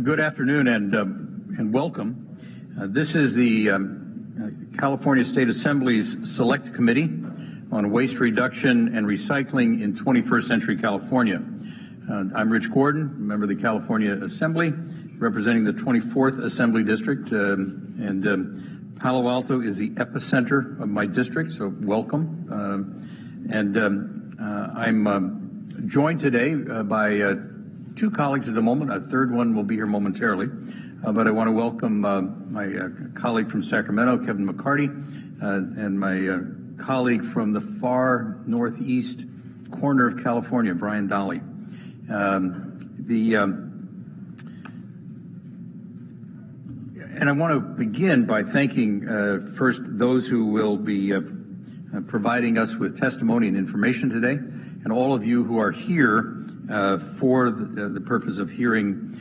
Good afternoon and welcome. This is the California State Assembly's Select Committee on Waste Reduction and Recycling in 21st Century California. I'm Rich Gordon, member of the California Assembly, representing the 24th Assembly District, and Palo Alto is the epicenter of my district, so welcome. I'm joined today by two colleagues at the moment. A third one will be here momentarily. But I want to welcome my colleague from Sacramento, Kevin McCarty, and my colleague from the far northeast corner of California, Brian Dolly. And I want to begin by thanking first those who will be providing us with testimony and information today, and all of you who are here for the purpose of hearing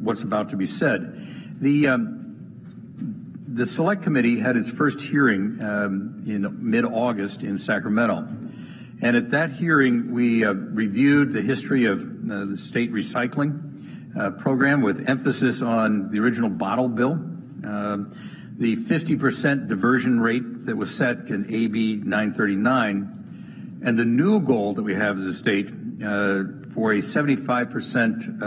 what's about to be said. The Select Committee had its first hearing in mid-August in Sacramento. And at that hearing, we reviewed the history of the state recycling program with emphasis on the original bottle bill, the 50% diversion rate that was set in AB 939, and the new goal that we have as a state for a 75%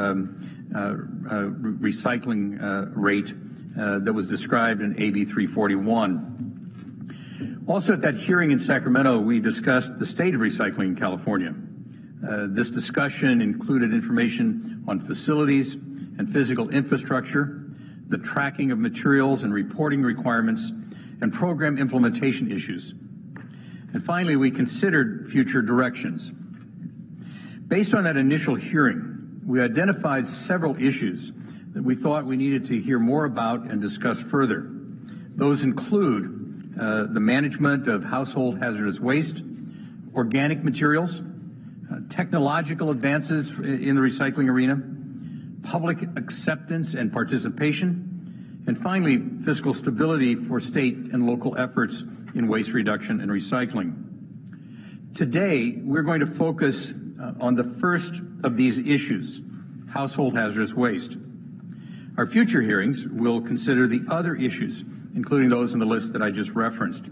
recycling rate that was described in AB 341. Also at that hearing in Sacramento, we discussed the state of recycling in California. This discussion included information on facilities and physical infrastructure, the tracking of materials and reporting requirements, and program implementation issues. And finally, we considered future directions. Based on that initial hearing, we identified several issues that we thought we needed to hear more about and discuss further. Those include the management of household hazardous waste, organic materials, technological advances in the recycling arena, public acceptance and participation, and finally, fiscal stability for state and local efforts in waste reduction and recycling. Today, we're going to focus on the first of these issues, household hazardous waste. Our future hearings will consider the other issues, including those in the list that I just referenced.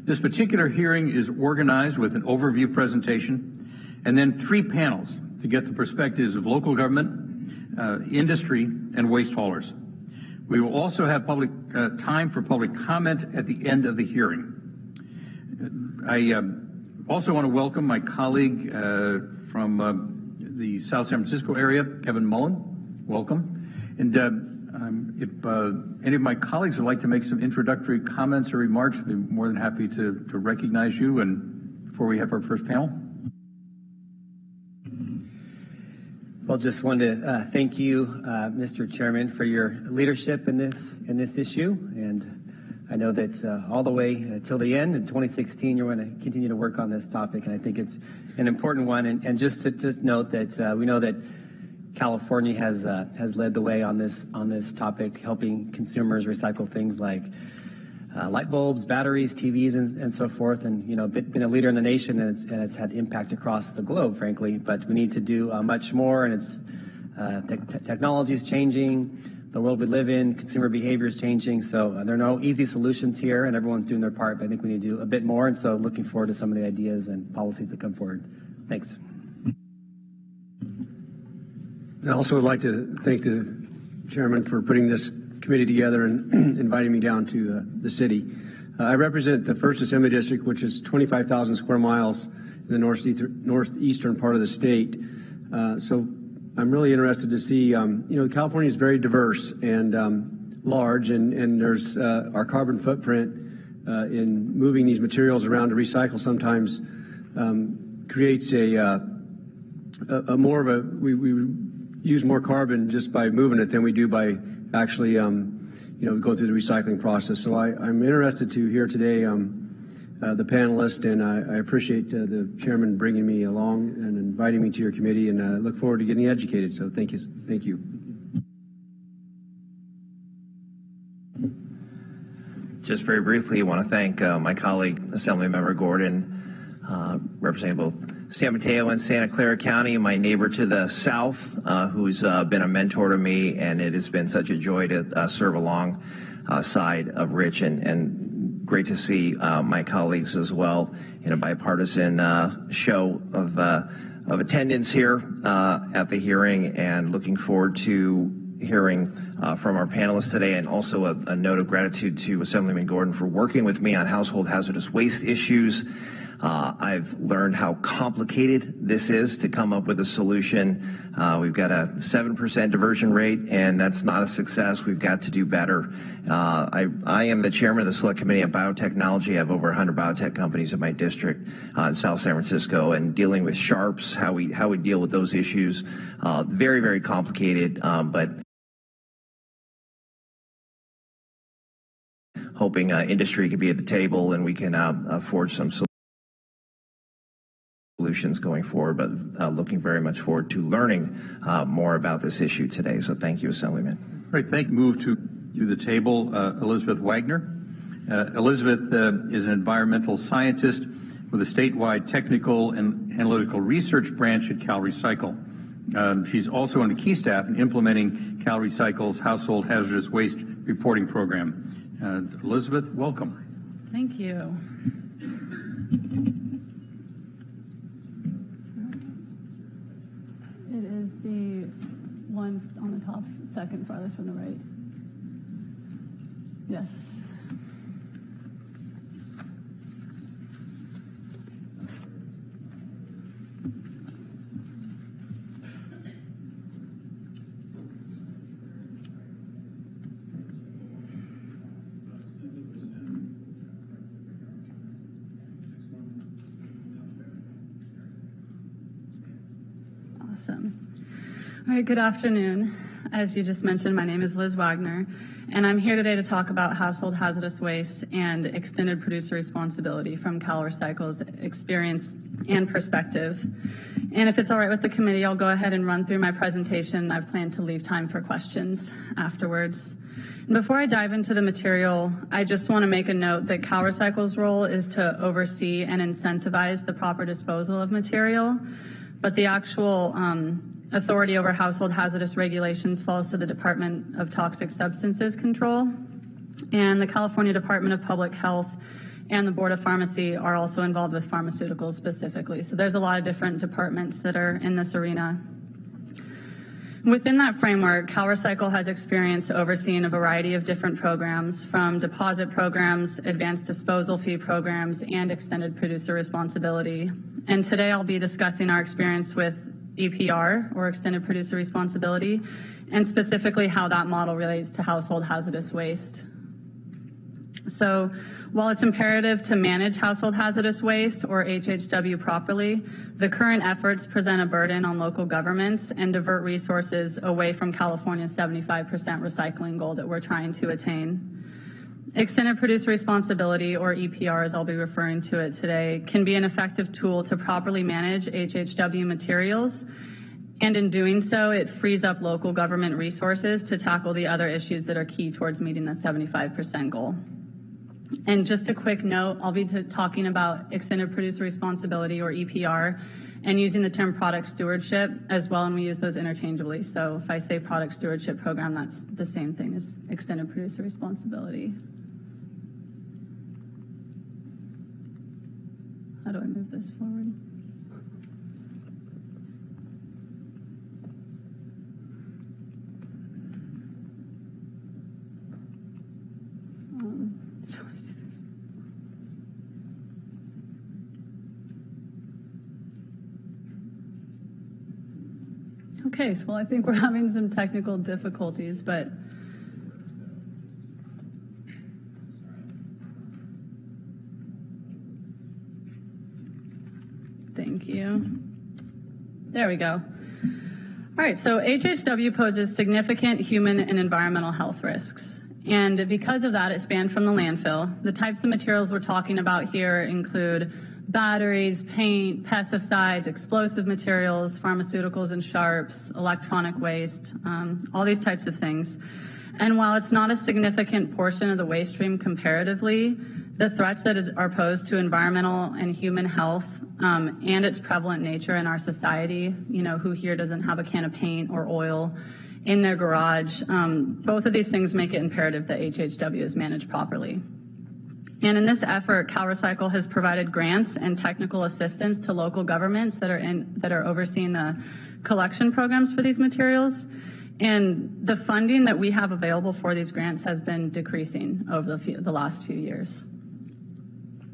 This particular hearing is organized with an overview presentation and then three panels to get the perspectives of local government, industry, and waste haulers. We will also have time for public comment at the end of the hearing. I also want to welcome my colleague from the South San Francisco area, Kevin Mullen. Welcome. And if any of my colleagues would like to make some introductory comments or remarks, I'd be more than happy to recognize you and before we have our first panel. Well, just wanted to thank you, Mr. Chairman, for your leadership in this issue. And I know that all the way till the end in 2016, you're going to continue to work on this topic, and I think it's an important one. And just to note that we know that California has led the way on this topic, helping consumers recycle things like light bulbs, batteries, TVs, and so forth. And been a leader in the nation, and it's had impact across the globe, frankly. But we need to do much more, and it's technology is changing. The world we live in, consumer behavior is changing, so there are no easy solutions here, and everyone's doing their part, but I think we need to do a bit more, and so looking forward to some of the ideas and policies that come forward. Thanks. I also would like to thank the chairman for putting this committee together and inviting me down to the city. I represent the 1st Assembly District, which is 25,000 square miles in the northeastern part of the state. So I'm really interested to see, California is very diverse and large, and there's our carbon footprint in moving these materials around to recycle sometimes creates we use more carbon just by moving it than we do by actually go through the recycling process. So I'm interested to hear today the panelists, and I appreciate the chairman bringing me along and inviting me to your committee, and I look forward to getting educated. So thank you. Just very briefly, I want to thank my colleague, Assemblymember Gordon, representing both San Mateo and Santa Clara County, my neighbor to the south, who's been a mentor to me, and it has been such a joy to serve alongside of Rich, and great to see my colleagues as well in a bipartisan show of attendance here at the hearing, and looking forward to hearing from our panelists today, and also a note of gratitude to Assemblyman Gordon for working with me on household hazardous waste issues. I've learned how complicated this is to come up with a solution. We've got a 7% diversion rate, and that's not a success. We've got to do better. I am the chairman of the Select Committee on Biotechnology. I have over 100 biotech companies in my district in South San Francisco, and dealing with sharps, how we deal with those issues, very, very complicated, but hoping industry could be at the table and we can forge some solutions going forward, but looking very much forward to learning more about this issue today. So thank you, Assemblyman. Great, thank you. Move to the table, Elizabeth Wagner. Elizabeth is an environmental scientist with a statewide technical and analytical research branch at Cal Recycle. She's also on the key staff in implementing Cal Recycle's household hazardous waste reporting program. Elizabeth, welcome. Thank you. It is the one on the top, second farthest from the right. Yes. All right, good afternoon. As you just mentioned, my name is Liz Wagner, and I'm here today to talk about household hazardous waste and extended producer responsibility from Cal Recycle's experience and perspective. And if it's all right with the committee, I'll go ahead and run through my presentation. I've planned to leave time for questions afterwards. And before I dive into the material, I just want to make a note that Cal Recycle's role is to oversee and incentivize the proper disposal of material, but the actual authority over household hazardous regulations falls to the Department of Toxic Substances Control, and the California Department of Public Health and the Board of Pharmacy are also involved with pharmaceuticals specifically. So there's a lot of different departments that are in this arena. Within that framework, Cal Recycle has experience overseeing a variety of different programs, from deposit programs, advanced disposal fee programs, and extended producer responsibility. And today I'll be discussing our experience with EPR, or extended producer responsibility, and specifically how that model relates to household hazardous waste. So while it's imperative to manage household hazardous waste, or HHW, properly, the current efforts present a burden on local governments and divert resources away from California's 75% recycling goal that we're trying to attain. Extended producer responsibility, or EPR as I'll be referring to it today, can be an effective tool to properly manage HHW materials, and in doing so, it frees up local government resources to tackle the other issues that are key towards meeting that 75% goal. And just a quick note, I'll be talking about extended producer responsibility, or EPR, and using the term product stewardship as well, and we use those interchangeably. So if I say product stewardship program, that's the same thing as extended producer responsibility. How do I move this forward? Okay, so I think we're having some technical difficulties, but thank you. There we go. All right, so HHW poses significant human and environmental health risks. And because of that, it's banned from the landfill. The types of materials we're talking about here include batteries, paint, pesticides, explosive materials, pharmaceuticals and sharps, electronic waste, all these types of things. And while it's not a significant portion of the waste stream comparatively, the threats that are posed to environmental and human health, and its prevalent nature in our society. You know, who here doesn't have a can of paint or oil in their garage? Both of these things make it imperative that HHW is managed properly. And in this effort, CalRecycle has provided grants and technical assistance to local governments that are overseeing the collection programs for these materials. And the funding that we have available for these grants has been decreasing over the last few years.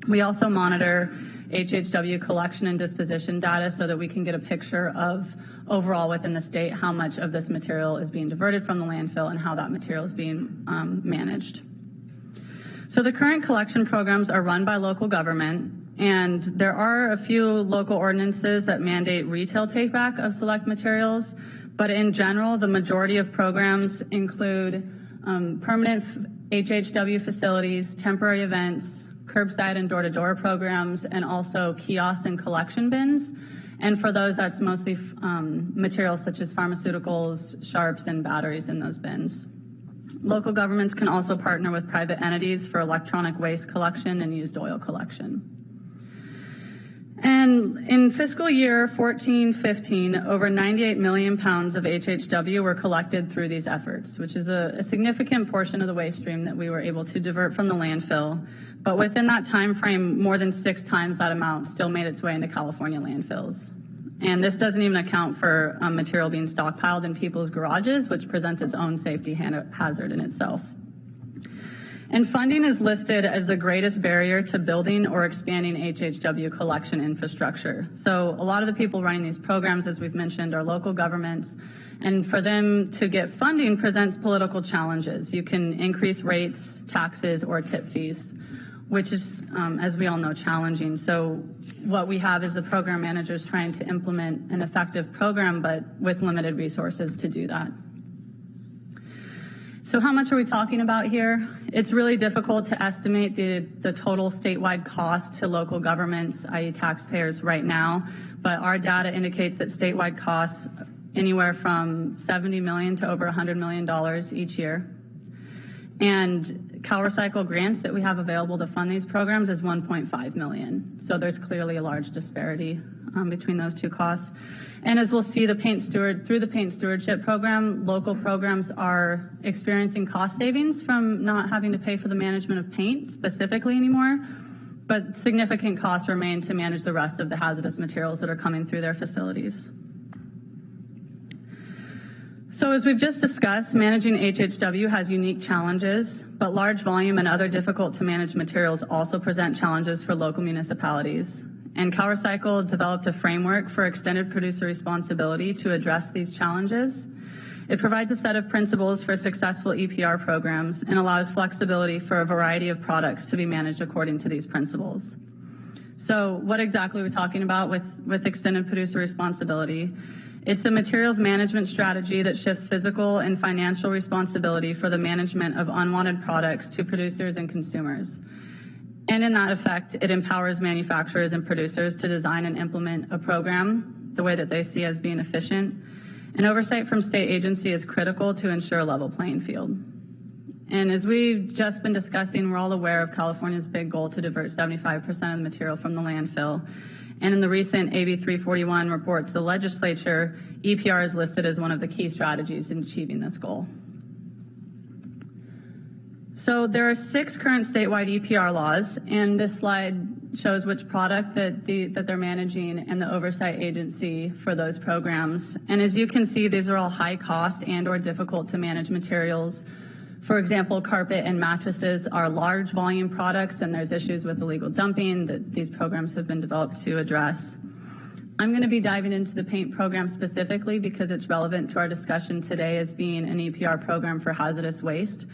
We also monitor HHW collection and disposition data so that we can get a picture of overall within the state how much of this material is being diverted from the landfill and how that material is being managed. So the current collection programs are run by local government, and there are a few local ordinances that mandate retail take-back of select materials, but in general, the majority of programs include permanent HHW facilities, temporary events, curbside and door-to-door programs, and also kiosks and collection bins. And for those, that's mostly materials such as pharmaceuticals, sharps, and batteries in those bins. Local governments can also partner with private entities for electronic waste collection and used oil collection. And in fiscal year 14-15, over 98 million pounds of HHW were collected through these efforts, which is a significant portion of the waste stream that we were able to divert from the landfill. But within that time frame, more than 6 times that amount still made its way into California landfills. And this doesn't even account for material being stockpiled in people's garages, which presents its own safety hazard in itself. And funding is listed as the greatest barrier to building or expanding HHW collection infrastructure. So a lot of the people running these programs, as we've mentioned, are local governments. And for them to get funding presents political challenges. You can increase rates, taxes, or tip fees, which is, as we all know, challenging. So what we have is the program managers trying to implement an effective program, but with limited resources to do that. So how much are we talking about here? It's really difficult to estimate the total statewide cost to local governments, i.e. taxpayers, right now, but our data indicates that statewide costs anywhere from $70 million to over $100 million each year. And CalRecycle grants that we have available to fund these programs is $1.5 million. So there's clearly a large disparity between those two costs. And as we'll see, through the paint stewardship program, local programs are experiencing cost savings from not having to pay for the management of paint specifically anymore, but significant costs remain to manage the rest of the hazardous materials that are coming through their facilities. So as we've just discussed, managing HHW has unique challenges, but large volume and other difficult to manage materials also present challenges for local municipalities. And CalRecycle developed a framework for extended producer responsibility to address these challenges. It provides a set of principles for successful EPR programs and allows flexibility for a variety of products to be managed according to these principles. So what exactly are we talking about with extended producer responsibility? It's a materials management strategy that shifts physical and financial responsibility for the management of unwanted products to producers and consumers. And in that effect, it empowers manufacturers and producers to design and implement a program the way that they see as being efficient. And oversight from state agency is critical to ensure a level playing field. And as we've just been discussing, we're all aware of California's big goal to divert 75% of the material from the landfill. And in the recent AB 341 report to the legislature, EPR is listed as one of the key strategies in achieving this goal. So there are 6 current statewide EPR laws, and this slide shows which product that they're managing and the oversight agency for those programs. And as you can see, these are all high cost and or difficult to manage materials. For example, carpet and mattresses are large volume products, and there's issues with illegal dumping that these programs have been developed to address. I'm going to be diving into the paint program specifically because it's relevant to our discussion today as being an EPR program for hazardous waste.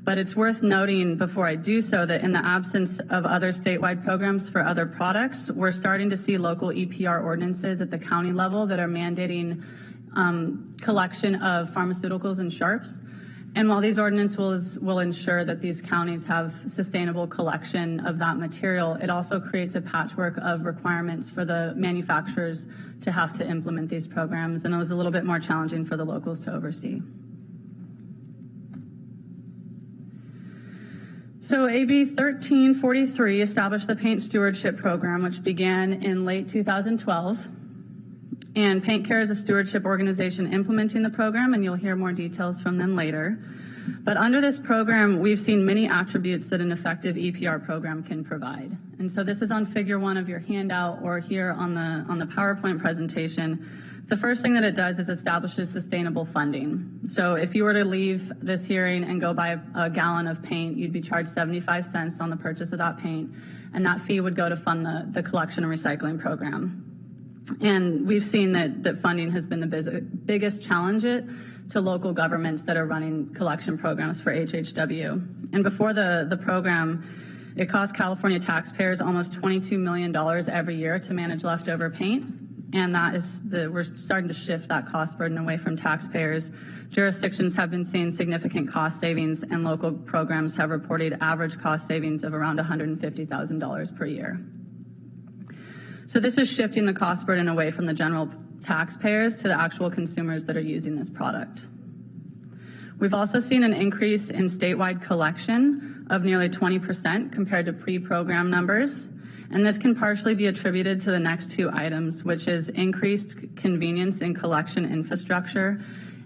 But it's worth noting before I do so that in the absence of other statewide programs for other products, we're starting to see local EPR ordinances at the county level that are mandating collection of pharmaceuticals and sharps. And while these ordinances will ensure that these counties have sustainable collection of that material, it also creates a patchwork of requirements for the manufacturers to have to implement these programs, and it was a little bit more challenging for the locals to oversee. So AB 1343 established the Paint Stewardship Program, which began in late 2012. And Paint Care is a stewardship organization implementing the program, and you'll hear more details from them later. But under this program, we've seen many attributes that an effective EPR program can provide. And so this is on figure 1 of your handout or here on the PowerPoint presentation. The first thing that it does is establishes sustainable funding. So if you were to leave this hearing and go buy a gallon of paint, you'd be charged 75 cents on the purchase of that paint, and that fee would go to fund the collection and recycling program. And we've seen that funding has been the biggest challenge to local governments that are running collection programs for HHW. And before the program, it cost California taxpayers almost $22 million every year to manage leftover paint. And we're starting to shift that cost burden away from taxpayers. Jurisdictions have been seeing significant cost savings, and local programs have reported average cost savings of around $150,000 per year. So this is shifting the cost burden away from the general taxpayers to the actual consumers that are using this product. We've also seen an increase in statewide collection of nearly 20% compared to pre-program numbers. And this can partially be attributed to the next 2 items, which is increased convenience in collection infrastructure.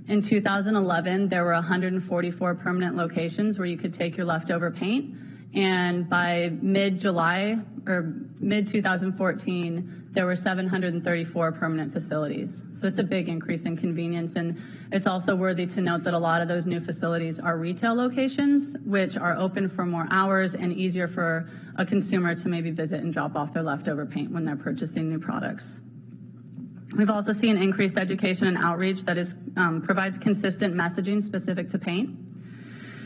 In 2011, there were 144 permanent locations where you could take your leftover paint. And by mid-July or mid-2014, there were 734 permanent facilities. So it's a big increase in convenience. And it's also worthy to note that a lot of those new facilities are retail locations, which are open for more hours and easier for a consumer to maybe visit and drop off their leftover paint when they're purchasing new products. We've also seen increased education and outreach that provides consistent messaging specific to paint.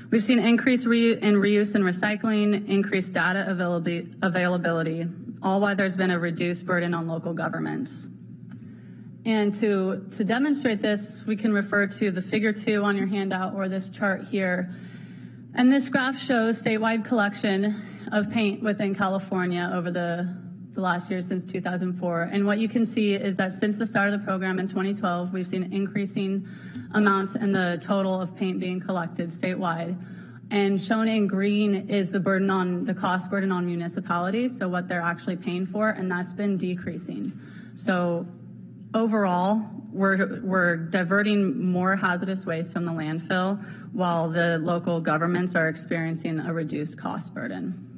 We've seen increased in reuse and recycling, increased data availability, all while there's been a reduced burden on local governments. And to demonstrate this, we can refer to the figure 2 on your handout or this chart here. And this graph shows statewide collection of paint within California over the last year since 2004. And what you can see is that since the start of the program in 2012, we've seen increasing amounts in the total of paint being collected statewide. And shown in green is the cost burden on municipalities, so what they're actually paying for, and that's been decreasing. So overall, we're diverting more hazardous waste from the landfill while the local governments are experiencing a reduced cost burden.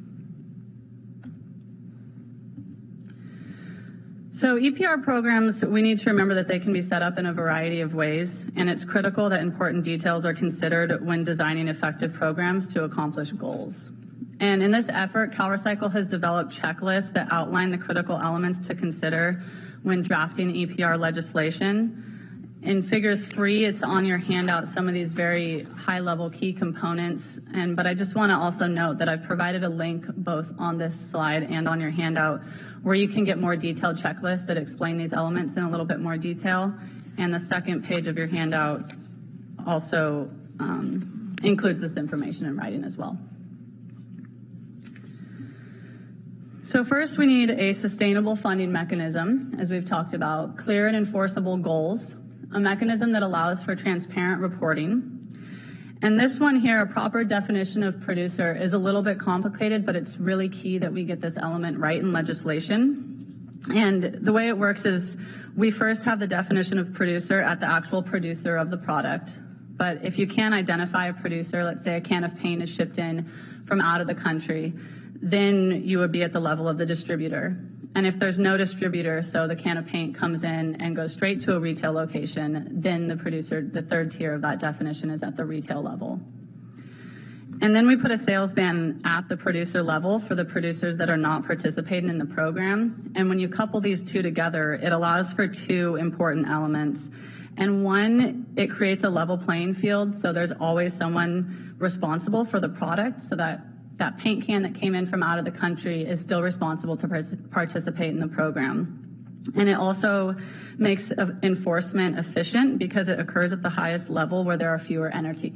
So EPR programs, we need to remember that they can be set up in a variety of ways, and it's critical that important details are considered when designing effective programs to accomplish goals. And in this effort, CalRecycle has developed checklists that outline the critical elements to consider when drafting EPR legislation. In figure 3, it's on your handout, some of these very high-level key components, but I just want to also note that I've provided a link both on this slide and on your handout where you can get more detailed checklists that explain these elements in a little bit more detail. And the second page of your handout also includes this information in writing as well. So first, we need a sustainable funding mechanism, as we've talked about, clear and enforceable goals, a mechanism that allows for transparent reporting. And this one here, a proper definition of producer, is a little bit complicated, but it's really key that we get this element right in legislation. And the way it works is we first have the definition of producer at the actual producer of the product. But if you can't identify a producer, let's say a can of paint is shipped in from out of the country, then you would be at the level of the distributor. And if there's no distributor, so the can of paint comes in and goes straight to a retail location, then the producer, the third tier of that definition, is at the retail level. And then we put a sales ban at the producer level for the producers that are not participating in the program. And when you couple these two together, it allows for 2 important elements. And one, it creates a level playing field, so there's always someone responsible for the product, so that paint can that came in from out of the country is still responsible to participate in the program. And it also makes enforcement efficient because it occurs at the highest level where there are fewer entities,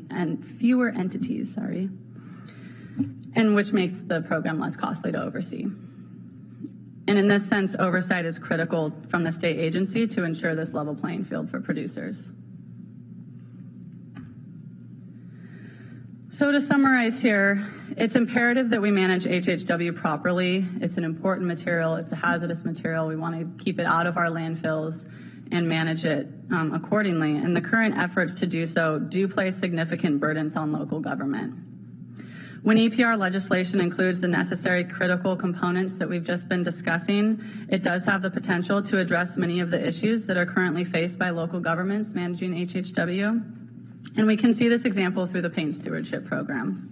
and which makes the program less costly to oversee. And in this sense, oversight is critical from the state agency to ensure this level playing field for producers. So to summarize here, it's imperative that we manage HHW properly. It's an important material. It's a hazardous material. We want to keep it out of our landfills and manage it accordingly. And the current efforts to do so do place significant burdens on local government. When EPR legislation includes the necessary critical components that we've just been discussing, it does have the potential to address many of the issues that are currently faced by local governments managing HHW. And we can see this example through the paint stewardship program.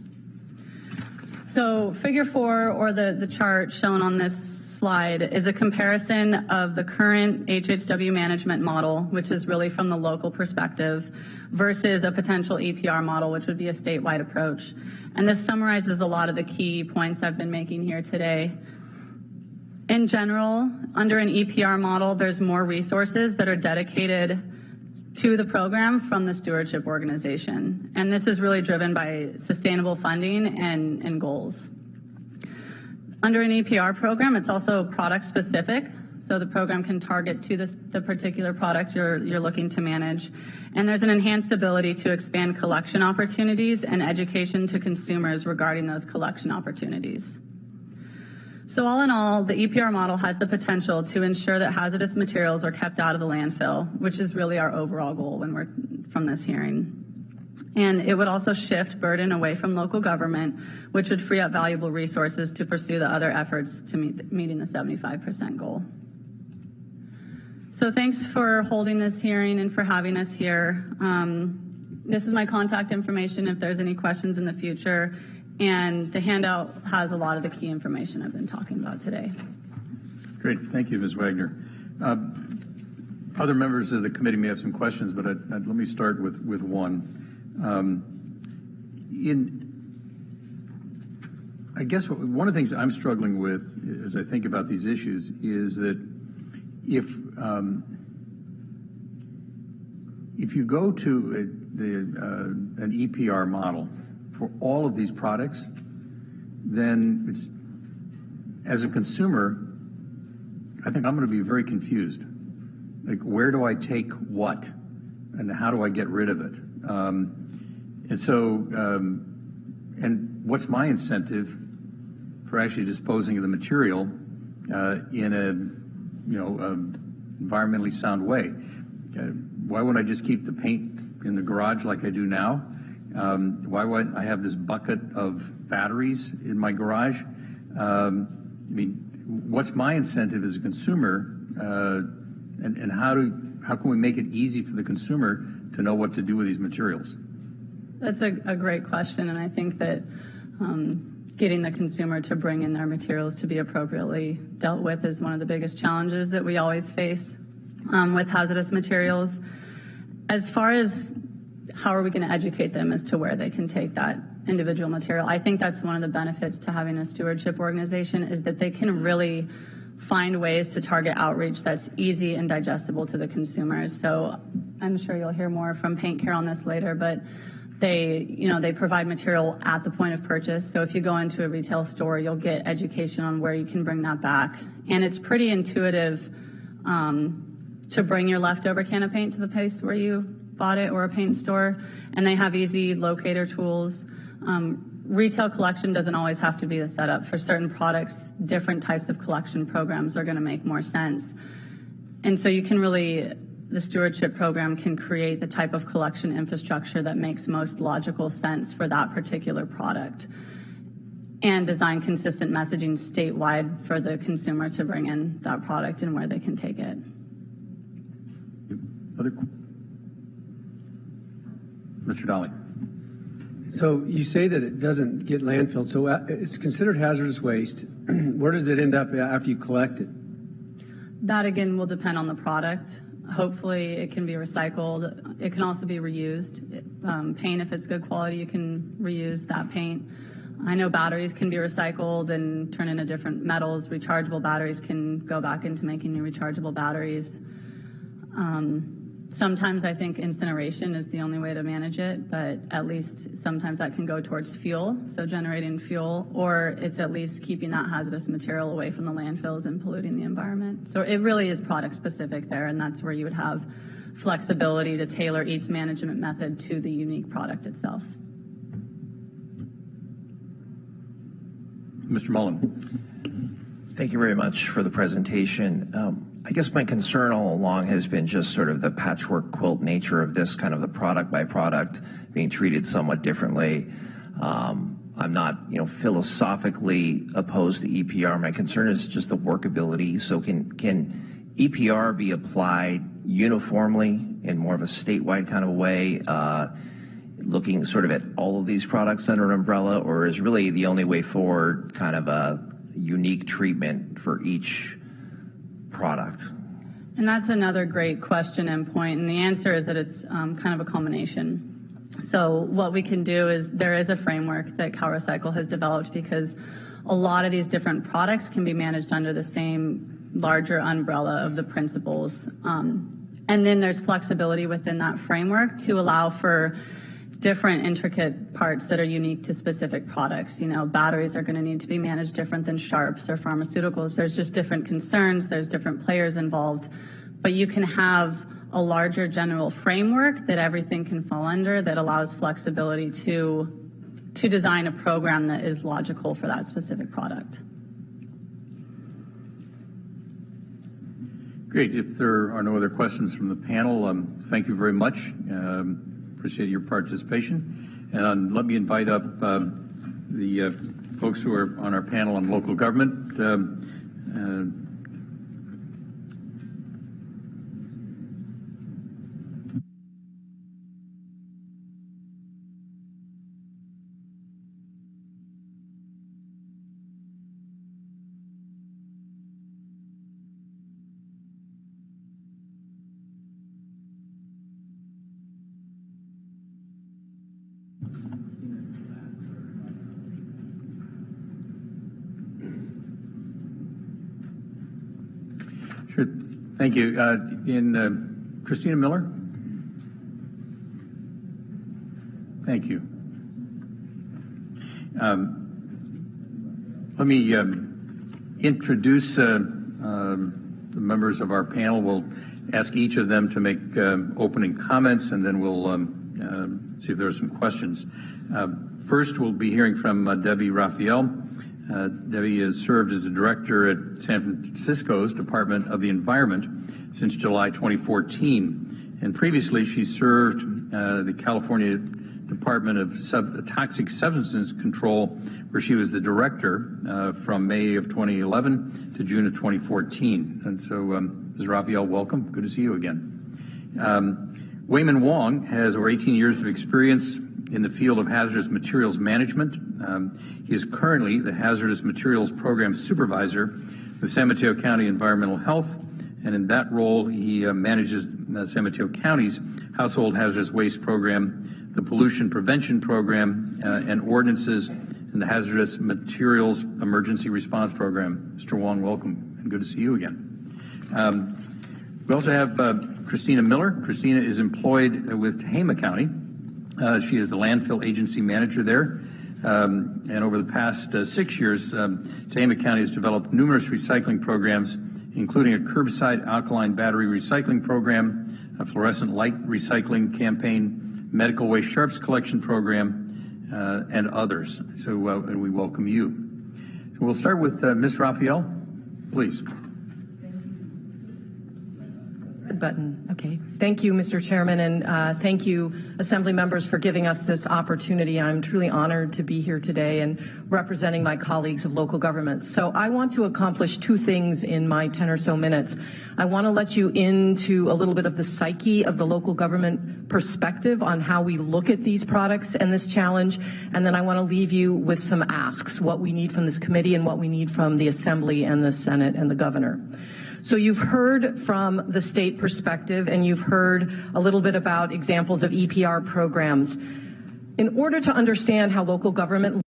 So figure 4, or the chart shown on this slide, is a comparison of the current HHW management model, which is really from the local perspective, versus a potential EPR model, which would be a statewide approach. And this summarizes a lot of the key points I've been making here today. In general, under an EPR model, there's more resources that are dedicated to the program from the stewardship organization. And this is really driven by sustainable funding and goals. Under an EPR program, it's also product specific. So the program can target to the particular product you're looking to manage. And there's an enhanced ability to expand collection opportunities and education to consumers regarding those collection opportunities. So all in all, the EPR model has the potential to ensure that hazardous materials are kept out of the landfill, which is really our overall goal from this hearing. And it would also shift burden away from local government, which would free up valuable resources to pursue the other efforts to meeting the 75% goal. So thanks for holding this hearing and for having us here. This is my contact information if there's any questions in the future. And the handout has a lot of the key information I've been talking about today. Great. Thank you, Ms. Wagner. Other members of the committee may have some questions, but let me start with one. I guess one of the things I'm struggling with as I think about these issues is that if you go to an EPR model for all of these products, then as a consumer, I think I'm going to be very confused. Like, where do I take what, and how do I get rid of it? And what's my incentive for actually disposing of the material in a environmentally sound way? Why wouldn't I just keep the paint in the garage like I do now? Why wouldn't I have this bucket of batteries in my garage? I mean, what's my incentive as a consumer, and how can we make it easy for the consumer to know what to do with these materials? That's a great question, and I think that getting the consumer to bring in their materials to be appropriately dealt with is one of the biggest challenges that we always face with hazardous materials. As far as how are we going to educate them as to where they can take that individual material, I think that's one of the benefits to having a stewardship organization, is that they can really find ways to target outreach that's easy and digestible to the consumers. So I'm sure you'll hear more from Paint Care on this later, but they provide material at the point of purchase. So if you go into a retail store, you'll get education on where you can bring that back. And it's pretty intuitive to bring your leftover can of paint to the place where you bought it, or a paint store. And they have easy locator tools. Retail collection doesn't always have to be the setup. For certain products, different types of collection programs are going to make more sense. And so the stewardship program can create the type of collection infrastructure that makes most logical sense for that particular product, and design consistent messaging statewide for the consumer to bring in that product and where they can take it. Mr. Dolly. So you say that it doesn't get landfilled. So it's considered hazardous waste. Where does it end up after you collect it? That, again, will depend on the product. Hopefully it can be recycled. It can also be reused. Paint, if it's good quality, you can reuse that paint. I know batteries can be recycled and turn into different metals. Rechargeable batteries can go back into making new rechargeable batteries. Sometimes I think incineration is the only way to manage it, but at least sometimes that can go towards fuel, so generating fuel, or it's at least keeping that hazardous material away from the landfills and polluting the environment. So it really is product specific there, and that's where you would have flexibility to tailor each management method to the unique product itself. Mr. Mullen. Thank you very much for the presentation. I guess my concern all along has been just sort of the patchwork quilt nature of this, kind of the product by product being treated somewhat differently. I'm not, philosophically opposed to EPR. My concern is just the workability. So can EPR be applied uniformly in more of a statewide kind of way, looking sort of at all of these products under an umbrella, or is really the only way forward kind of a unique treatment for each product? And that's another great question and point, and the answer is that it's kind of a combination. So what we can do is there is a framework that CalRecycle has developed because a lot of these different products can be managed under the same larger umbrella of the principles. And then there's flexibility within that framework to allow for different intricate parts that are unique to specific products. Batteries are going to need to be managed different than sharps or pharmaceuticals. There's just different concerns. There's different players involved. But you can have a larger general framework that everything can fall under that allows flexibility to design a program that is logical for that specific product. Great. If there are no other questions from the panel, thank you very much. Appreciate your participation. And let me invite up the folks who are on our panel on local government. Sure. Thank you. Christina Miller? Thank you. Let me introduce the members of our panel. We'll ask each of them to make opening comments, and then we'll see if there are some questions. First, we'll be hearing from Debbie Raphael. Debbie has served as the director at San Francisco's Department of the Environment since July 2014. And previously, she served the California Department of Toxic Substances Control, where she was the director from May of 2011 to June of 2014. And so, Ms. Raphael, welcome. Good to see you again. Wayman Wong has over 18 years of experience in the field of hazardous materials management. He is currently the Hazardous Materials Program Supervisor with San Mateo County Environmental Health, and in that role, he manages San Mateo County's Household Hazardous Waste Program, the Pollution Prevention Program, and ordinances in the Hazardous Materials Emergency Response Program. Mr. Wong, welcome, and good to see you again. We also have Christina Miller. Christina is employed with Tehama County. She is a landfill agency manager there. And over the past 6 years, Tehama County has developed numerous recycling programs, including a curbside alkaline battery recycling program, a fluorescent light recycling campaign, medical waste sharps collection program, and others. So we welcome you. So we'll start with Ms. Raphael, please. Button. Okay. Thank you, Mr. Chairman, and thank you, Assembly members, for giving us this opportunity. I'm truly honored to be here today and representing my colleagues of local government. So I want to accomplish two things in my 10 or so minutes. I want to let you into a little bit of the psyche of the local government perspective on how we look at these products and this challenge, and then I want to leave you with some asks, what we need from this committee and what we need from the Assembly and the Senate and the governor. So you've heard from the state perspective, and you've heard a little bit about examples of EPR programs. In order to understand how local government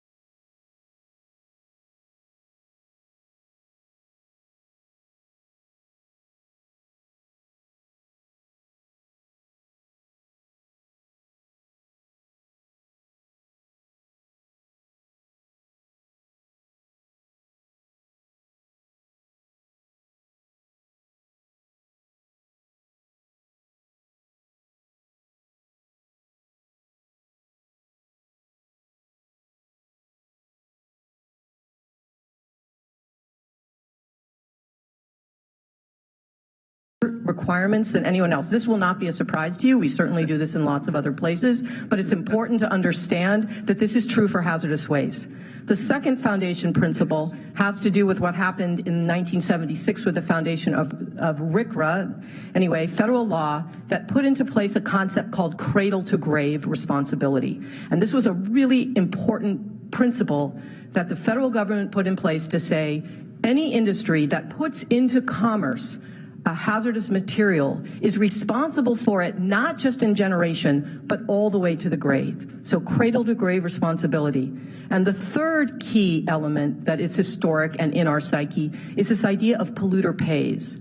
requirements than anyone else. This will not be a surprise to you. We certainly do this in lots of other places, but it's important to understand that this is true for hazardous waste. The second foundation principle has to do with what happened in 1976 with the foundation of RCRA, anyway, federal law that put into place a concept called cradle-to-grave responsibility. And this was a really important principle that the federal government put in place to say any industry that puts into commerce a hazardous material is responsible for it, not just in generation, but all the way to the grave. So cradle-to-grave responsibility. And the third key element that is historic and in our psyche is this idea of polluter pays.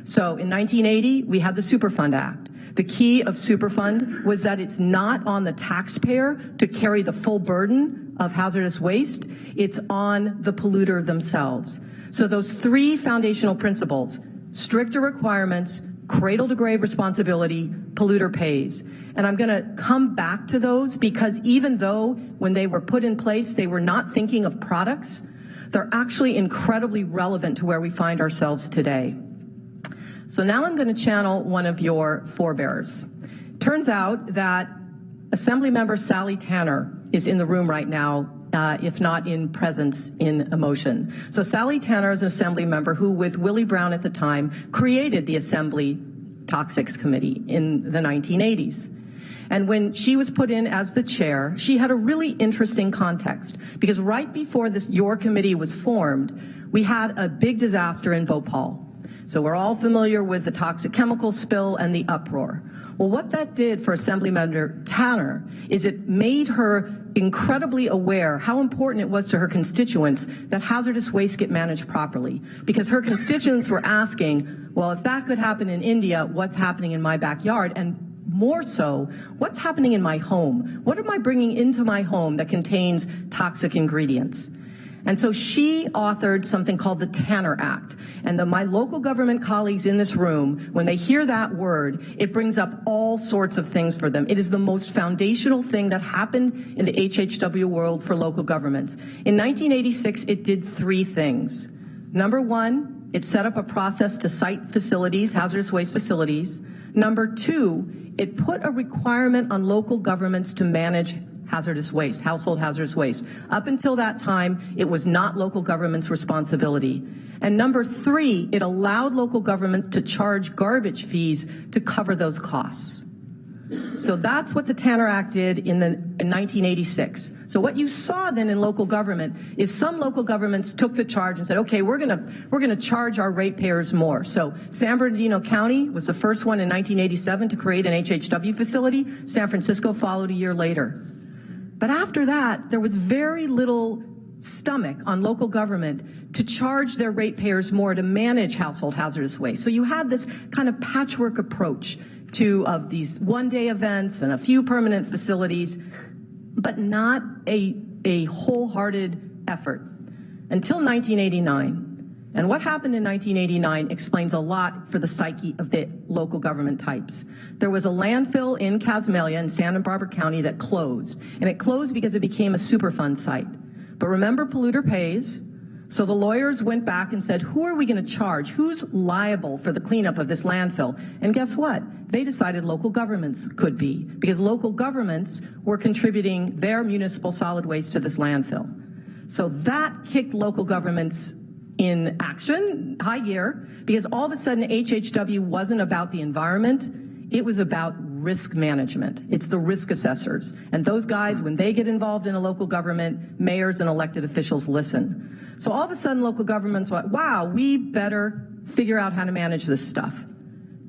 So in 1980, we had the Superfund Act. The key of Superfund was that it's not on the taxpayer to carry the full burden of hazardous waste. It's on the polluter themselves. So those three foundational principles, stricter requirements, cradle-to-grave responsibility, polluter pays. And I'm going to come back to those because even though when they were put in place, they were not thinking of products, they're actually incredibly relevant to where we find ourselves today. So now I'm going to channel one of your forebears. Turns out that Assemblymember Sally Tanner is in the room right now, if not in presence, in emotion. So Sally Tanner is an Assembly member who, with Willie Brown at the time, created the Assembly Toxics Committee in the 1980s. And when she was put in as the chair, she had a really interesting context because right before your committee was formed, we had a big disaster in Bhopal. So we're all familiar with the toxic chemical spill and the uproar. Well, what that did for Assemblymember Tanner is it made her incredibly aware how important it was to her constituents that hazardous waste get managed properly. Because her constituents were asking, well, if that could happen in India, what's happening in my backyard? And more so, what's happening in my home? What am I bringing into my home that contains toxic ingredients? And so she authored something called the Tanner Act. And my local government colleagues in this room, when they hear that word, it brings up all sorts of things for them. It is the most foundational thing that happened in the HHW world for local governments. In 1986, it did three things. Number one, it set up a process to site facilities, hazardous waste facilities. Number two, it put a requirement on local governments to manage hazardous waste, household hazardous waste. Up until that time, it was not local government's responsibility. And number three, it allowed local governments to charge garbage fees to cover those costs. So that's what the Tanner Act did in 1986. So what you saw then in local government is some local governments took the charge and said, okay, we're gonna charge our ratepayers more. So San Bernardino County was the first one in 1987 to create an HHW facility. San Francisco followed a year later. But after that, there was very little stomach on local government to charge their ratepayers more to manage household hazardous waste. So you had this kind of patchwork approach of these one-day events and a few permanent facilities, but not a wholehearted effort until 1989. And what happened in 1989 explains a lot for the psyche of the local government types. There was a landfill in Casmalia in Santa Barbara County that closed. And it closed because it became a Superfund site. But remember, polluter pays. So the lawyers went back and said, who are we going to charge? Who's liable for the cleanup of this landfill? And guess what? They decided local governments could be, because local governments were contributing their municipal solid waste to this landfill. So that kicked local governments in action, high gear, because all of a sudden HHW wasn't about the environment, it was about risk management. It's the risk assessors. And those guys, when they get involved in a local government, mayors and elected officials listen. So all of a sudden local governments went, wow, we better figure out how to manage this stuff.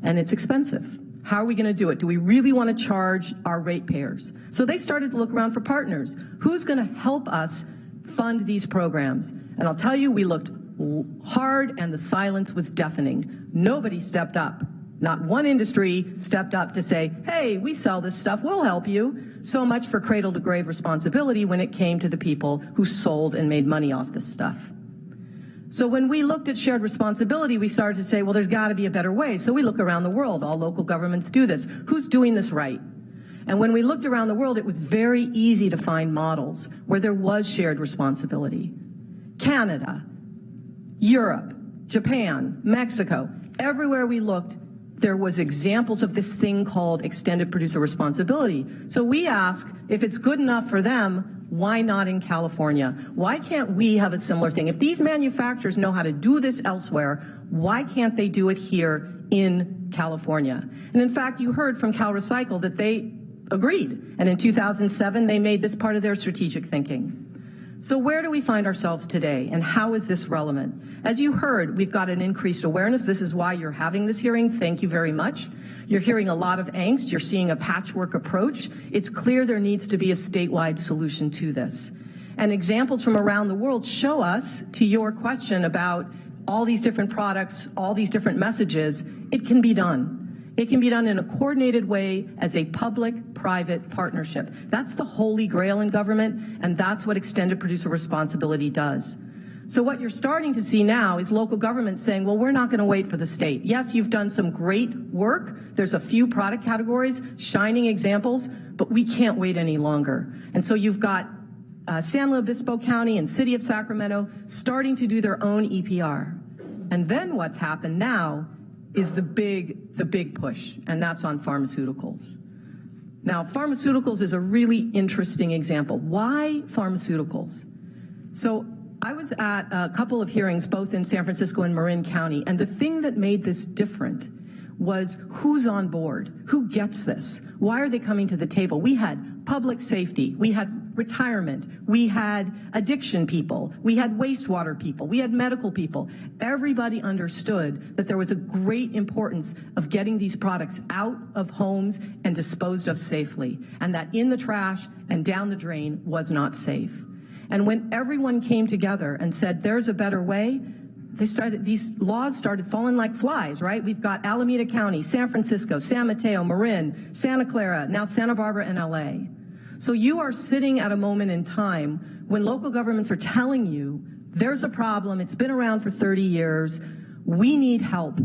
And it's expensive. How are we going to do it? Do we really want to charge our ratepayers? So they started to look around for partners. Who's going to help us fund these programs? And I'll tell you, we looked hard and the silence was deafening. Nobody stepped up. Not one industry stepped up to say, hey, we sell this stuff, we'll help you. So much for cradle to grave responsibility when it came to the people who sold and made money off this stuff. So when we looked at shared responsibility, we started to say, well, there's got to be a better way. So we look around the world. All local governments do this. Who's doing this right? And when we looked around the world, it was very easy to find models where there was shared responsibility. Canada, Europe, Japan, Mexico, everywhere we looked, there was examples of this thing called extended producer responsibility. So we ask, if it's good enough for them, why not in California? Why can't we have a similar thing? If these manufacturers know how to do this elsewhere, why can't they do it here in California? And in fact, you heard from Cal Recycle that they agreed. And in 2007, they made this part of their strategic thinking. So where do we find ourselves today, and how is this relevant? As you heard, we've got an increased awareness. This is why you're having this hearing. Thank you very much. You're hearing a lot of angst. You're seeing a patchwork approach. It's clear there needs to be a statewide solution to this. And examples from around the world show us, to your question about all these different products, all these different messages, it can be done. It can be done in a coordinated way as a public-private partnership. That's the holy grail in government, and that's what extended producer responsibility does. So what you're starting to see now is local governments saying, well, we're not going to wait for the state. Yes, you've done some great work. There's a few product categories, shining examples, but we can't wait any longer. And so you've got San Luis Obispo County and City of Sacramento starting to do their own EPR. And then what's happened now is the big push, and that's on pharmaceuticals. Now, pharmaceuticals is a really interesting example. Why pharmaceuticals? So I was at a couple of hearings, both in San Francisco and Marin County, and the thing that made this different was who's on board, who gets this, why are they coming to the table? We had public safety, we had retirement, we had addiction people, we had wastewater people, we had medical people. Everybody understood that there was a great importance of getting these products out of homes and disposed of safely, and that in the trash and down the drain was not safe. And when everyone came together and said, there's a better way, these laws started falling like flies, right? We've got Alameda County, San Francisco, San Mateo, Marin, Santa Clara, now Santa Barbara and LA. So you are sitting at a moment in time when local governments are telling you, there's a problem, it's been around for 30 years, we need help,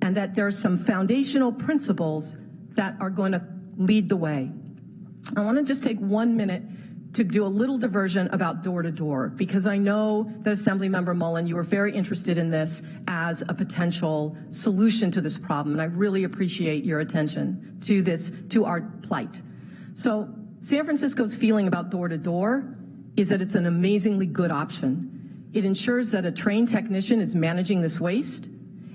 and that there's some foundational principles that are going to lead the way. I want to just take 1 minute to do a little diversion about door-to-door, because I know that Assemblymember Mullen, you were very interested in this as a potential solution to this problem, and I really appreciate your attention to this, to our plight. So San Francisco's feeling about door-to-door is that it's an amazingly good option. It ensures that a trained technician is managing this waste,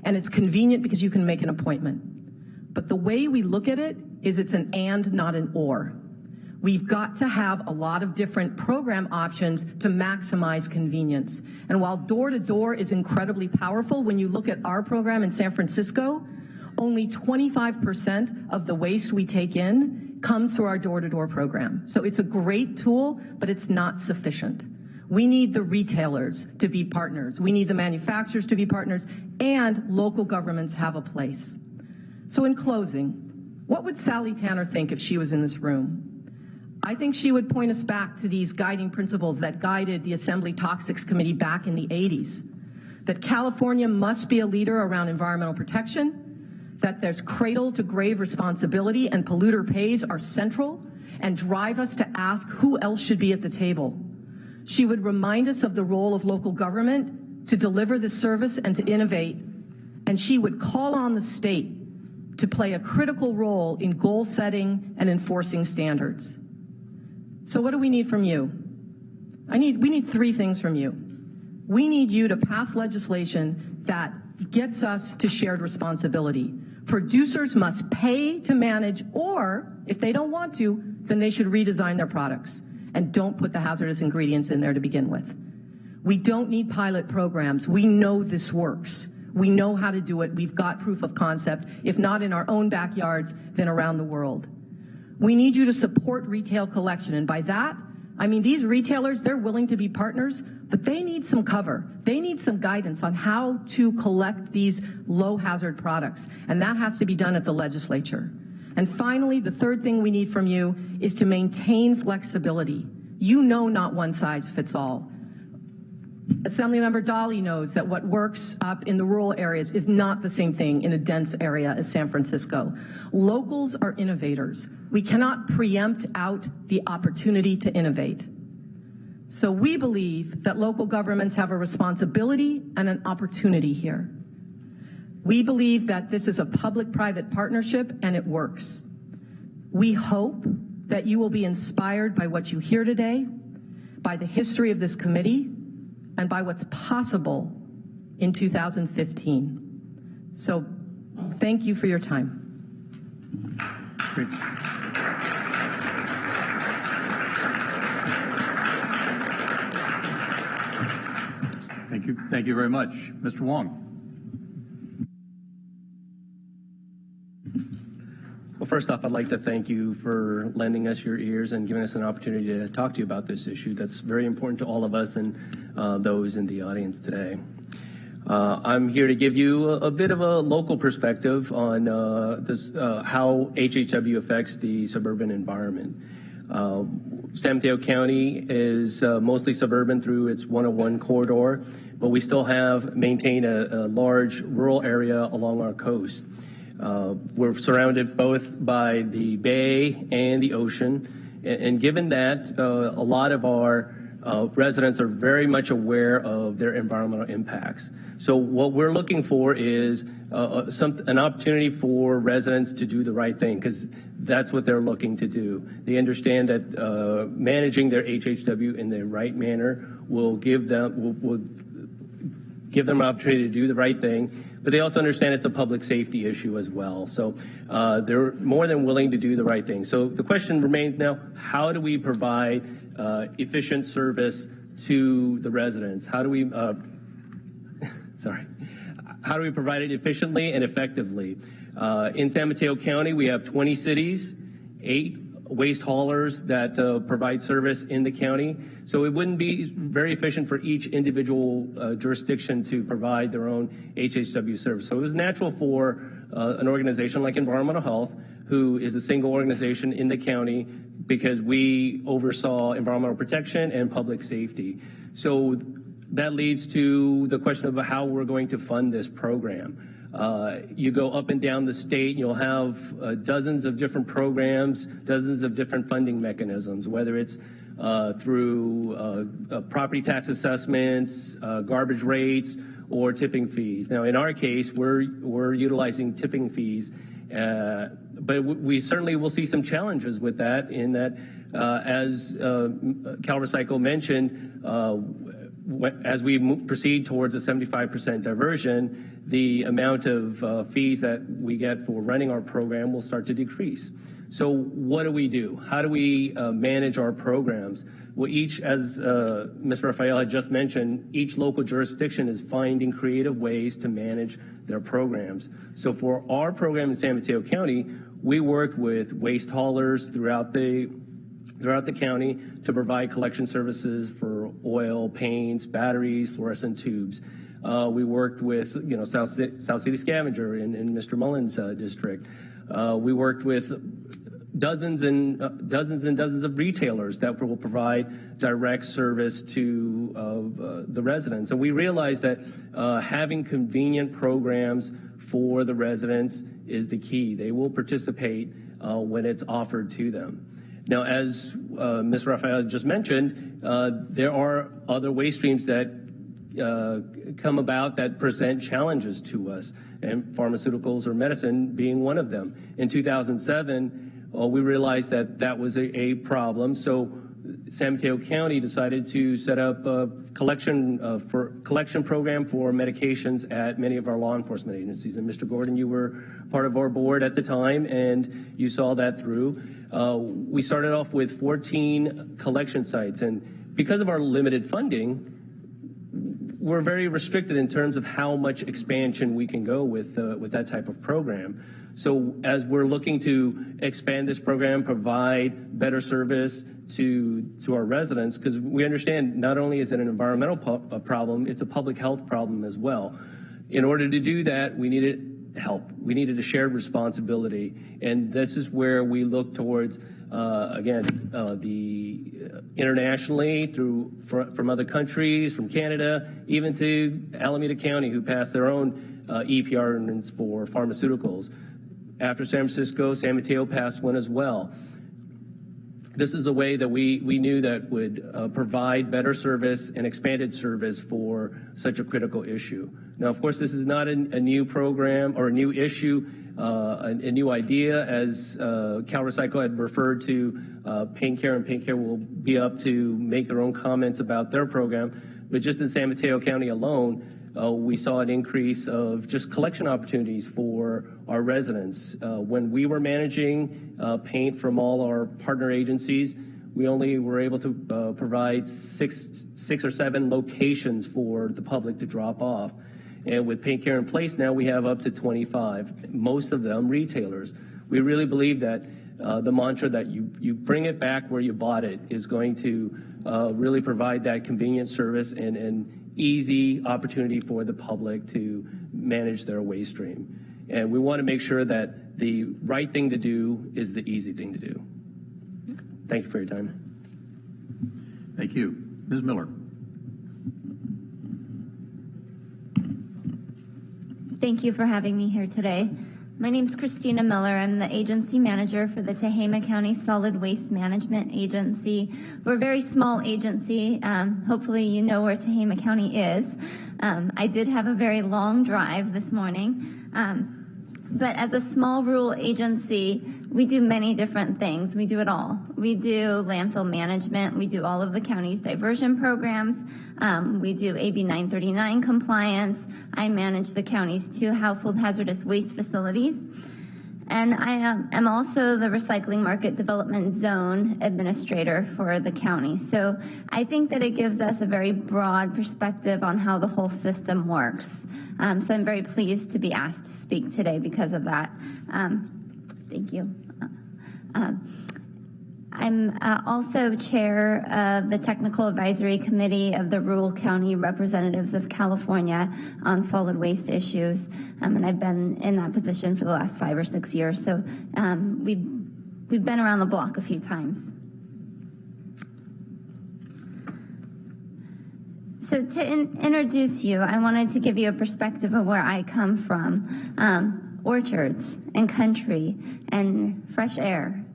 and it's convenient because you can make an appointment. But the way we look at it is it's an and, not an or. We've got to have a lot of different program options to maximize convenience. And while door-to-door is incredibly powerful, when you look at our program in San Francisco, only 25% of the waste we take in comes through our door-to-door program. So it's a great tool, but it's not sufficient. We need the retailers to be partners. We need the manufacturers to be partners, and local governments have a place. So in closing, what would Sally Tanner think if she was in this room? I think she would point us back to these guiding principles that guided the Assembly Toxics Committee back in the 80s, that California must be a leader around environmental protection, that there's cradle to grave responsibility and polluter pays are central and drive us to ask who else should be at the table. She would remind us of the role of local government to deliver the service and to innovate, and she would call on the state to play a critical role in goal setting and enforcing standards. So what do we need from you? We need 3 things from you. We need you to pass legislation that gets us to shared responsibility. Producers must pay to manage, or if they don't want to, then they should redesign their products and don't put the hazardous ingredients in there to begin with. We don't need pilot programs. We know this works. We know how to do it. We've got proof of concept, if not in our own backyards, then around the world. We need you to support retail collection, and by that, I mean these retailers, they're willing to be partners, but they need some cover. They need some guidance on how to collect these low-hazard products, and that has to be done at the legislature. And finally, the 3rd thing we need from you is to maintain flexibility. You know not one size fits all. Assemblymember Dolly knows that what works up in the rural areas is not the same thing in a dense area as San Francisco. Locals are innovators. We cannot preempt out the opportunity to innovate. So we believe that local governments have a responsibility and an opportunity here. We believe that this is a public-private partnership and it works. We hope that you will be inspired by what you hear today, by the history of this committee, and by what's possible in 2015. So thank you for your time. Great. Thank you. Thank you very much. Mr. Wong. Well, first off, I'd like to thank you for lending us your ears and giving us an opportunity to talk to you about this issue that's very important to all of us and those in the audience today. I'm here to give you a bit of a local perspective on how HHW affects the suburban environment. San Mateo County is mostly suburban through its 101 corridor, but we still maintain a large rural area along our coast. We're surrounded both by the bay and the ocean, and given that, a lot of our residents are very much aware of their environmental impacts. So what we're looking for is an opportunity for residents to do the right thing, because that's what they're looking to do. They understand that managing their HHW in the right manner will give them an opportunity to do the right thing, but they also understand it's a public safety issue as well. So they're more than willing to do the right thing. So the question remains now, how do we provide efficient service to the residents? How do we, how do we provide it efficiently and effectively? In San Mateo County, we have 20 cities, 8 waste haulers that provide service in the county. So it wouldn't be very efficient for each individual jurisdiction to provide their own HHW service. So it was natural for an organization like Environmental Health, who is a single organization in the county, because we oversaw environmental protection and public safety. So that leads to the question of how we're going to fund this program. You go up and down the state, and you'll have dozens of different programs, dozens of different funding mechanisms, whether it's through property tax assessments, garbage rates, or tipping fees. Now, in our case, we're utilizing tipping fees, but we certainly will see some challenges with that, in that, as CalRecycle mentioned, as we proceed towards a 75% diversion, the amount of fees that we get for running our program will start to decrease. So what do we do? How do we manage our programs? Well, as Ms. Rafael had just mentioned, each local jurisdiction is finding creative ways to manage their programs. So for our program in San Mateo County, we work with waste haulers throughout the county to provide collection services for oil, paints, batteries, fluorescent tubes. We worked with, South City Scavenger in Mr. Mullins' district. We worked with dozens and dozens of retailers that will provide direct service to the residents. And we realized that having convenient programs for the residents is the key. They will participate when it's offered to them. Now, as Ms. Rafael just mentioned, there are other waste streams that come about that present challenges to us, and pharmaceuticals or medicine being one of them. In 2007, we realized that was a problem, so San Mateo County decided to set up a collection program for medications at many of our law enforcement agencies. And Mr. Gordon, you were part of our board at the time, and you saw that through. We started off with 14 collection sites, and because of our limited funding, we're very restricted in terms of how much expansion we can go with that type of program. So as we're looking to expand this program, provide better service to our residents, because we understand not only is it an environmental problem, it's a public health problem as well. In order to do that, we needed help. We needed a shared responsibility, and this is where we look towards, internationally from other countries, from Canada, even to Alameda County, who passed their own EPR ordinance for pharmaceuticals. After San Francisco, San Mateo passed one as well. This is a way that we knew that would provide better service and expanded service for such a critical issue. Now, of course, this is not a new program or a new issue, a new idea, as Cal Recycle had referred to Paint Care, and Paint Care will be up to make their own comments about their program. But just in San Mateo County alone, we saw an increase of just collection opportunities for our residents. When we were managing paint from all our partner agencies, we only were able to provide six or seven locations for the public to drop off. And with Paint Care in place now, we have up to 25, most of them retailers. We really believe that the mantra that you bring it back where you bought it is going to really provide that convenient service and easy opportunity for the public to manage their waste stream. And we want to make sure that the right thing to do is the easy thing to do. Thank you for your time. Thank you. Ms. Miller. Thank you for having me here today. My name is Christina Miller. I'm the agency manager for the Tehama County Solid Waste Management Agency. We're a very small agency. Hopefully you know where Tehama County is. I did have a very long drive this morning. But as a small rural agency, we do many different things. We do it all. We do landfill management. We do all of the county's diversion programs. We do AB 939 compliance. I manage the county's 2 household hazardous waste facilities. And I am also the Recycling Market Development Zone Administrator for the county. So I think that it gives us a very broad perspective on how the whole system works. So I'm very pleased to be asked to speak today because of that. Thank you. I'm also chair of the Technical Advisory Committee of the Rural County Representatives of California on solid waste issues, and I've been in that position for the last 5 or 6 years. So we've been around the block a few times. So to introduce you, I wanted to give you a perspective of where I come from. Orchards and country and fresh air.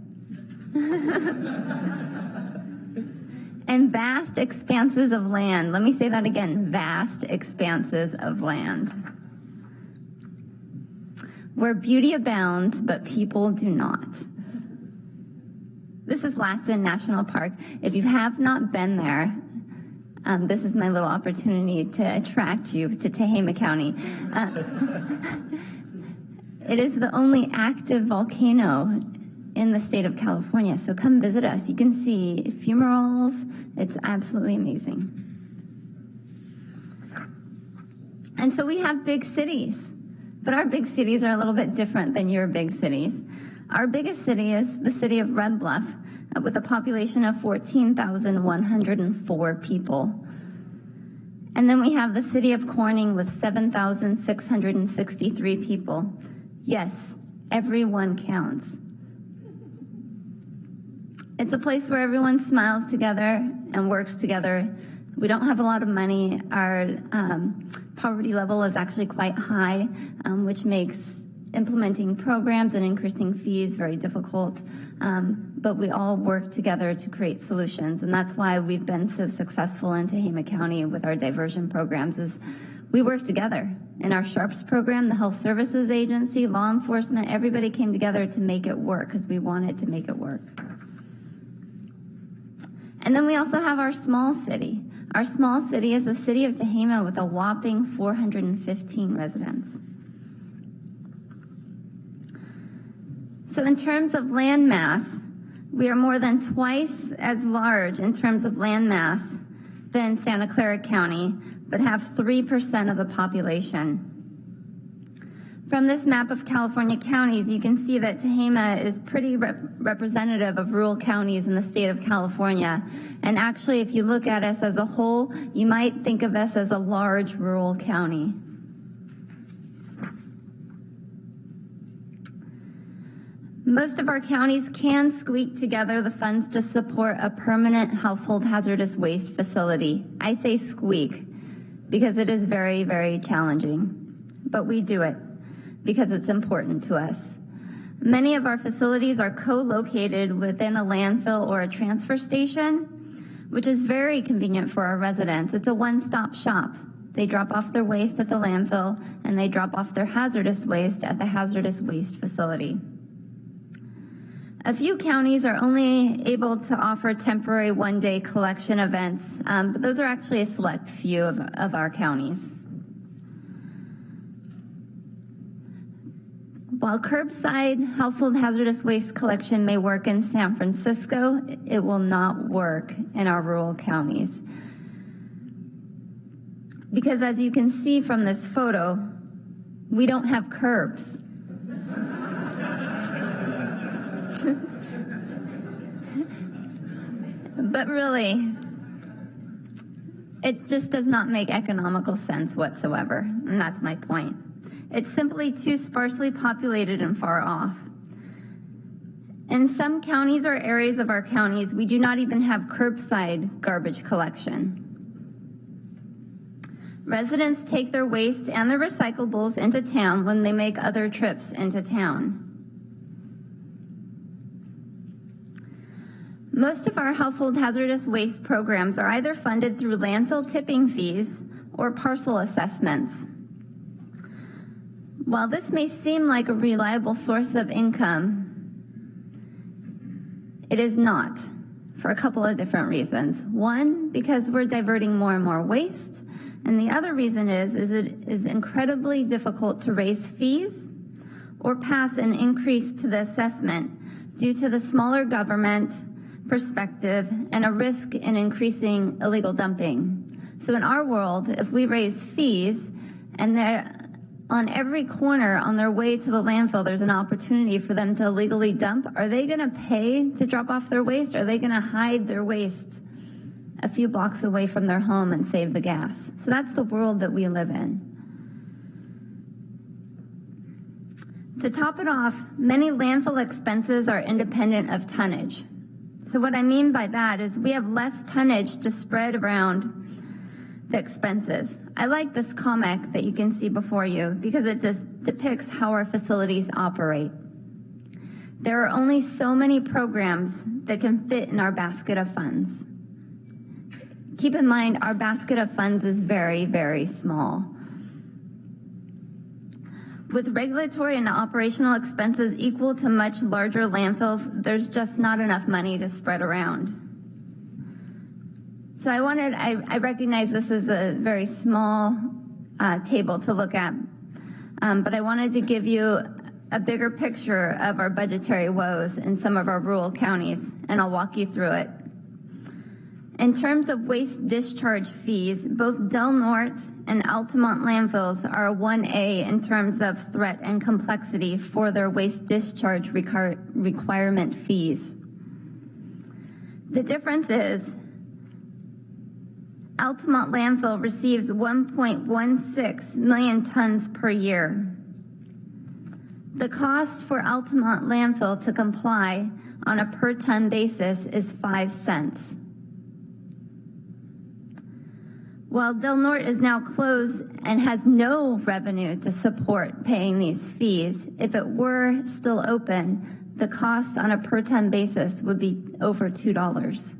And vast expanses of land. Let me say that again, vast expanses of land. Where beauty abounds, but people do not. This is Lassen National Park. If you have not been there, this is my little opportunity to attract you to Tehama County. It is the only active volcano in the state of California, so come visit us. You can see fumaroles. It's absolutely amazing. And so we have big cities, but our big cities are a little bit different than your big cities. Our biggest city is the city of Red Bluff, with a population of 14,104 people. And then we have the city of Corning with 7,663 people. Yes, everyone counts. It's a place where everyone smiles together and works together. We don't have a lot of money. Our poverty level is actually quite high, which makes implementing programs and increasing fees very difficult. But we all work together to create solutions. And that's why we've been so successful in Tehama County with our diversion programs is we work together. In our SHARPS program, the Health Services Agency, law enforcement, everybody came together to make it work because we wanted to make it work. And then we also have our small city. Our small city is the city of Tehama with a whopping 415 residents. So in terms of land mass, we are more than twice as large in terms of land mass than Santa Clara County, but have 3% of the population. From this map of California counties, you can see that Tehama is pretty representative of rural counties in the state of California. And actually, if you look at us as a whole, you might think of us as a large rural county. Most of our counties can squeak together the funds to support a permanent household hazardous waste facility. I say squeak because it is very, very challenging, but we do it because it's important to us. Many of our facilities are co-located within a landfill or a transfer station, which is very convenient for our residents. It's a one-stop shop. They drop off their waste at the landfill, and they drop off their hazardous waste at the hazardous waste facility. A few counties are only able to offer temporary one-day collection events, but those are actually a select few of our counties. While curbside household hazardous waste collection may work in San Francisco, it will not work in our rural counties. Because as you can see from this photo, we don't have curbs. But really, it just does not make economical sense whatsoever, and that's my point. It's simply too sparsely populated and far off. In some counties or areas of our counties, we do not even have curbside garbage collection. Residents take their waste and their recyclables into town when they make other trips into town. Most of our household hazardous waste programs are either funded through landfill tipping fees or parcel assessments. While this may seem like a reliable source of income, it is not, for a couple of different reasons. One, because we're diverting more and more waste, and the other reason is it is incredibly difficult to raise fees or pass an increase to the assessment due to the smaller government perspective and a risk in increasing illegal dumping. So in our world, if we raise fees and they're on every corner on their way to the landfill, there's an opportunity for them to illegally dump, are they going to pay to drop off their waste? Or are they going to hide their waste a few blocks away from their home and save the gas? So that's the world that we live in. To top it off, many landfill expenses are independent of tonnage. So what I mean by that is we have less tonnage to spread around the expenses. I like this comic that you can see before you because it just depicts how our facilities operate. There are only so many programs that can fit in our basket of funds. Keep in mind, our basket of funds is very, very small. With regulatory and operational expenses equal to much larger landfills, there's just not enough money to spread around. So I recognize this is a very small table to look at, but I wanted to give you a bigger picture of our budgetary woes in some of our rural counties, and I'll walk you through it. In terms of waste discharge fees, both Del Norte and Altamont landfills are a 1A in terms of threat and complexity for their waste discharge requirement fees. The difference is Altamont landfill receives 1.16 million tons per year. The cost for Altamont landfill to comply on a per ton basis is 5 cents. While Del Norte is now closed and has no revenue to support paying these fees, if it were still open, the cost on a per ton basis would be over $2.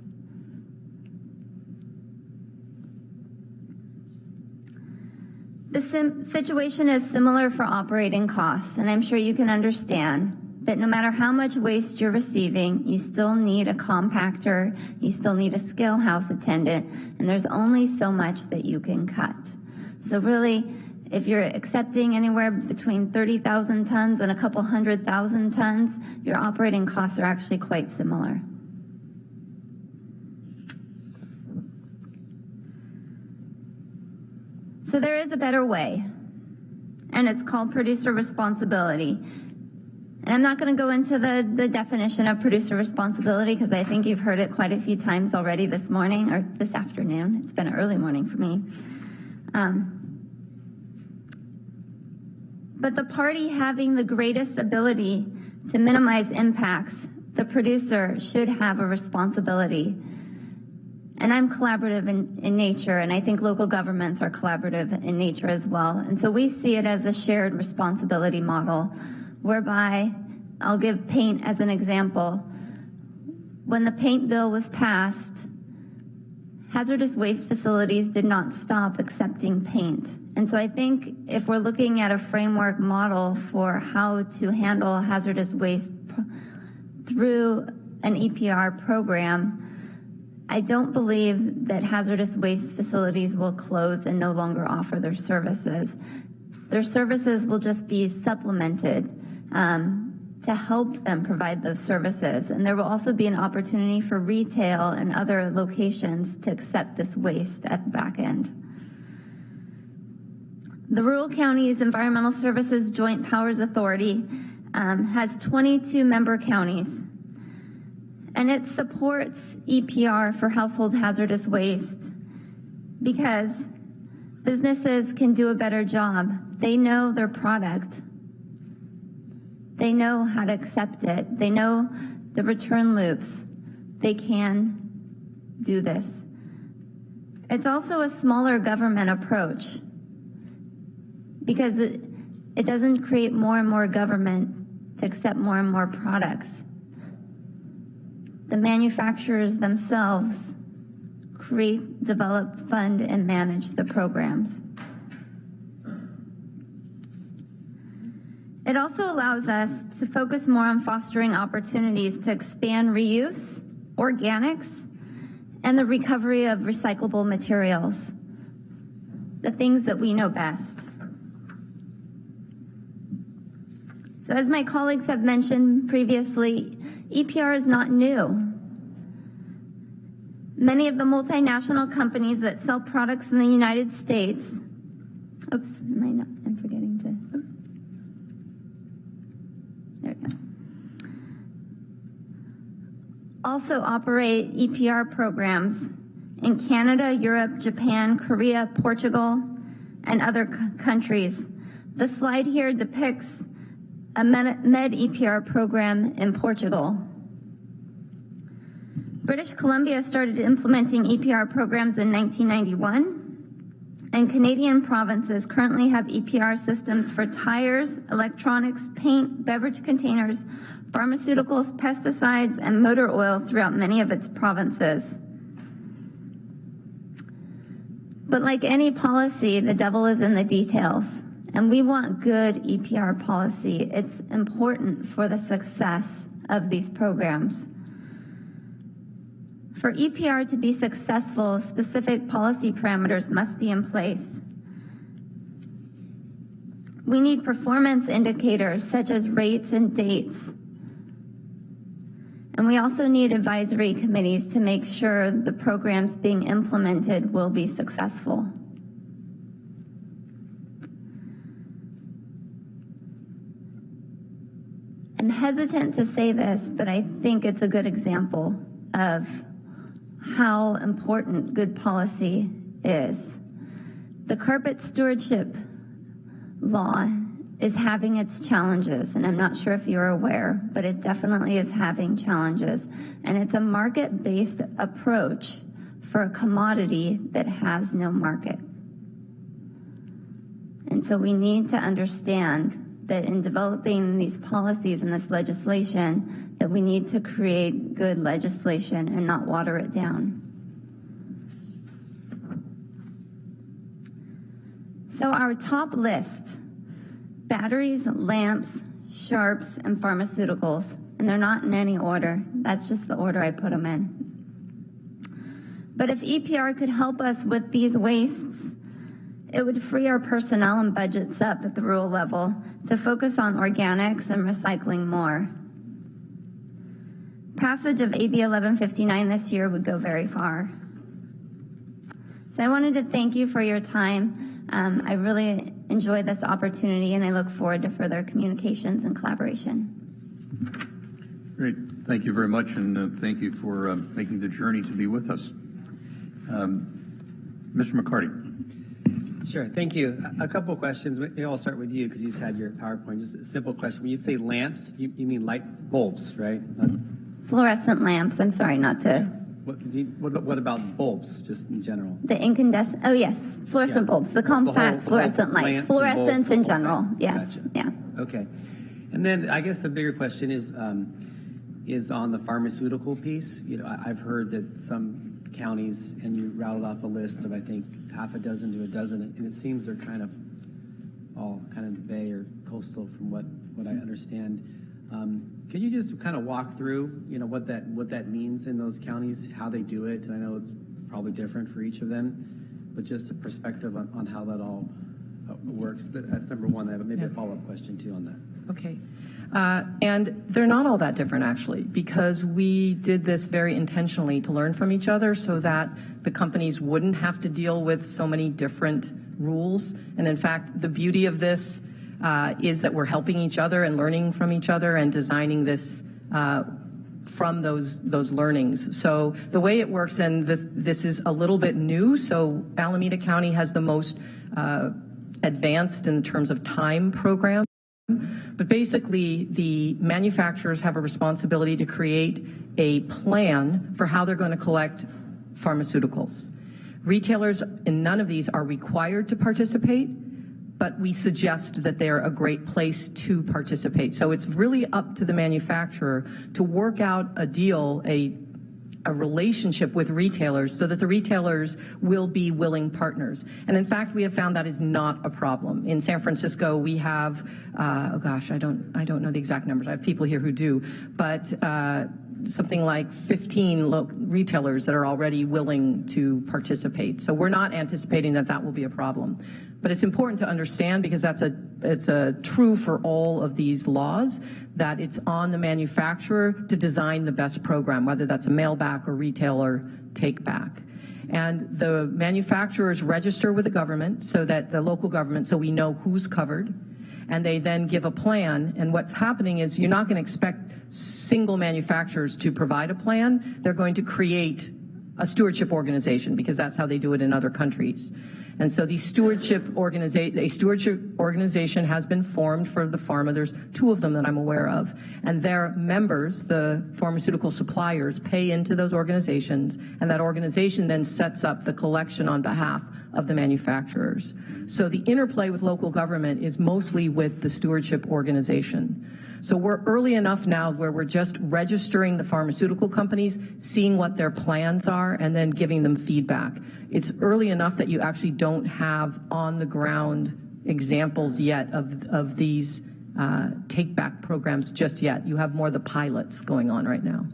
The situation is similar for operating costs, and I'm sure you can understand that no matter how much waste you're receiving, you still need a compactor, you still need a scale house attendant, and there's only so much that you can cut. So really, if you're accepting anywhere between 30,000 tons and a couple 100,000 tons, your operating costs are actually quite similar. So there is a better way, and it's called producer responsibility. And I'm not going to go into the definition of producer responsibility because I think you've heard it quite a few times already this morning or this afternoon. It's been an early morning for me. But the party having the greatest ability to minimize impacts, the producer should have a responsibility. And I'm collaborative in nature, and I think local governments are collaborative in nature as well. And so we see it as a shared responsibility model, whereby I'll give paint as an example. When the paint bill was passed, hazardous waste facilities did not stop accepting paint. And so I think if we're looking at a framework model for how to handle hazardous waste through an EPR program, I don't believe that hazardous waste facilities will close and no longer offer their services. Their services will just be supplemented to help them provide those services. And there will also be an opportunity for retail and other locations to accept this waste at the back end. The Rural Counties Environmental Services Joint Powers Authority has 22 member counties, and it supports EPR for household hazardous waste because businesses can do a better job. They know their product. They know how to accept it. They know the return loops. They can do this. It's also a smaller government approach because it doesn't create more and more government to accept more and more products. The manufacturers themselves create, develop, fund, and manage the programs. It also allows us to focus more on fostering opportunities to expand reuse, organics, and the recovery of recyclable materials, the things that we know best. So as my colleagues have mentioned previously, EPR is not new. Many of the multinational companies that sell products in the United States, I'm forgetting to, there we go, also operate EPR programs in Canada, Europe, Japan, Korea, Portugal, and other countries. The slide here depicts a med EPR program in Portugal. British Columbia started implementing EPR programs in 1991, and Canadian provinces currently have EPR systems for tires, electronics, paint, beverage containers, pharmaceuticals, pesticides, and motor oil throughout many of its provinces. But like any policy, the devil is in the details. And we want good EPR policy. It's important for the success of these programs. For EPR to be successful, specific policy parameters must be in place. We need performance indicators such as rates and dates. And we also need advisory committees to make sure the programs being implemented will be successful. I'm hesitant to say this, but I think it's a good example of how important good policy is. The carpet stewardship law is having its challenges, and I'm not sure if you're aware, but it definitely is having challenges. And it's a market-based approach for a commodity that has no market. And so we need to understand that in developing these policies and this legislation, that we need to create good legislation and not water it down. So our top list: batteries, lamps, sharps, and pharmaceuticals. And they're not in any order. That's just the order I put them in. But if EPR could help us with these wastes, it would free our personnel and budgets up at the rural level to focus on organics and recycling more. Passage of AB 1159 this year would go very far. So I wanted to thank you for your time. I really enjoyed this opportunity, and I look forward to further communications and collaboration. Great. Thank you very much, and thank you for making the journey to be with us. Mr. McCarty. Sure, thank you. A couple of questions. Maybe I'll start with you because you just had your PowerPoint. Just a simple question. When you say lamps, you mean light bulbs, right? Fluorescent lamps. I'm sorry, not to. What about bulbs, just in general? The incandescent. Oh yes, fluorescent bulbs. The compact fluorescent lights. Fluorescence in general. Yes. Gotcha. Yeah. Okay. And then I guess the bigger question is on the pharmaceutical piece. You know, I've heard that some counties, and you rattled off a list of, I think, half a dozen to a dozen, and it seems they're kind of all kind of the bay or coastal from what I understand. Could you just kind of walk through, you know, what that means in those counties, how they do it? And I know it's probably different for each of them, but just a perspective on how that all works. That's number one. I have maybe a follow-up question too on that. Okay. And they're not all that different, actually, because we did this very intentionally to learn from each other so that the companies wouldn't have to deal with so many different rules. And in fact, the beauty of this is that we're helping each other and learning from each other and designing this from those learnings. So the way it works, and this is a little bit new, so Alameda County has the most advanced in terms of time program. But basically, the manufacturers have a responsibility to create a plan for how they're going to collect pharmaceuticals. Retailers in none of these are required to participate, but we suggest that they're a great place to participate. So it's really up to the manufacturer to work out a deal, a relationship with retailers so that the retailers will be willing partners. And in fact, we have found that is not a problem. In San Francisco, we have, I don't know the exact numbers. I have people here who do, but something like 15 retailers that are already willing to participate. So we're not anticipating that will be a problem. But it's important to understand, because it's a true for all of these laws, that it's on the manufacturer to design the best program, whether that's a mail back or retailer take back. And the manufacturers register with the government, so that the local government, so we know who's covered, and they then give a plan. And what's happening is you're not going to expect single manufacturers to provide a plan. They're going to create a stewardship organization, because that's how they do it in other countries. And so a stewardship organization has been formed for the pharma. There's 2 of them that I'm aware of. And their members, the pharmaceutical suppliers, pay into those organizations, and that organization then sets up the collection on behalf of the manufacturers. So the interplay with local government is mostly with the stewardship organization. So we're early enough now where we're just registering the pharmaceutical companies, seeing what their plans are, and then giving them feedback. It's early enough that you actually don't have on-the-ground examples yet of these take-back programs just yet. You have more of the pilots going on right now.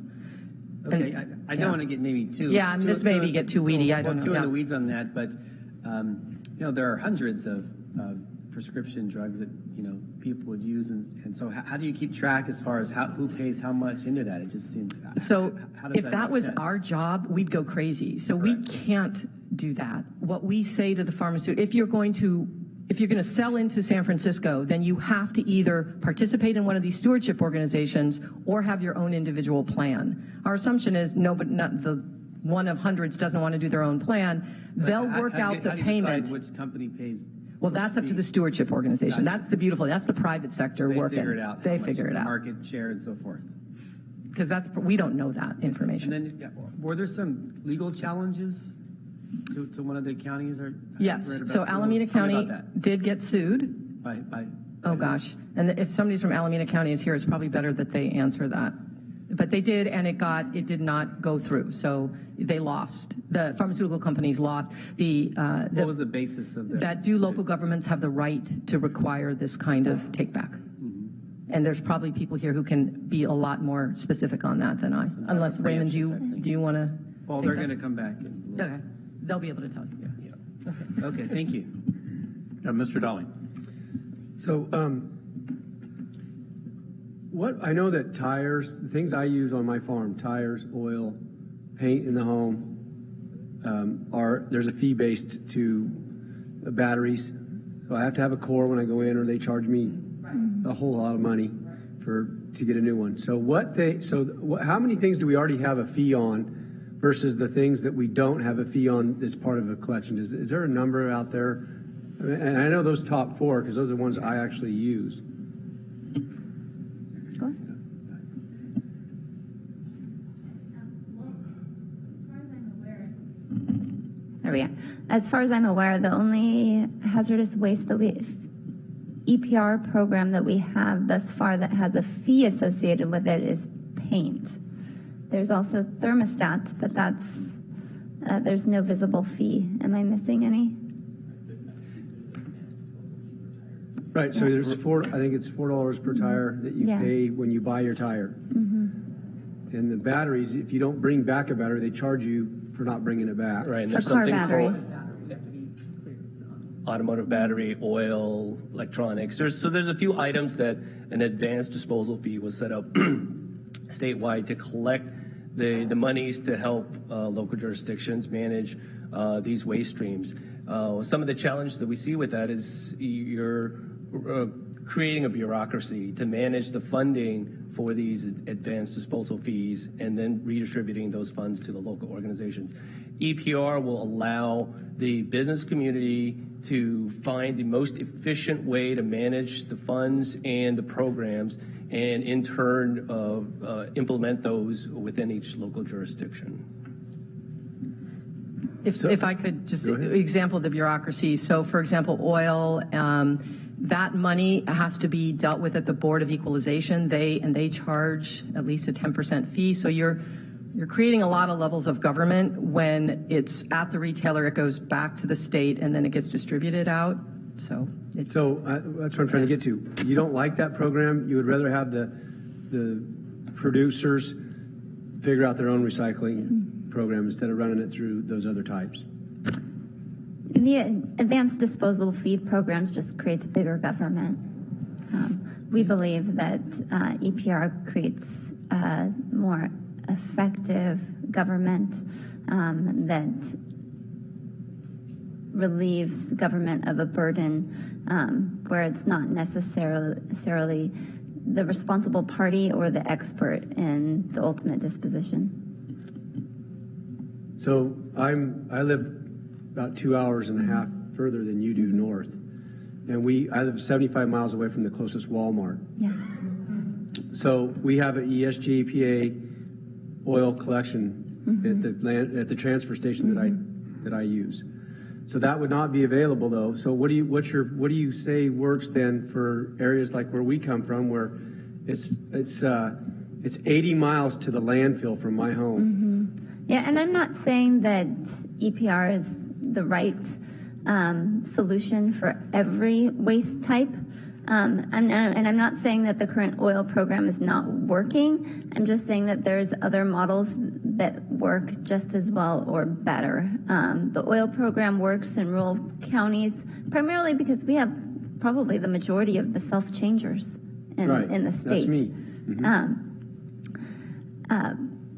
Okay, I don't want to get maybe too... Yeah, this maybe get too weedy. I don't know. Too in the weeds on that, but you know, there are hundreds of prescription drugs that, you know, people would use, and so how do you keep track as far as who pays how much into that? It just seems... So if that was our job, we'd go crazy. So we can't do that. What we say to the pharmaceutical, if you're going to sell into San Francisco, then you have to either participate in one of these stewardship organizations or have your own individual plan. Our assumption is not the one of hundreds doesn't want to do their own plan. They'll work out the payment. Decide which company pays? Well, that's up to the stewardship organization. Gotcha. That's the private sector working. Figure it out. They figure it out. Market share and so forth. Because we don't know that information. And then, were there some legal challenges to one of the counties? Yes. So Alameda County did get sued. Oh gosh. And if somebody from Alameda County is here, it's probably better that they answer that. But they did, and it did not go through. So they lost. The pharmaceutical companies lost. What was the basis of that? Do local governments have the right to require this kind of take back? Mm-hmm. And there's probably people here who can be a lot more specific on that than I. Unless Raymond, do you want to? Well, they're going to come back. Okay, they'll be able to tell you. Yeah. Okay. Thank you. Mr. Dolly. So, I know that tires, the things I use on my farm, tires, oil, paint in the home, there's a fee based to batteries. So I have to have a core when I go in, or they charge me a whole lot of money to get a new one. So how many things do we already have a fee on versus the things that we don't have a fee on that's part of a collection? Is there a number out there? And I know those top 4 because those are the ones I actually use. As far as I'm aware, the only hazardous waste that EPR program that we have thus far that has a fee associated with it is paint. There's also thermostats, but there's no visible fee. Am I missing any? Right, so there's I think it's $4 per tire that you pay when you buy your tire. And the batteries, if you don't bring back a battery, they charge you for not bringing it back. Right, and For there's car something batteries. for automotive battery, oil, electronics. There's a few items that an advanced disposal fee was set up statewide to collect the monies to help local jurisdictions manage these waste streams. Some of the challenges that we see with that is you're creating a bureaucracy to manage the funding for these advanced disposal fees and then redistributing those funds to the local organizations. EPR will allow the business community to find the most efficient way to manage the funds and the programs, and in turn implement those within each local jurisdiction. If I could just example the bureaucracy. So, for example, oil, that money has to be dealt with at the Board of Equalization. They charge at least a 10% fee. So you're creating a lot of levels of government. When it's at the retailer, it goes back to the state, and then it gets distributed out. So that's what I'm trying to get to. You don't like that program. You would rather have the producers figure out their own recycling program instead of running it through those other types. The advanced disposal fee programs just creates bigger government. We believe that EPR creates more effective government that relieves government of a burden where it's not necessarily the responsible party or the expert in the ultimate disposition. So I live about 2.5 hours further than you do north, and I live 75 miles away from the closest Walmart. Yeah. So we have an ESG EPA oil collection at the transfer station that I use. So that would not be available though. So what do you say works then for areas like where we come from, where it's 80 miles to the landfill from my home. Yeah, and I'm not saying that EPR is the right solution for every waste type. And I'm not saying that the current oil program is not working. I'm just saying that there's other models that work just as well or better. The oil program works in rural counties primarily because we have probably the majority of the self-changers in the state. That's me.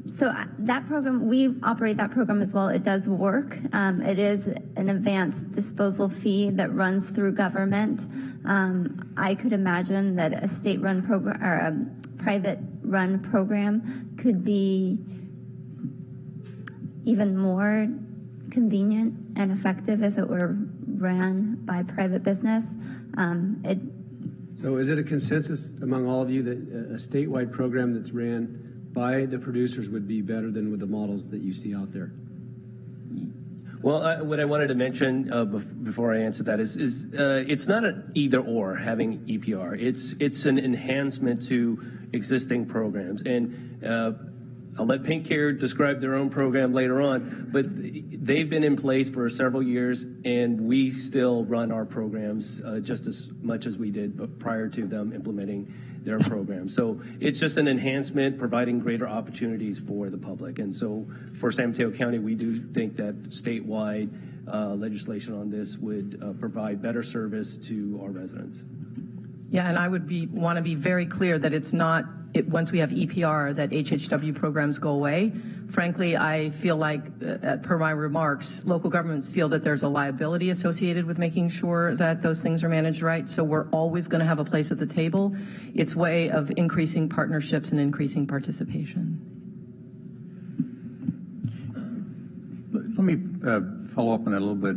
So that program, we operate that program as well. It does work. It is an advanced disposal fee that runs through government. I could imagine that a state-run program or a private-run program could be even more convenient and effective if it were ran by private business. So is it a consensus among all of you that a statewide program that's ran by the producers would be better than with the models that you see out there? Well, what I wanted to mention before I answer that is it's not an either or having EPR. It's an enhancement to existing programs. And I'll let Pink Care describe their own program later on, but they've been in place for several years, and we still run our programs just as much as we did but prior to them implementing their program. So it's just an enhancement, providing greater opportunities for the public. And so for San Mateo County, we do think that statewide legislation on this would provide better service to our residents. Yeah, and I would want to be very clear that it's not, once we have EPR, that HHW programs go away. Frankly, I feel like, per my remarks, local governments feel that there's a liability associated with making sure that those things are managed right. So we're always going to have a place at the table. It's a way of increasing partnerships and increasing participation. Let me follow up on that a little bit.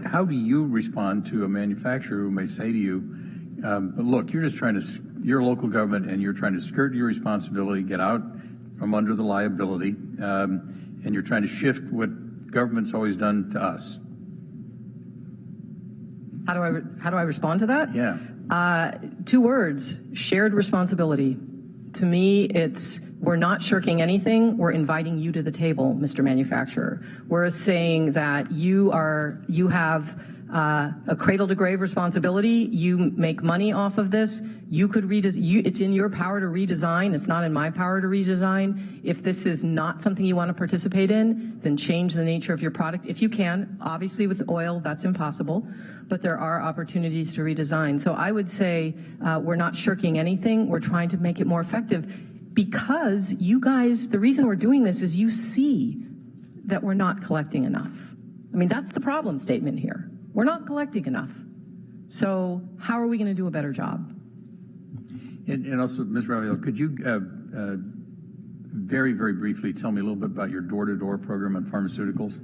How do you respond to a manufacturer who may say to you, look, you're a local government and you're trying to skirt your responsibility, get out from under the liability, and you're trying to shift what government's always done to us? How do I respond to that? Yeah. 2 words: shared responsibility. To me, it's we're not shirking anything. We're inviting you to the table, Mr. Manufacturer. We're saying that you have a cradle to grave responsibility. You make money off of this. You could it's in your power to redesign. It's not in my power to redesign. If this is not something you want to participate in, then change the nature of your product. If you can, obviously with oil, that's impossible, but there are opportunities to redesign. So I would say we're not shirking anything. We're trying to make it more effective because you guys, the reason we're doing this is you see that we're not collecting enough. I mean, that's the problem statement here. We're not collecting enough. So how are we going to do a better job? And also, Ms. Raviel, could you very, very briefly tell me a little bit about your door-to-door program on pharmaceuticals?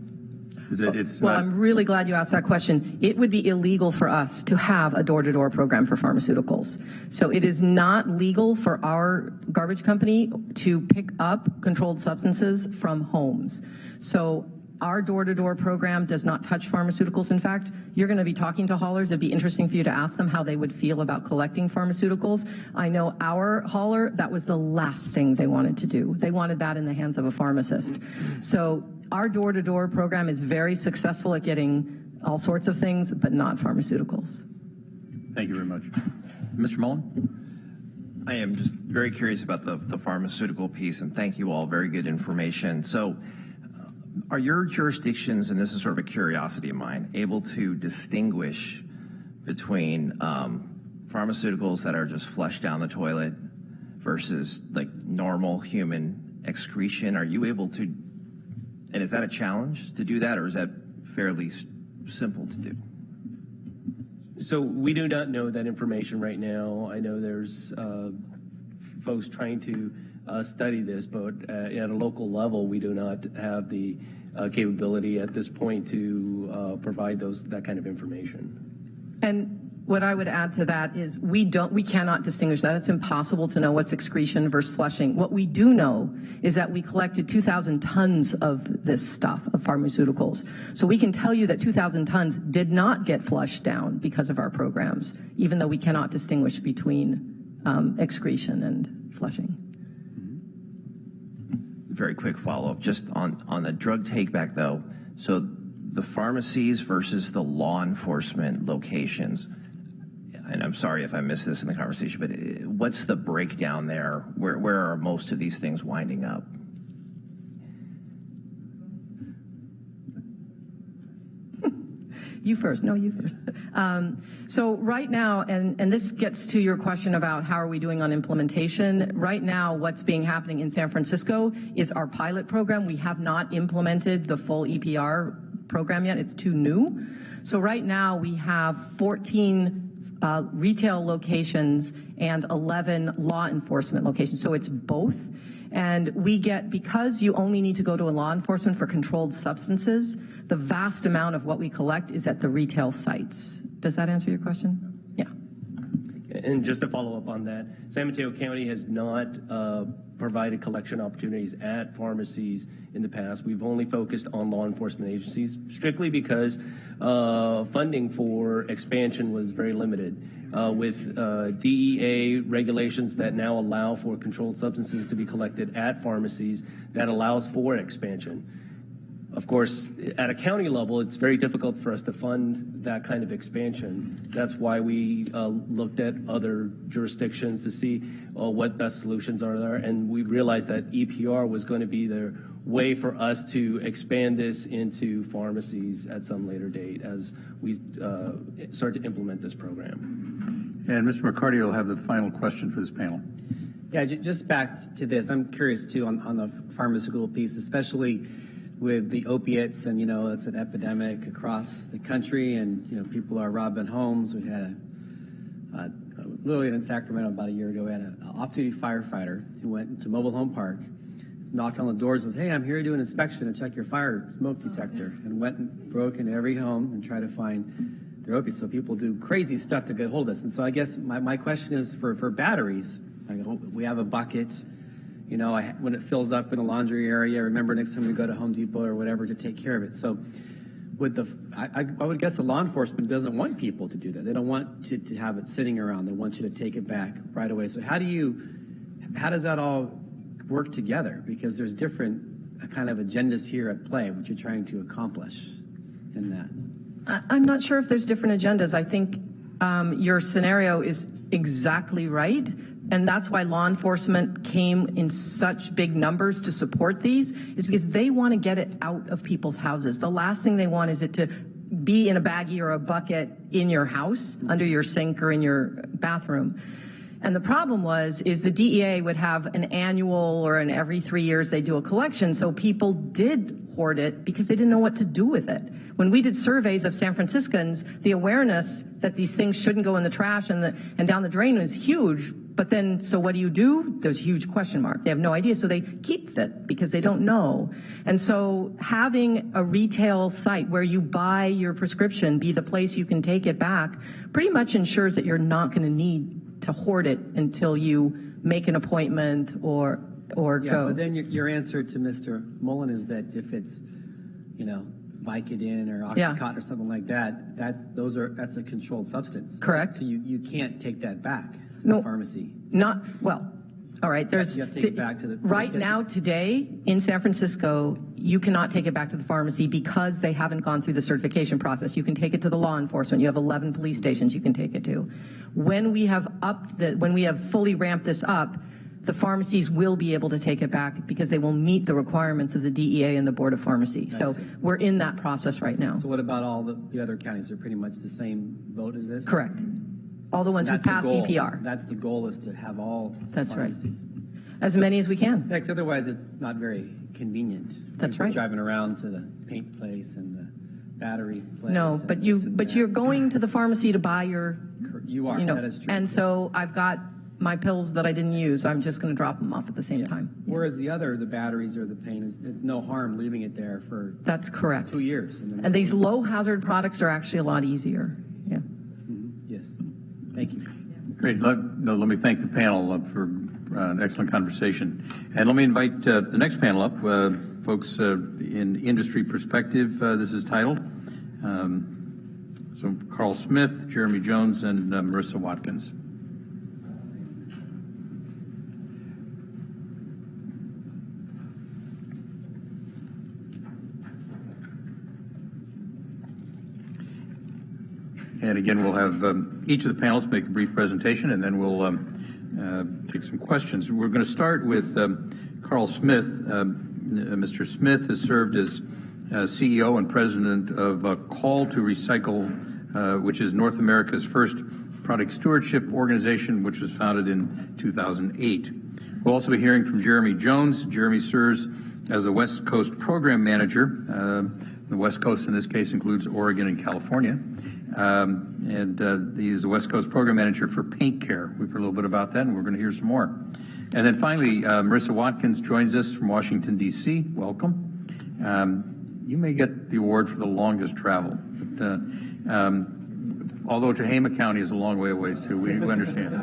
I'm really glad you asked that question. It would be illegal for us to have a door-to-door program for pharmaceuticals. So it is not legal for our garbage company to pick up controlled substances from homes. So our door-to-door program does not touch pharmaceuticals. In fact, you're going to be talking to haulers. It'd be interesting for you to ask them how they would feel about collecting pharmaceuticals. I know our hauler, that was the last thing they wanted to do. They wanted that in the hands of a pharmacist. So our door-to-door program is very successful at getting all sorts of things, but not pharmaceuticals. Thank you very much. Mr. Mullen? I am just very curious about the pharmaceutical piece, and thank you all. Very good information. So are your jurisdictions, and this is sort of a curiosity of mine, able to distinguish between pharmaceuticals that are just flushed down the toilet versus like normal human excretion? Are you able to, and is that a challenge to do that, or is that fairly simple to do? So we do not know that information right now. I know there's folks trying to study this, but at a local level, we do not have the capability at this point to provide that kind of information. And what I would add to that is we cannot distinguish that. It's impossible to know what's excretion versus flushing. What we do know is that we collected 2,000 tons of this stuff, of pharmaceuticals. So we can tell you that 2,000 tons did not get flushed down because of our programs, even though we cannot distinguish between excretion and flushing. Very quick follow-up, just on the drug take-back, though. So the pharmacies versus the law enforcement locations, and I'm sorry if I missed this in the conversation, but what's the breakdown there? Where are most of these things winding up? You first. No, you first. So right now, and this gets to your question about how are we doing on implementation. Right now, what's happening in San Francisco is our pilot program. We have not implemented the full EPR program yet. It's too new. So right now, we have 14 retail locations and 11 law enforcement locations. So it's both. And we get, because you only need to go to a law enforcement for controlled substances, the vast amount of what we collect is at the retail sites. Does that answer your question? Yeah. And just to follow up on that, San Mateo County has not provided collection opportunities at pharmacies in the past. We've only focused on law enforcement agencies strictly because funding for expansion was very limited. With DEA regulations that now allow for controlled substances to be collected at pharmacies, that allows for expansion. Of course, at a county level, it's very difficult for us to fund that kind of expansion. That's why we looked at other jurisdictions to see what best solutions are there, and we realized that EPR was going to be the way for us to expand this into pharmacies at some later date as we start to implement this program. And Mr. McCarty will have the final question for this panel. Yeah, just back to this. I'm curious, too, on the pharmaceutical piece, especially with the opiates, and, it's an epidemic across the country, and, people are robbing homes. We had literally in Sacramento about a year ago, we had an off-duty firefighter who went to mobile home park, knocked on the doors and says, "Hey, I'm here to do an inspection and check your fire smoke detector," and went and broke into every home and tried to find their opiates. So people do crazy stuff to get hold of this. And so I guess my question is for batteries. We have a bucket. When it fills up in a laundry area, remember next time we go to Home Depot or whatever to take care of it. So I would guess the law enforcement doesn't want people to do that. They don't want you to have it sitting around. They want you to take it back right away. So how does that all work together? Because there's different kind of agendas here at play, what you're trying to accomplish in that. I'm not sure if there's different agendas. I think your scenario is exactly right. And that's why law enforcement came in such big numbers to support these, is because they want to get it out of people's houses. The last thing they want is it to be in a baggie or a bucket in your house, under your sink or in your bathroom. And the problem is the DEA would have an annual or an every 3 years they do a collection. So people did hoard it because they didn't know what to do with it. When we did surveys of San Franciscans, the awareness that these things shouldn't go in the trash and down the drain was huge. But then, so what do? There's a huge question mark. They have no idea, so they keep it because they don't know. And so having a retail site where you buy your prescription be the place you can take it back pretty much ensures that you're not going to need to hoard it until you make an appointment or go. But then your answer to Mr. Mullen is that if it's, Vicodin or Oxycontin or something like that, that's a controlled substance. Correct. So you can't take that back to the pharmacy. All right. You have to take it back to the right now today in San Francisco. You cannot take it back to the pharmacy because they haven't gone through the certification process. You can take it to the law enforcement. You have 11 police stations you can take it to. When we have fully ramped this up, the pharmacies will be able to take it back because they will meet the requirements of the DEA and the Board of Pharmacy. So we're in that process right now. So what about all the other counties? They're pretty much the same boat as this? Correct. All the ones who passed EPR. That's the goal, is to have all pharmacies. Right. As many as we can. Yeah, because otherwise it's not very convenient. That's right. Driving around to the paint place and the battery place. No, but you're going to the pharmacy to buy your. You are. That is true. And so I've got my pills that I didn't use. I'm just going to drop them off at the same time. Whereas the batteries or the paint, it's no harm leaving it there for. That's correct. 2 years. And these low hazard products are actually a lot easier. Yeah. Mm-hmm. Yes. Thank you. Great. Let me thank the panel for an excellent conversation. And let me invite the next panel up, folks in industry perspective, this is titled. So Carl Smith, Jeremy Jones, and Marissa Watkins. And again, we'll have each of the panelists make a brief presentation, and then we'll take some questions. We're going to start with Carl Smith. Mr. Smith has served as CEO and president of Call to Recycle, which is North America's first product stewardship organization, which was founded in 2008. We'll also be hearing from Jeremy Jones. Jeremy serves as the West Coast Program Manager. The West Coast in this case includes Oregon and California. And he's the West Coast Program Manager for Paint Care. We've heard a little bit about that, and we're going to hear some more. And then finally, Marissa Watkins joins us from Washington, D.C. Welcome. You may get the award for the longest travel. But, although Tehama County is a long way away, too, we understand.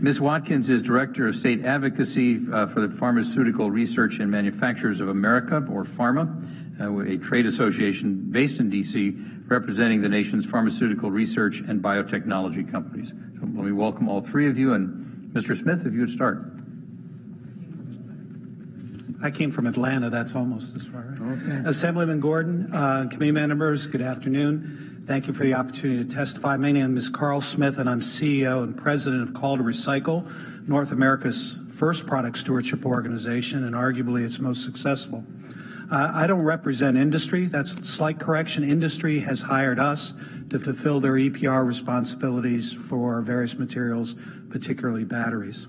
Ms. Watkins is Director of State Advocacy for the Pharmaceutical Research and Manufacturers of America, or PhRMA, a trade association based in D.C., representing the nation's pharmaceutical research and biotechnology companies. So let me welcome all three of you, and Mr. Smith, if you would start. I came from Atlanta. That's almost as far. Okay. Assemblyman Gordon, committee members, good afternoon. Thank you for the opportunity to testify. My name is Carl Smith, and I'm CEO and president of Call to Recycle, North America's first product stewardship organization, and arguably its most successful. I don't represent industry. That's a slight correction. Industry has hired us to fulfill their EPR responsibilities for various materials, particularly batteries.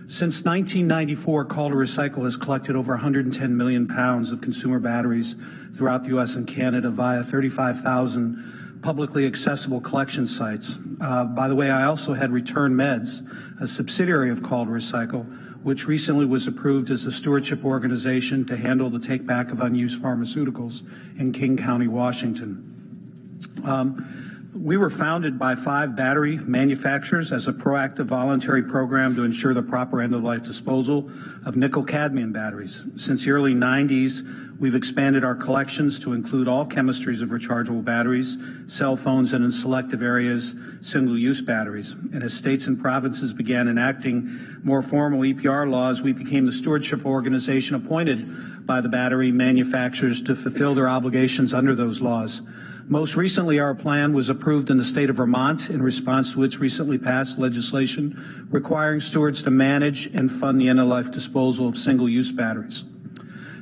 Since 1994, Call to Recycle has collected over 110 million pounds of consumer batteries throughout the U.S. and Canada via 35,000 publicly accessible collection sites. By the way, I also had Return Meds, a subsidiary of Call to Recycle, which recently was approved as a stewardship organization to handle the take-back of unused pharmaceuticals in King County, Washington. We were founded by 5 battery manufacturers as a proactive voluntary program to ensure the proper end-of-life disposal of nickel-cadmium batteries. Since the early 90s, we've expanded our collections to include all chemistries of rechargeable batteries, cell phones, and in selective areas, single-use batteries. And as states and provinces began enacting more formal EPR laws, we became the stewardship organization appointed by the battery manufacturers to fulfill their obligations under those laws. Most recently, our plan was approved in the state of Vermont in response to its recently passed legislation requiring stewards to manage and fund the end-of-life disposal of single-use batteries.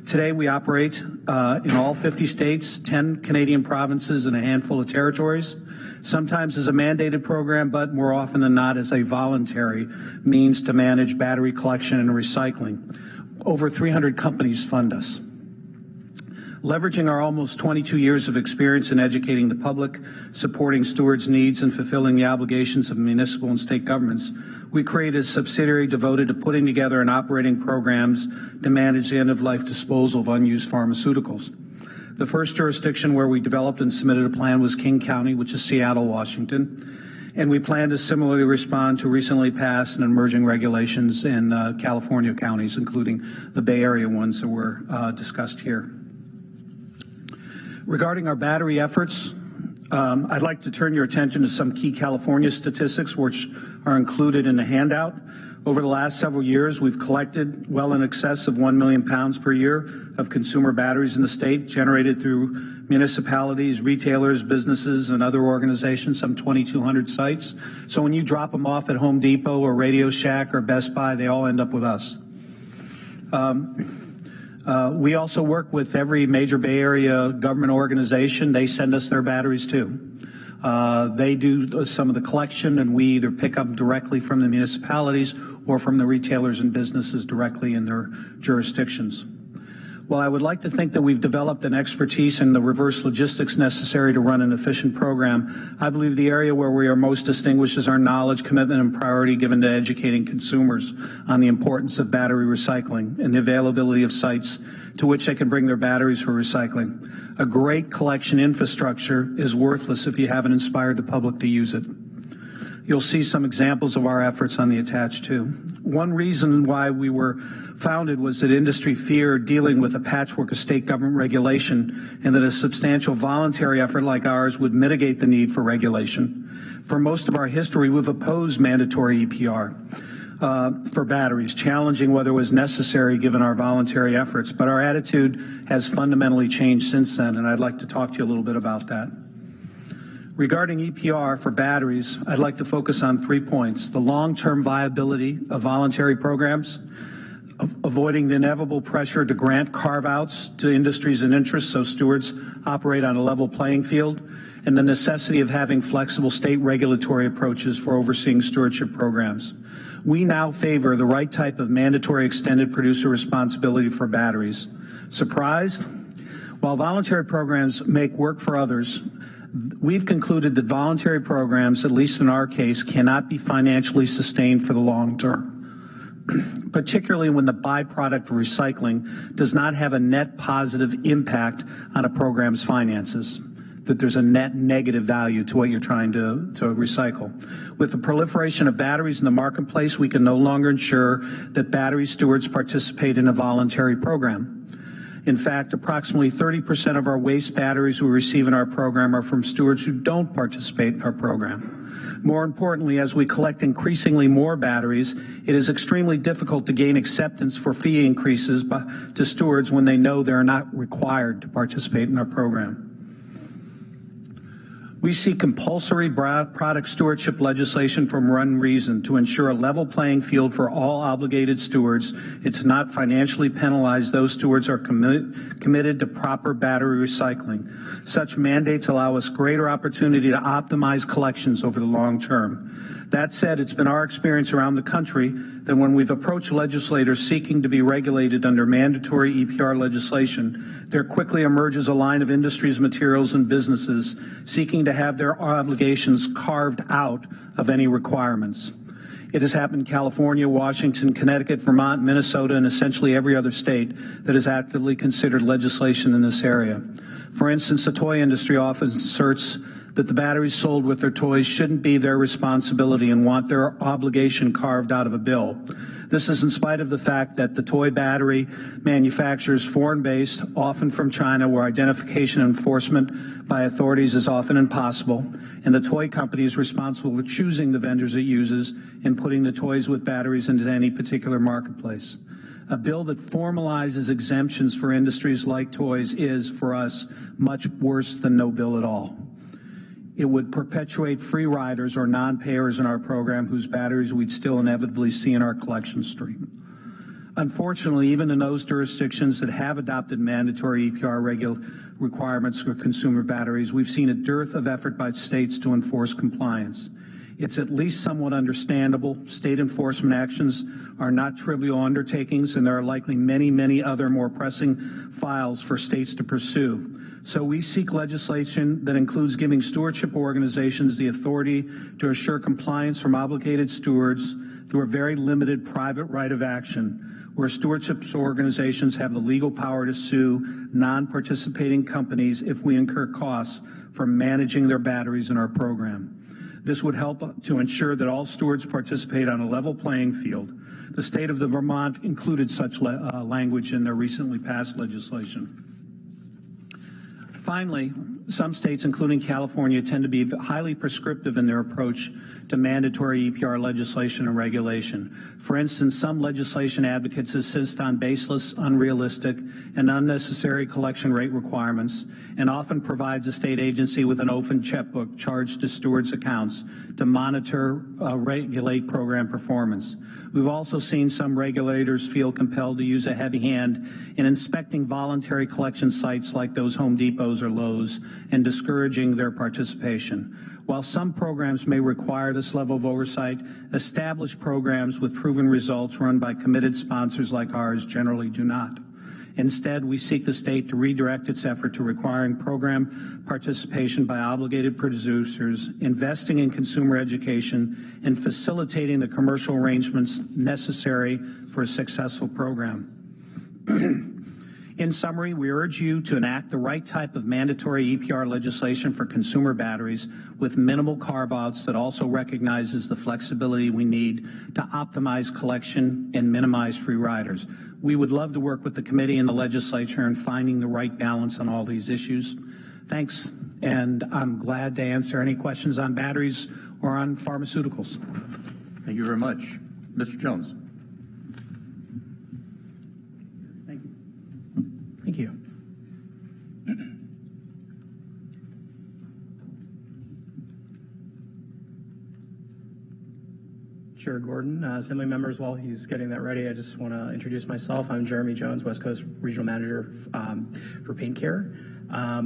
Today, we operate in all 50 states, 10 Canadian provinces, and a handful of territories, sometimes as a mandated program, but more often than not as a voluntary means to manage battery collection and recycling. Over 300 companies fund us. Leveraging our almost 22 years of experience in educating the public, supporting stewards' needs, and fulfilling the obligations of municipal and state governments, we created a subsidiary devoted to putting together and operating programs to manage the end-of-life disposal of unused pharmaceuticals. The first jurisdiction where we developed and submitted a plan was King County, which is Seattle, Washington, and we plan to similarly respond to recently passed and emerging regulations in California counties, including the Bay Area ones that were discussed here. Regarding our battery efforts, I'd like to turn your attention to some key California statistics which are included in the handout. Over the last several years, we've collected well in excess of 1 million pounds per year of consumer batteries in the state, generated through municipalities, retailers, businesses, and other organizations, some 2,200 sites. So when you drop them off at Home Depot or Radio Shack or Best Buy, they all end up with us. We also work with every major Bay Area government organization. They send us their batteries too. They do some of the collection, and we either pick up directly from the municipalities or from the retailers and businesses directly in their jurisdictions. While I would like to think that we've developed an expertise in the reverse logistics necessary to run an efficient program, I believe the area where we are most distinguished is our knowledge, commitment, and priority given to educating consumers on the importance of battery recycling and the availability of sites to which they can bring their batteries for recycling. A great collection infrastructure is worthless if you haven't inspired the public to use it. You'll see some examples of our efforts on the attached too. One reason why we were founded was that industry feared dealing with a patchwork of state government regulation and that a substantial voluntary effort like ours would mitigate the need for regulation. For most of our history, we've opposed mandatory EPR for batteries, challenging whether it was necessary given our voluntary efforts. But our attitude has fundamentally changed since then, and I'd like to talk to you a little bit about that. Regarding EPR for batteries, I'd like to focus on 3 points: the long-term viability of voluntary programs, avoiding the inevitable pressure to grant carve-outs to industries and interests so stewards operate on a level playing field, and the necessity of having flexible state regulatory approaches for overseeing stewardship programs. We now favor the right type of mandatory extended producer responsibility for batteries. Surprised? While voluntary programs make work for others, we've concluded that voluntary programs, at least in our case, cannot be financially sustained for the long term, particularly when the byproduct of recycling does not have a net positive impact on a program's finances, that there's a net negative value to what you're trying to recycle. With the proliferation of batteries in the marketplace, we can no longer ensure that battery stewards participate in a voluntary program. In fact, approximately 30% of our waste batteries we receive in our program are from stewards who don't participate in our program. More importantly, as we collect increasingly more batteries, it is extremely difficult to gain acceptance for fee increases to stewards when they know they're not required to participate in our program. We see compulsory product stewardship legislation for one reason: to ensure a level playing field for all obligated stewards and to not financially penalize those stewards who are committed to proper battery recycling. Such mandates allow us greater opportunity to optimize collections over the long term. That said, it's been our experience around the country that when we've approached legislators seeking to be regulated under mandatory EPR legislation, there quickly emerges a line of industries, materials, and businesses seeking to have their obligations carved out of any requirements. It has happened in California, Washington, Connecticut, Vermont, Minnesota, and essentially every other state that has actively considered legislation in this area. For instance, the toy industry often asserts that the batteries sold with their toys shouldn't be their responsibility and want their obligation carved out of a bill. This is in spite of the fact that the toy battery manufacturers, foreign-based, often from China, where identification and enforcement by authorities is often impossible, and the toy company is responsible for choosing the vendors it uses and putting the toys with batteries into any particular marketplace. A bill that formalizes exemptions for industries like toys is, for us, much worse than no bill at all. It would perpetuate free riders or non-payers in our program whose batteries we'd still inevitably see in our collection stream. Unfortunately, even in those jurisdictions that have adopted mandatory EPR requirements for consumer batteries, we've seen a dearth of effort by states to enforce compliance. It's at least somewhat understandable. State enforcement actions are not trivial undertakings, and there are likely many, many other more pressing files for states to pursue. So we seek legislation that includes giving stewardship organizations the authority to assure compliance from obligated stewards through a very limited private right of action, where stewardship organizations have the legal power to sue non-participating companies if we incur costs for managing their batteries in our program. This would help to ensure that all stewards participate on a level playing field. The state of Vermont included such language in their recently passed legislation. Finally, some states, including California, tend to be highly prescriptive in their approach to mandatory EPR legislation and regulation. For instance, some legislation advocates insist on baseless, unrealistic, and unnecessary collection rate requirements, and often provides a state agency with an open checkbook charged to stewards' accounts to monitor, regulate program performance. We've also seen some regulators feel compelled to use a heavy hand in inspecting voluntary collection sites like those Home Depots or Lowe's and discouraging their participation. While some programs may require this level of oversight, established programs with proven results run by committed sponsors like ours generally do not. Instead, we seek the state to redirect its effort to requiring program participation by obligated producers, investing in consumer education, and facilitating the commercial arrangements necessary for a successful program. In summary, we urge you to enact the right type of mandatory EPR legislation for consumer batteries with minimal carve-outs that also recognizes the flexibility we need to optimize collection and minimize free riders. We would love to work with the committee and the legislature in finding the right balance on all these issues. Thanks, and I'm glad to answer any questions on batteries or on pharmaceuticals. Thank you very much. Mr. Jones. Thank you. Chair Gordon, Assembly members, while he's getting that ready, I just want to introduce myself. I'm Jeremy Jones, West Coast Regional Manager for Pain Care. I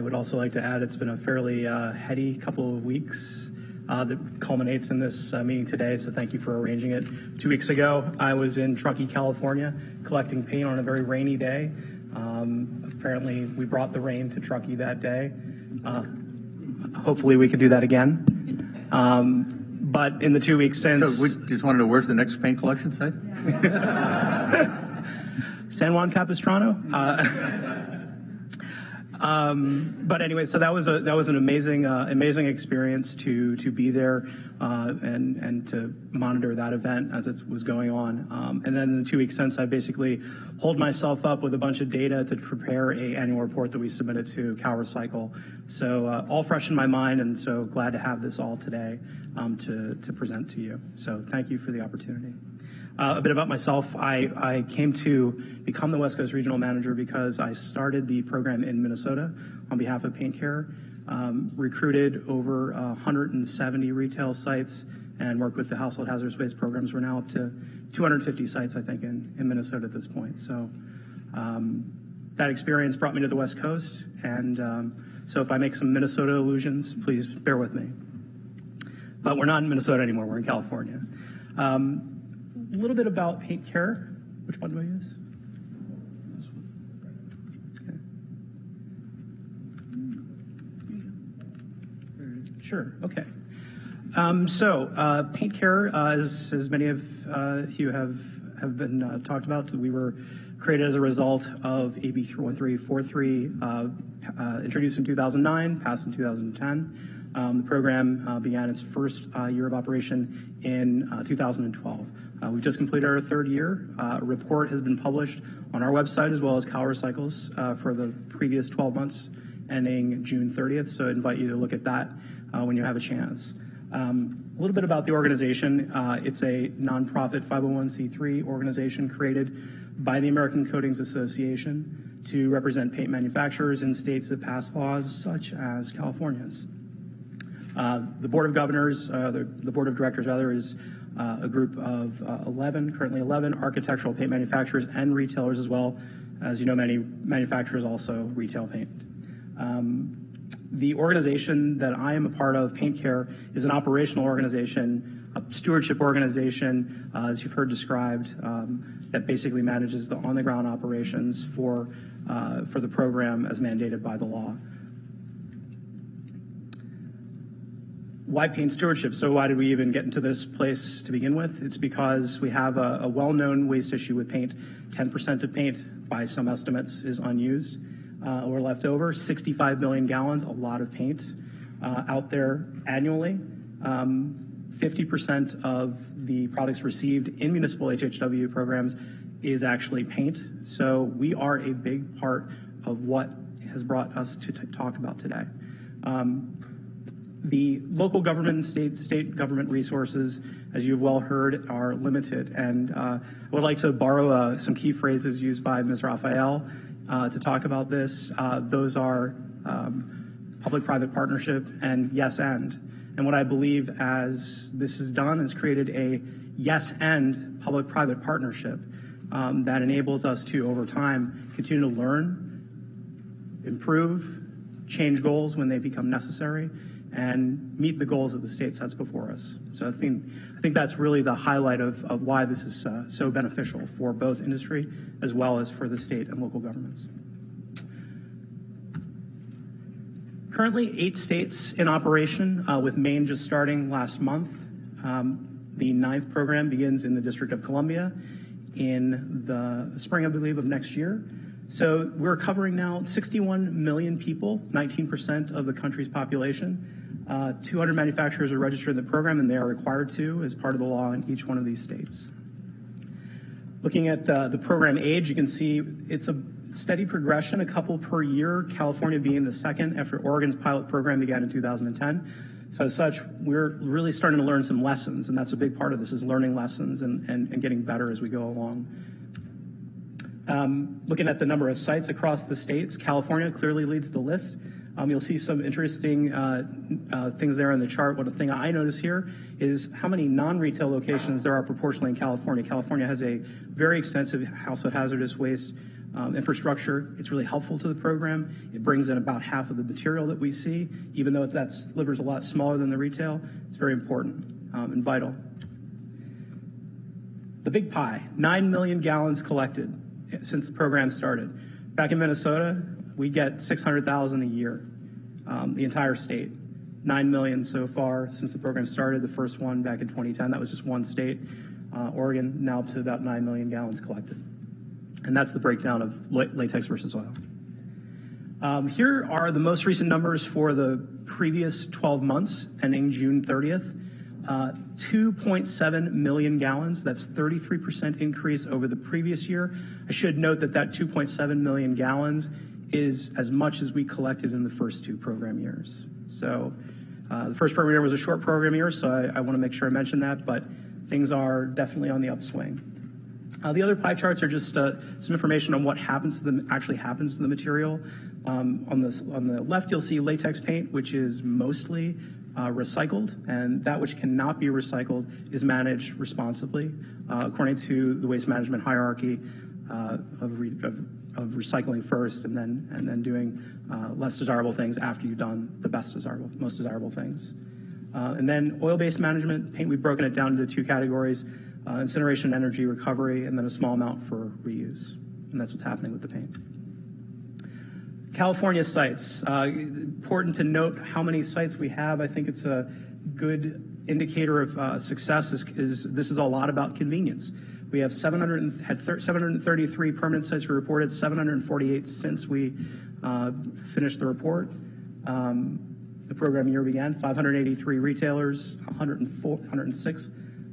would also like to add it's been a fairly heady couple of weeks that culminates in this meeting today, so thank you for arranging it. 2 weeks ago, I was in Truckee, California, collecting paint on a very rainy day. Apparently, we brought the rain to Truckee that day. Hopefully, we could do that again. But in the 2 weeks since... So we just wanted to know, where's the next paint collection site? San Juan Capistrano. But anyway, so that was an amazing experience to be there and to monitor that event as it was going on. And then in the 2 weeks since, I basically holed myself up with a bunch of data to prepare an annual report that we submitted to Cal Recycle. So all fresh in my mind, and so glad to have this all today to present to you. So thank you for the opportunity. A bit about myself. I came to become the West Coast Regional Manager because I started the program in Minnesota on behalf of Pain Care, recruited over 170 retail sites, and worked with the household hazardous waste programs. We're now up to 250 sites, I think, in Minnesota at this point. So that experience brought me to the West Coast, and so if I make some Minnesota allusions, please bear with me. But we're not in Minnesota anymore. We're in California. A little bit about Pain Care. Which one do I use? This one. Okay. Sure. Okay. So Pain Care, as many of you have have been talked about. We were created as a result of AB 1343, introduced in 2009, passed in 2010. The program began its first year of operation in 2012. We've just completed our third year. A report has been published on our website as well as Cal Recycle's for the previous 12 months ending June 30th. So I invite you to look at that when you have a chance. A little bit about the organization. It's a nonprofit 501c3 organization created by the American Coatings Association to represent paint manufacturers in states that pass laws such as California's. The Board of Governors, the Board of Directors rather, is a group of currently 11 architectural paint manufacturers and retailers as well. As you know, many manufacturers also retail paint. The organization that I am a part of, Paint Care, is an operational organization, a stewardship organization, as you've heard described, that basically manages the on-the-ground operations for the program as mandated by the law. Why paint stewardship? So why did we even get into this place to begin with? It's because we have a well-known waste issue with paint. 10% of paint, by some estimates, is unused or left over. 65 million gallons, a lot of paint out there annually. 50% of the products received in municipal HHW programs is actually paint. So we are a big part of what has brought us to talk about today. The local government and state government resources, as you've well heard, are limited. And I would like to borrow some key phrases used by Ms. Raphael to talk about this. Those are public-private partnership and yes and. And what I believe as this is done is created a yes and public-private partnership that enables us to, over time, continue to learn, improve, change goals when they become necessary, and meet the goals that the state sets before us. So I think that's really the highlight of why this is so beneficial for both industry as well as for the state and local governments. Currently, 8 states in operation, with Maine just starting last month. The 9th program begins in the District of Columbia in the spring, I believe, of next year. So we're covering now 61 million people, 19% of the country's population. 200 manufacturers are registered in the program, and they are required to as part of the law in each one of these states. Looking at the program age, you can see it's a steady progression, a couple per year, California being the second after Oregon's pilot program began in 2010. So as such, we're really starting to learn some lessons, and that's a big part of this, is learning lessons and getting better as we go along. Looking at the number of sites across the states, California clearly leads the list. You'll see some interesting things there on the chart. One thing I notice here is how many non-retail locations there are proportionally in California. California has a very extensive household hazardous waste infrastructure. It's really helpful to the program. It brings in about half of the material that we see. Even though that sliver is a lot smaller than the retail, it's very important and vital. The big pie, 9 million gallons collected since the program started. Back in Minnesota, we get 600,000 a year, the entire state. 9 million so far since the program started. The first one back in 2010, that was just one state. Oregon, now up to about 9 million gallons collected. And that's the breakdown of latex versus oil. Here are the most recent numbers for the previous 12 months ending June 30th. 2.7 million gallons. That's 33% increase over the previous year. I should note that 2.7 million gallons is as much as we collected in the first 2 program years. So the first program year was a short program year, so I want to make sure I mention that, but things are definitely on the upswing. The other pie charts are just some information on what actually happens to the material. On the left, you'll see latex paint, which is mostly recycled, and that which cannot be recycled is managed responsibly according to the waste management hierarchy of recycling first and then doing less desirable things after you've done the most desirable things. And then oil-based management paint, we've broken it down into 2 categories: incineration, energy recovery, and then a small amount for reuse. And that's what's happening with the paint. California sites. Important to note how many sites we have. I think it's a good indicator of success. This is a lot about convenience. We have 733 permanent sites we reported, 748 since we finished the report. The program year began, 583 retailers, 106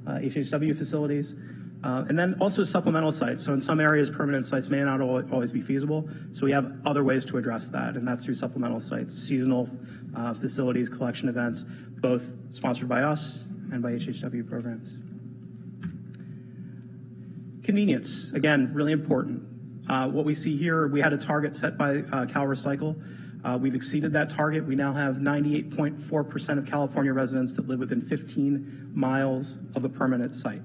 HHW facilities, and then also supplemental sites. So in some areas, permanent sites may not always be feasible. So we have other ways to address that, and that's through supplemental sites, seasonal facilities, collection events, both sponsored by us and by HHW programs. Convenience, again, really important. What we see here, we had a target set by Cal Recycle. We've exceeded that target. We now have 98.4% of California residents that live within 15 miles of a permanent site.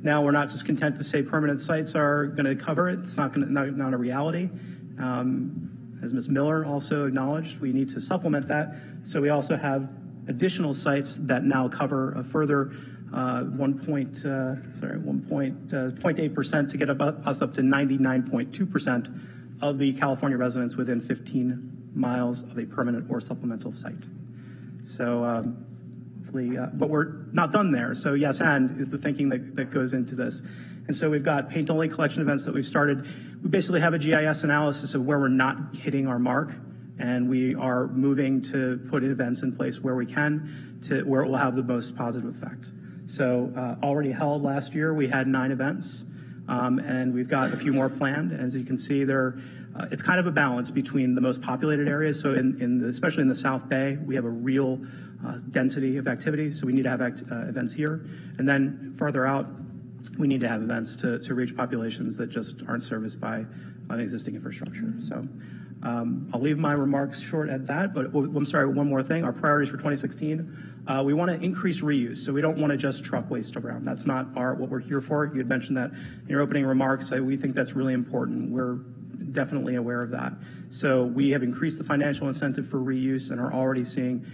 Now, we're not just content to say permanent sites are going to cover it. It's not a reality. As Ms. Miller also acknowledged, we need to supplement that. So we also have additional sites that now cover a further 0.8% to get us up to 99.2% of the California residents within 15 miles of a permanent or supplemental site. So hopefully, but we're not done there. So yes, and is the thinking that goes into this. And so we've got paint-only collection events that we've started. We basically have a GIS analysis of where we're not hitting our mark, and we are moving to put events in place where we can, to where it will have the most positive effect. So already held last year, we had 9 events, and we've got a few more planned. As you can see, it's kind of a balance between the most populated areas. So especially in the South Bay, we have a real density of activity, so we need to have events here. And then further out, we need to have events to reach populations that just aren't serviced by existing infrastructure. So I'll leave my remarks short at that, but I'm sorry, one more thing. Our priorities for 2016, we want to increase reuse. So we don't want to just truck waste around. That's not what we're here for. You had mentioned that in your opening remarks. We think that's really important. We're definitely aware of that. So we have increased the financial incentive for reuse and are already seeing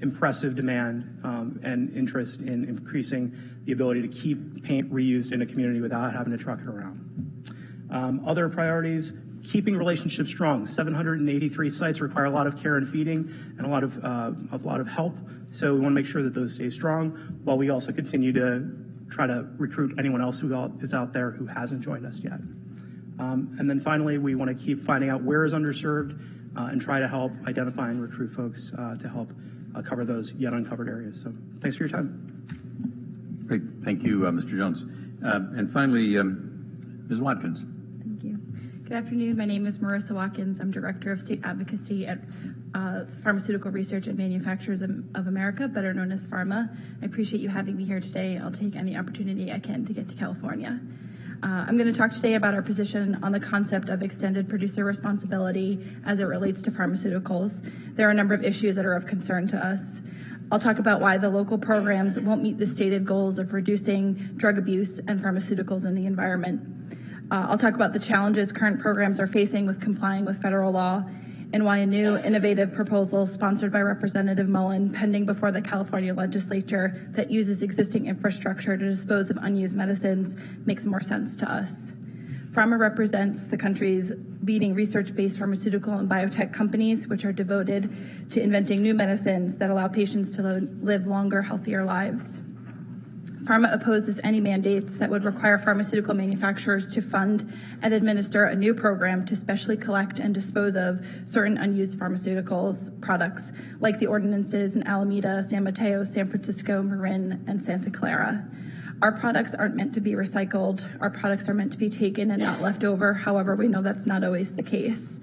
impressive demand and interest in increasing the ability to keep paint reused in a community without having to truck it around. Other priorities, keeping relationships strong. 783 sites require a lot of care and feeding and a lot of help. So we want to make sure that those stay strong while we also continue to try to recruit anyone else who is out there who hasn't joined us yet. And then finally, we want to keep finding out where is underserved and try to help identify and recruit folks to help cover those yet uncovered areas. So thanks for your time. Great. Thank you, Mr. Jones. And finally, Ms. Watkins. Thank you. Good afternoon. My name is Marissa Watkins. I'm Director of State Advocacy at Pharmaceutical Research and Manufacturers of America, better known as PhRMA. I appreciate you having me here today. I'll take any opportunity I can to get to California. I'm going to talk today about our position on the concept of extended producer responsibility as it relates to pharmaceuticals. There are a number of issues that are of concern to us. I'll talk about why the local programs won't meet the stated goals of reducing drug abuse and pharmaceuticals in the environment. I'll talk about the challenges current programs are facing with complying with federal law and why a new innovative proposal sponsored by Representative Mullen pending before the California legislature that uses existing infrastructure to dispose of unused medicines makes more sense to us. PhRMA represents the country's leading research-based pharmaceutical and biotech companies, which are devoted to inventing new medicines that allow patients to live longer, healthier lives. PhRMA opposes any mandates that would require pharmaceutical manufacturers to fund and administer a new program to specially collect and dispose of certain unused pharmaceuticals products, like the ordinances in Alameda, San Mateo, San Francisco, Marin, and Santa Clara. Our products aren't meant to be recycled. Our products are meant to be taken and not left over. However, we know that's not always the case.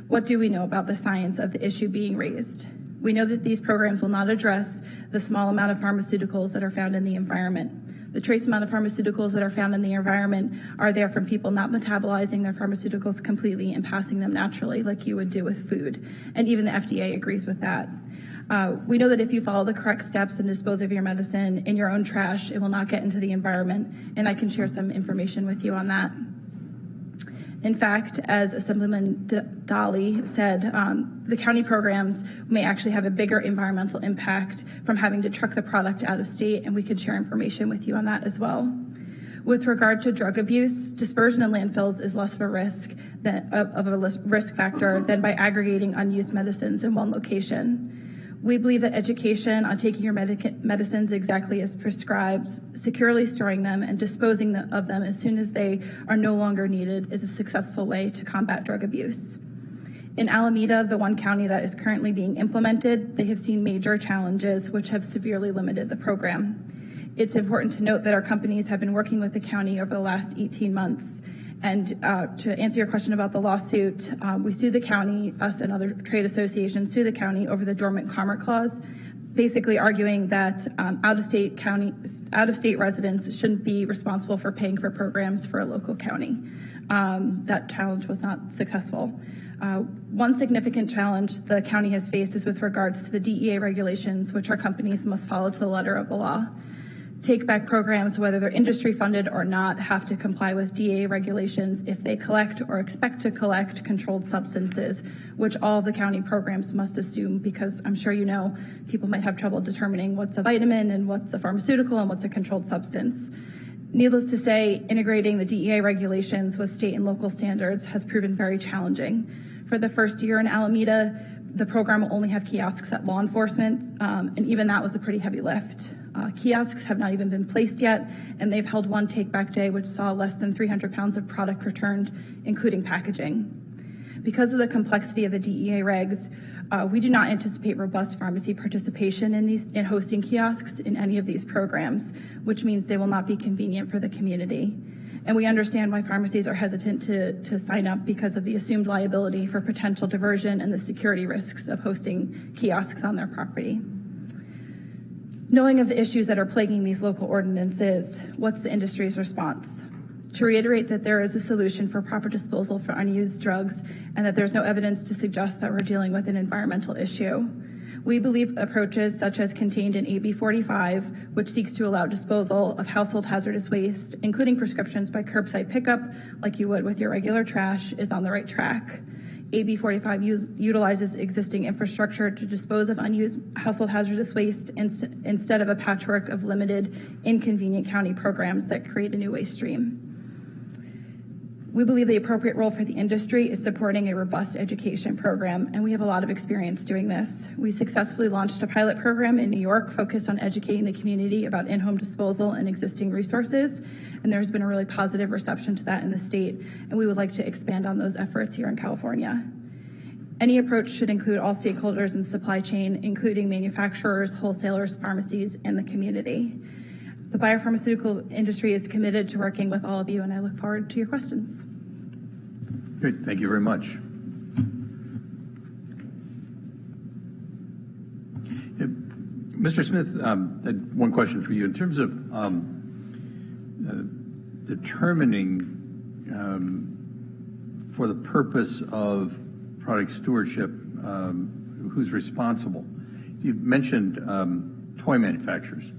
What do we know about the science of the issue being raised? We know that these programs will not address the small amount of pharmaceuticals that are found in the environment. The trace amount of pharmaceuticals that are found in the environment are there from people not metabolizing their pharmaceuticals completely and passing them naturally like you would do with food. And even the FDA agrees with that. We know that if you follow the correct steps and dispose of your medicine in your own trash, it will not get into the environment. And I can share some information with you on that. In fact, as Assemblyman Dolly said, the county programs may actually have a bigger environmental impact from having to truck the product out of state, and we can share information with you on that as well. With regard to drug abuse, dispersion in landfills is less of a risk factor than by aggregating unused medicines in one location. We believe that education on taking your medicines exactly as prescribed, securely storing them, and disposing of them as soon as they are no longer needed is a successful way to combat drug abuse. In Alameda, the one county that is currently being implemented, they have seen major challenges which have severely limited the program. It's important to note that our companies have been working with the county over the last 18 months. And to answer your question about the lawsuit, we sued the county, us and other trade associations sued the county over the Dormant Commerce Clause, basically arguing that out-of-state residents shouldn't be responsible for paying for programs for a local county. That challenge was not successful. One significant challenge the county has faced is with regards to the DEA regulations, which our companies must follow to the letter of the law. Take-back programs, whether they're industry funded or not, have to comply with DEA regulations if they collect or expect to collect controlled substances, which all of the county programs must assume, because I'm sure you know people might have trouble determining what's a vitamin and what's a pharmaceutical and what's a controlled substance. Needless to say, integrating the DEA regulations with state and local standards has proven very challenging. For the first year in Alameda, the program will only have kiosks at law enforcement, and even that was a pretty heavy lift. Kiosks have not even been placed yet, and they've held one take-back day, which saw less than 300 pounds of product returned, including packaging. Because of the complexity of the DEA regs, we do not anticipate robust pharmacy participation in hosting kiosks in any of these programs, which means they will not be convenient for the community. And we understand why pharmacies are hesitant to sign up because of the assumed liability for potential diversion and the security risks of hosting kiosks on their property. Knowing of the issues that are plaguing these local ordinances, what's the industry's response? To reiterate that there is a solution for proper disposal for unused drugs and that there's no evidence to suggest that we're dealing with an environmental issue. We believe approaches such as contained in AB 45, which seeks to allow disposal of household hazardous waste, including prescriptions by curbside pickup, like you would with your regular trash, is on the right track. AB 45 utilizes existing infrastructure to dispose of unused household hazardous waste instead of a patchwork of limited, inconvenient county programs that create a new waste stream. We believe the appropriate role for the industry is supporting a robust education program, and we have a lot of experience doing this. We successfully launched a pilot program in New York focused on educating the community about in-home disposal and existing resources, and there's been a really positive reception to that in the state, and we would like to expand on those efforts here in California. Any approach should include all stakeholders in the supply chain, including manufacturers, wholesalers, pharmacies, and the community. The biopharmaceutical industry is committed to working with all of you, and I look forward to your questions. Great, thank you very much. Mr. Smith, one question for you. In terms of determining for the purpose of product stewardship, who's responsible, you mentioned toy manufacturers.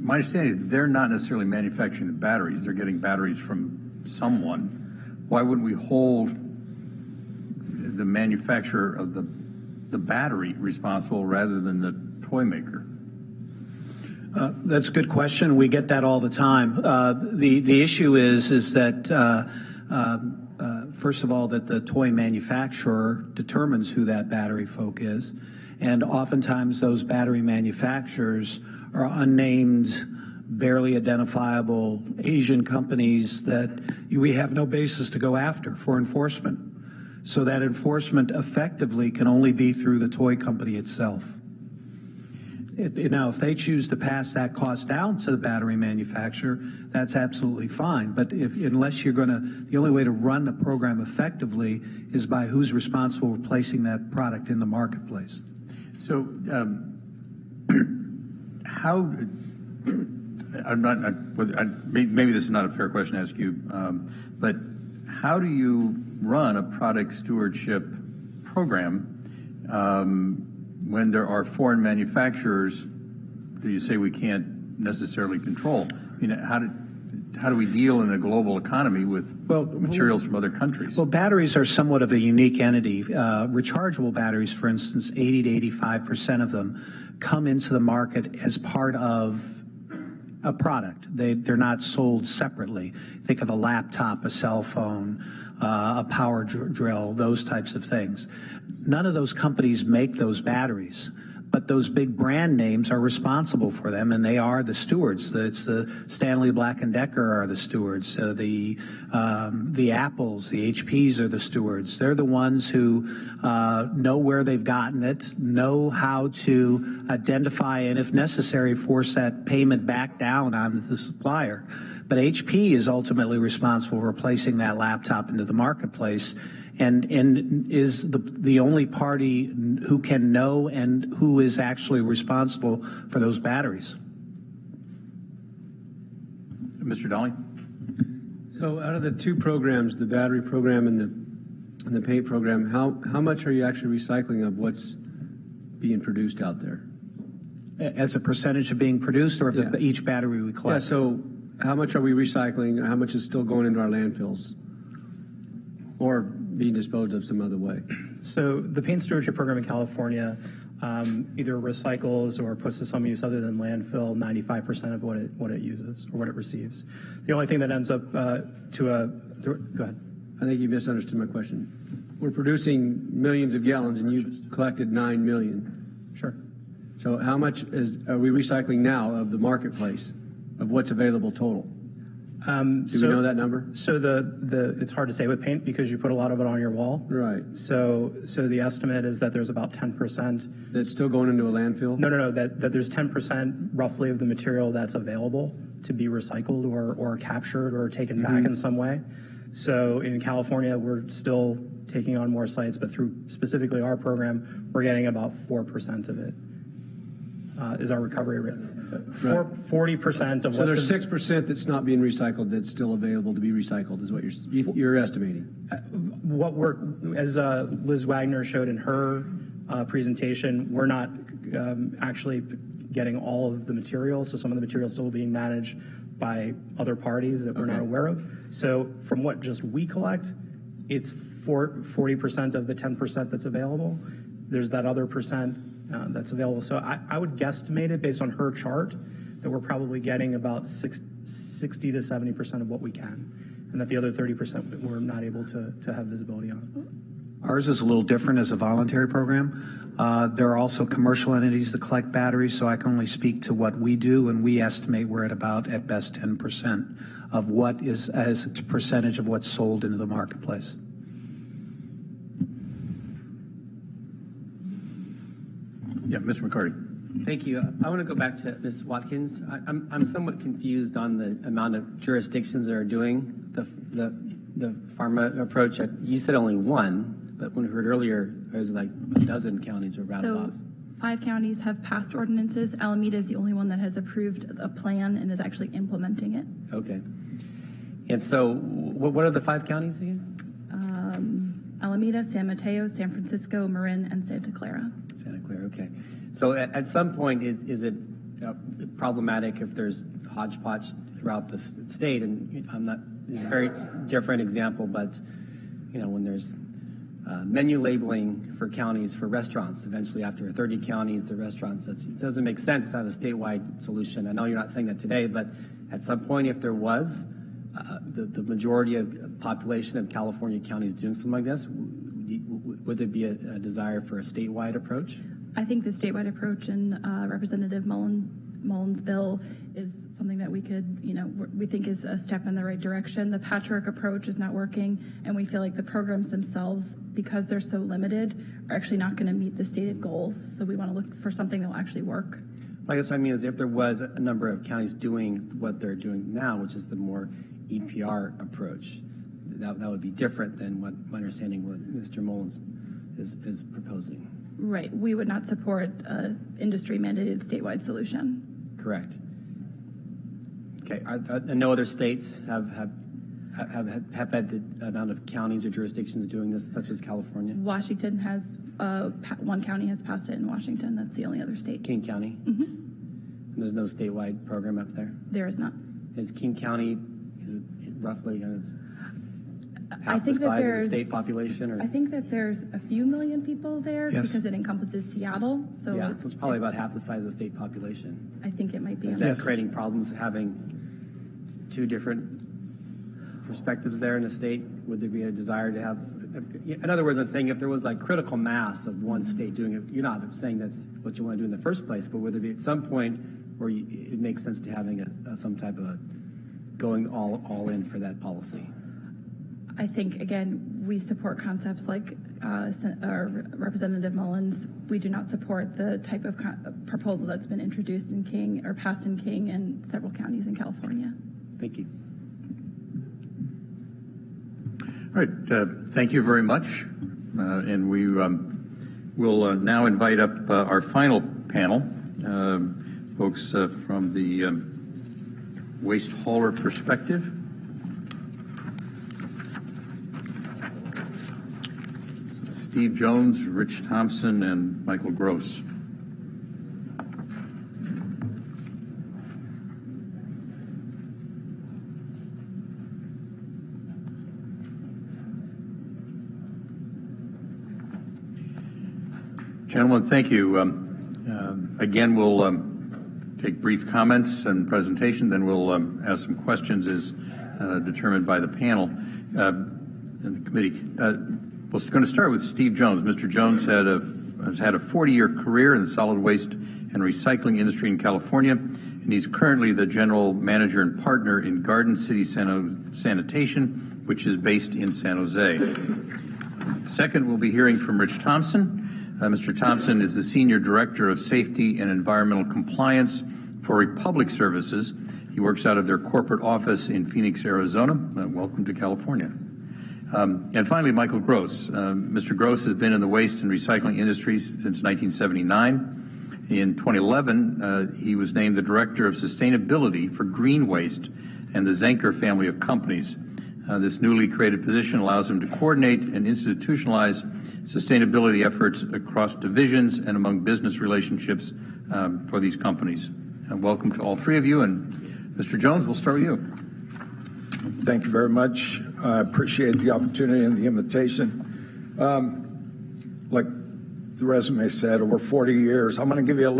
My understanding is they're not necessarily manufacturing the batteries. They're getting batteries from someone. Why wouldn't we hold the manufacturer of the battery responsible rather than the toy maker? That's a good question. We get that all the time. The issue is that first of all, that the toy manufacturer determines who that battery folk is, and oftentimes those battery manufacturers are unnamed, barely identifiable Asian companies that we have no basis to go after for enforcement. So that enforcement effectively can only be through the toy company itself. Now, if they choose to pass that cost down to the battery manufacturer, that's absolutely fine. But unless you're going to, the only way to run the program effectively is by who's responsible for placing that product in the marketplace. So, how? Maybe this is not a fair question to ask you, but how do you run a product stewardship program when there are foreign manufacturers that you say we can't necessarily control? I mean, how do we deal in a global economy with materials from other countries? Well, batteries are somewhat of a unique entity. Rechargeable batteries, for instance, 80 to 85% of them come into the market as part of a product. They're not sold separately. Think of a laptop, a cell phone, a power drill, those types of things. None of those companies make those batteries, but those big brand names are responsible for them, and they are the stewards. It's the Stanley Black & Decker are the stewards. The Apples, the HPs are the stewards. They're the ones who know where they've gotten it, know how to identify, and if necessary, force that payment back down on the supplier. But HP is ultimately responsible for placing that laptop into the marketplace, and is the only party who can know and who is actually responsible for those batteries. Mr. Dolly? So out of the two programs, the battery program and the paint program, how much are you actually recycling of what's being produced out there? As a percentage of being produced, or of each battery we collect? Yeah, so how much are we recycling? How much is still going into our landfills? Or being disposed of some other way? So the paint stewardship program in California either recycles or puts to some use other than landfill 95% of what it uses or what it receives. The only thing that ends up go ahead. I think you misunderstood my question. We're producing millions of gallons, and you've collected 9 million. Sure. So how much are we recycling now of the marketplace of what's available total? Do we know that number? So it's hard to say with paint because you put a lot of it on your wall. Right. So the estimate is that there's about 10%. That's still going into a landfill? No. That there's 10% roughly of the material that's available to be recycled or captured or taken back in some way. So in California, we're still taking on more sites, but through specifically our program, we're getting about 4% of it. Is our recovery rate. 40% of so there's 6% that's not being recycled that's still available to be recycled is what you're estimating. What as Liz Wagner showed in her presentation, we're not actually getting all of the materials, so some of the materials still being managed by other parties that we're not aware of. So from what just we collect, it's 40% of the 10% that's available. There's that other percent that's available. So I would guesstimate it based on her chart that we're probably getting about 60 to 70% of what we can, and that the other 30% we're not able to have visibility on. Ours is a little different as a voluntary program. There are also commercial entities that collect batteries, so I can only speak to what we do, and we estimate we're at about, at best, 10% of what is as a percentage of what's sold into the marketplace. Yeah, Mr. McCarty. Thank you. I want to go back to Ms. Watkins. I'm somewhat confused on the amount of jurisdictions that are doing the pharma approach. You said only one, but when we heard earlier, there was like a dozen counties were rattled off. 5 counties have passed ordinances. Alameda is the only one that has approved a plan and is actually implementing it. Okay. And so what are the 5 counties again? Alameda, San Mateo, San Francisco, Marin, and Santa Clara. Santa Clara, okay. So at some point, is it problematic if there's hodgepodge throughout the state? And it's a very different example, but when there's menu labeling for counties for restaurants, eventually after 30 counties, the restaurants, it doesn't make sense to have a statewide solution. I know you're not saying that today, but at some point, if there was the majority of population of California counties doing something like this, would there be a desire for a statewide approach? I think the statewide approach in Representative Mullen's bill is something that we could, we think is a step in the right direction. The patchwork approach is not working, and we feel like the programs themselves, because they're so limited, are actually not going to meet the stated goals. So we want to look for something that will actually work. I guess what I mean is if there was a number of counties doing what they're doing now, which is the more EPR approach, that would be different than what my understanding what Mr. Mullins is proposing. Right. We would not support an industry-mandated statewide solution. Correct. Okay. And no other states have had the amount of counties or jurisdictions doing this, such as California? Washington has, one county has passed it in Washington. That's the only other state. King County? Mm-hmm. And there's no statewide program up there? There is not. Is King County, is it roughly? half the size of the state population? Or? I think that there's a few million people there Yes. because it encompasses Seattle. So Yeah, so it's probably about half the size of the state population. I think it might be. Is that creating problems having two different perspectives there in the state? Would there be a desire to have, in other words, I'm saying if there was like critical mass of one state doing it, you're not saying that's what you want to do in the first place, but would there be at some point where it makes sense to having some type of a going all in for that policy? I think, again, we support concepts like Representative Mullins. We do not support the type of proposal that's been introduced in King or passed in King and several counties in California. Thank you. All right, thank you very much. And we will now invite up our final panel, folks from the waste hauler perspective. Steve Jones, Rich Thompson, and Michael Gross. Gentlemen, thank you. Again, we'll take brief comments and presentation, then we'll ask some questions as determined by the panel and the committee. We're going to start with Steve Jones. Mr. Jones has had a 40-year career in the solid waste and recycling industry in California, and he's currently the general manager and partner in Garden City Sanitation, which is based in San Jose. Second, we'll be hearing from Rich Thompson. Mr. Thompson is the Senior Director of Safety and Environmental Compliance for Republic Services. He works out of their corporate office in Phoenix, Arizona. Welcome to California. And finally, Michael Gross. Mr. Gross has been in the waste and recycling industry since 1979. In 2011, he was named the Director of Sustainability for Green Waste and the Zenker family of companies. This newly created position allows him to coordinate and institutionalize sustainability efforts across divisions and among business relationships for these companies. Welcome to all three of you. And Mr. Jones, we'll start with you. Thank you very much. I appreciate the opportunity and the invitation. Like the resume said, over 40 years. I'm going to give you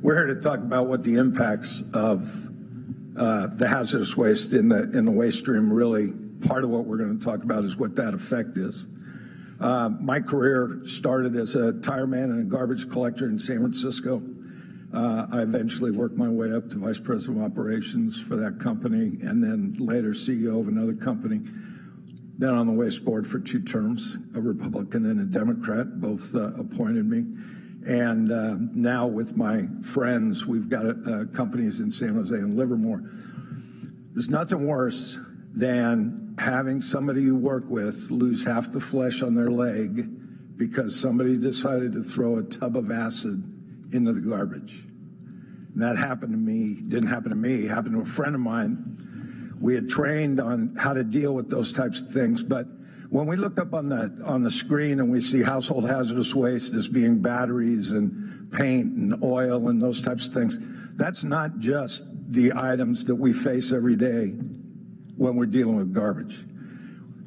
we're here to talk about what the impacts of the hazardous waste in the waste stream, really part of what we're going to talk about is what that effect is. My career started as a tire man and a garbage collector in San Francisco. I eventually worked my way up to vice president of operations for that company and then later CEO of another company. Then on the waste board for 2 terms, a Republican and a Democrat, both appointed me. And now with my friends, we've got companies in San Jose and Livermore. There's nothing worse than having somebody you work with lose half the flesh on their leg because somebody decided to throw a tub of acid into the garbage. And that happened to me, didn't happen to me, happened to a friend of mine. We had trained on how to deal with those types of things, but when we look up on the screen and we see household hazardous waste as being batteries and paint and oil and those types of things, that's not just the items that we face every day when we're dealing with garbage.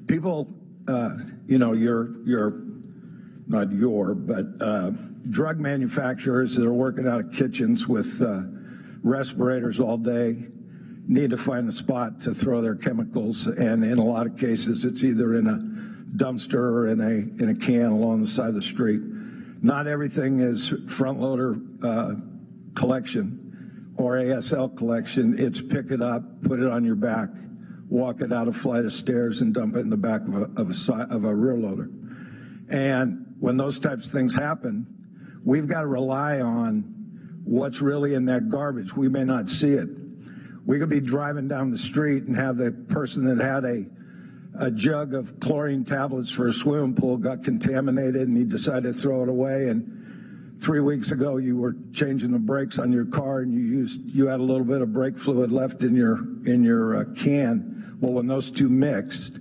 People, drug manufacturers that are working out of kitchens with respirators all day need to find a spot to throw their chemicals, and in a lot of cases, it's either in a dumpster or in a can along the side of the street. Not everything is front loader collection or ASL collection. It's pick it up, put it on your back, walk it out a flight of stairs, and dump it in the back of a rear loader. And when those types of things happen, we've got to rely on what's really in that garbage. We may not see it. We could be driving down the street and have the person that had a jug of chlorine tablets for a swimming pool got contaminated and he decided to throw it away. And 3 weeks ago, you were changing the brakes on your car and you had a little bit of brake fluid left in your can. Well, when those two mixed,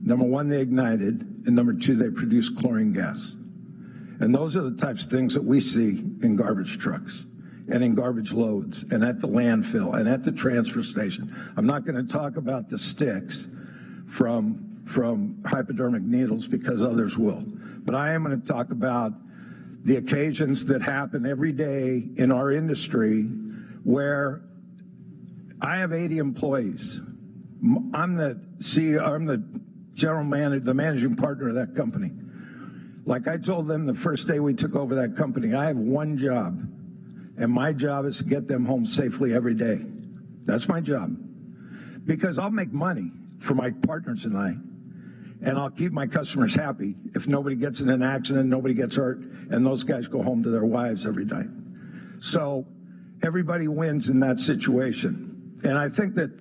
number one, they ignited, and number two, they produced chlorine gas. And those are the types of things that we see in garbage trucks and in garbage loads and at the landfill and at the transfer station. I'm not going to talk about the sticks from from hypodermic needles because others will. But I am going to talk about the occasions that happen every day in our industry where I have 80 employees. I'm the CEO, I'm the general manager, the managing partner of that company. Like I told them the first day we took over that company, I have one job, and my job is to get them home safely every day. That's my job. Because I'll make money for my partners and I, and I'll keep my customers happy if nobody gets in an accident, nobody gets hurt, and those guys go home to their wives every night. So everybody wins in that situation. And I think that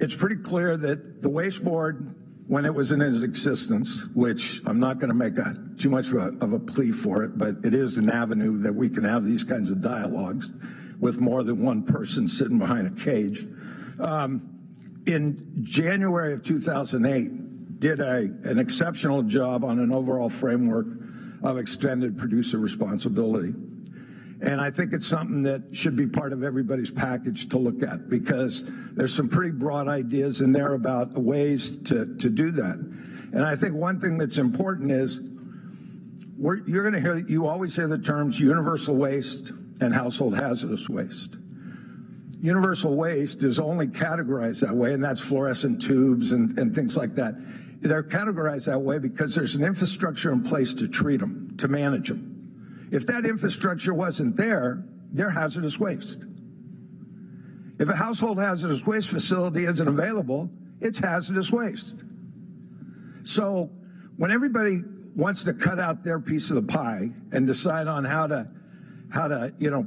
it's pretty clear that the Waste Board, when it was in its existence, which I'm not going to make too much of a plea for it, but it is an avenue that we can have these kinds of dialogues with more than one person sitting behind a cage. In January of 2008, did an exceptional job on an overall framework of extended producer responsibility. And I think it's something that should be part of everybody's package to look at, because there's some pretty broad ideas in there about ways to do that. And I think one thing that's important is you're going to hear, you always hear the terms universal waste and household hazardous waste. Universal waste is only categorized that way, and that's fluorescent tubes and things like that. They're categorized that way because there's an infrastructure in place to treat them, to manage them. If that infrastructure wasn't there, they're hazardous waste. If a household hazardous waste facility isn't available, it's hazardous waste. So when everybody wants to cut out their piece of the pie and decide on how to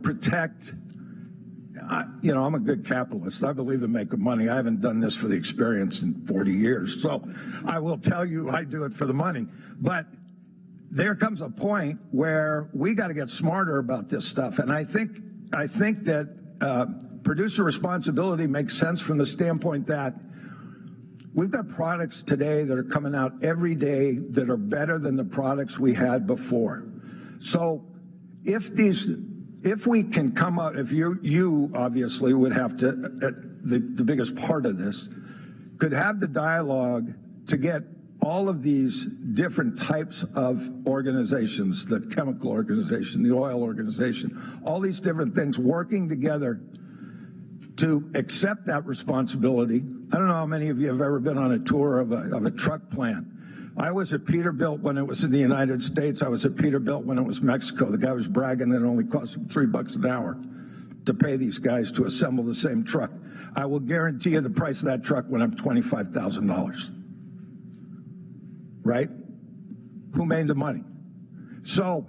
protect, I'm a good capitalist. I believe in making money. I haven't done this for the experience in 40 years. So I will tell you I do it for the money. But there comes a point where we got to get smarter about this stuff. And I think that producer responsibility makes sense from the standpoint that we've got products today that are coming out every day that are better than the products we had before. So if we can come up, if you obviously would have to, the biggest part of this, could have the dialogue to get all of these different types of organizations, the chemical organization, the oil organization, all these different things working together to accept that responsibility. I don't know how many of you have ever been on a tour of a truck plant. I was at Peterbilt when it was in the United States. I was at Peterbilt when it was Mexico. The guy was bragging that it only cost him $3 an hour to pay these guys to assemble the same truck. I will guarantee you the price of that truck went up $25,000. Right? Who made the money? So,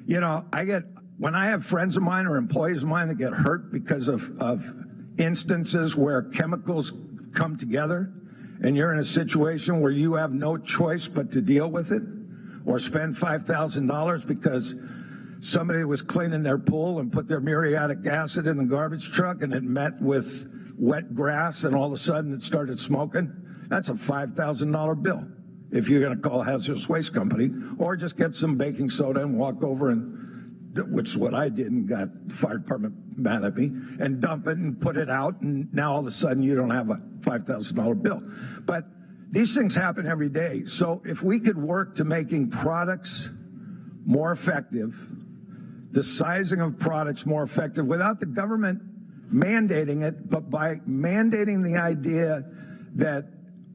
when I have friends of mine or employees of mine that get hurt because of instances where chemicals come together and you're in a situation where you have no choice but to deal with it or spend $5,000 because somebody was cleaning their pool and put their muriatic acid in the garbage truck and it met with wet grass and all of a sudden it started smoking, that's a $5,000 bill. If you're going to call a hazardous waste company, or just get some baking soda and walk over which is what I did, and got the fire department mad at me, and dump it and put it out, and now all of a sudden you don't have a $5,000 bill. But these things happen every day. So if we could work to making products more effective, the sizing of products more effective, without the government mandating it, but by mandating the idea that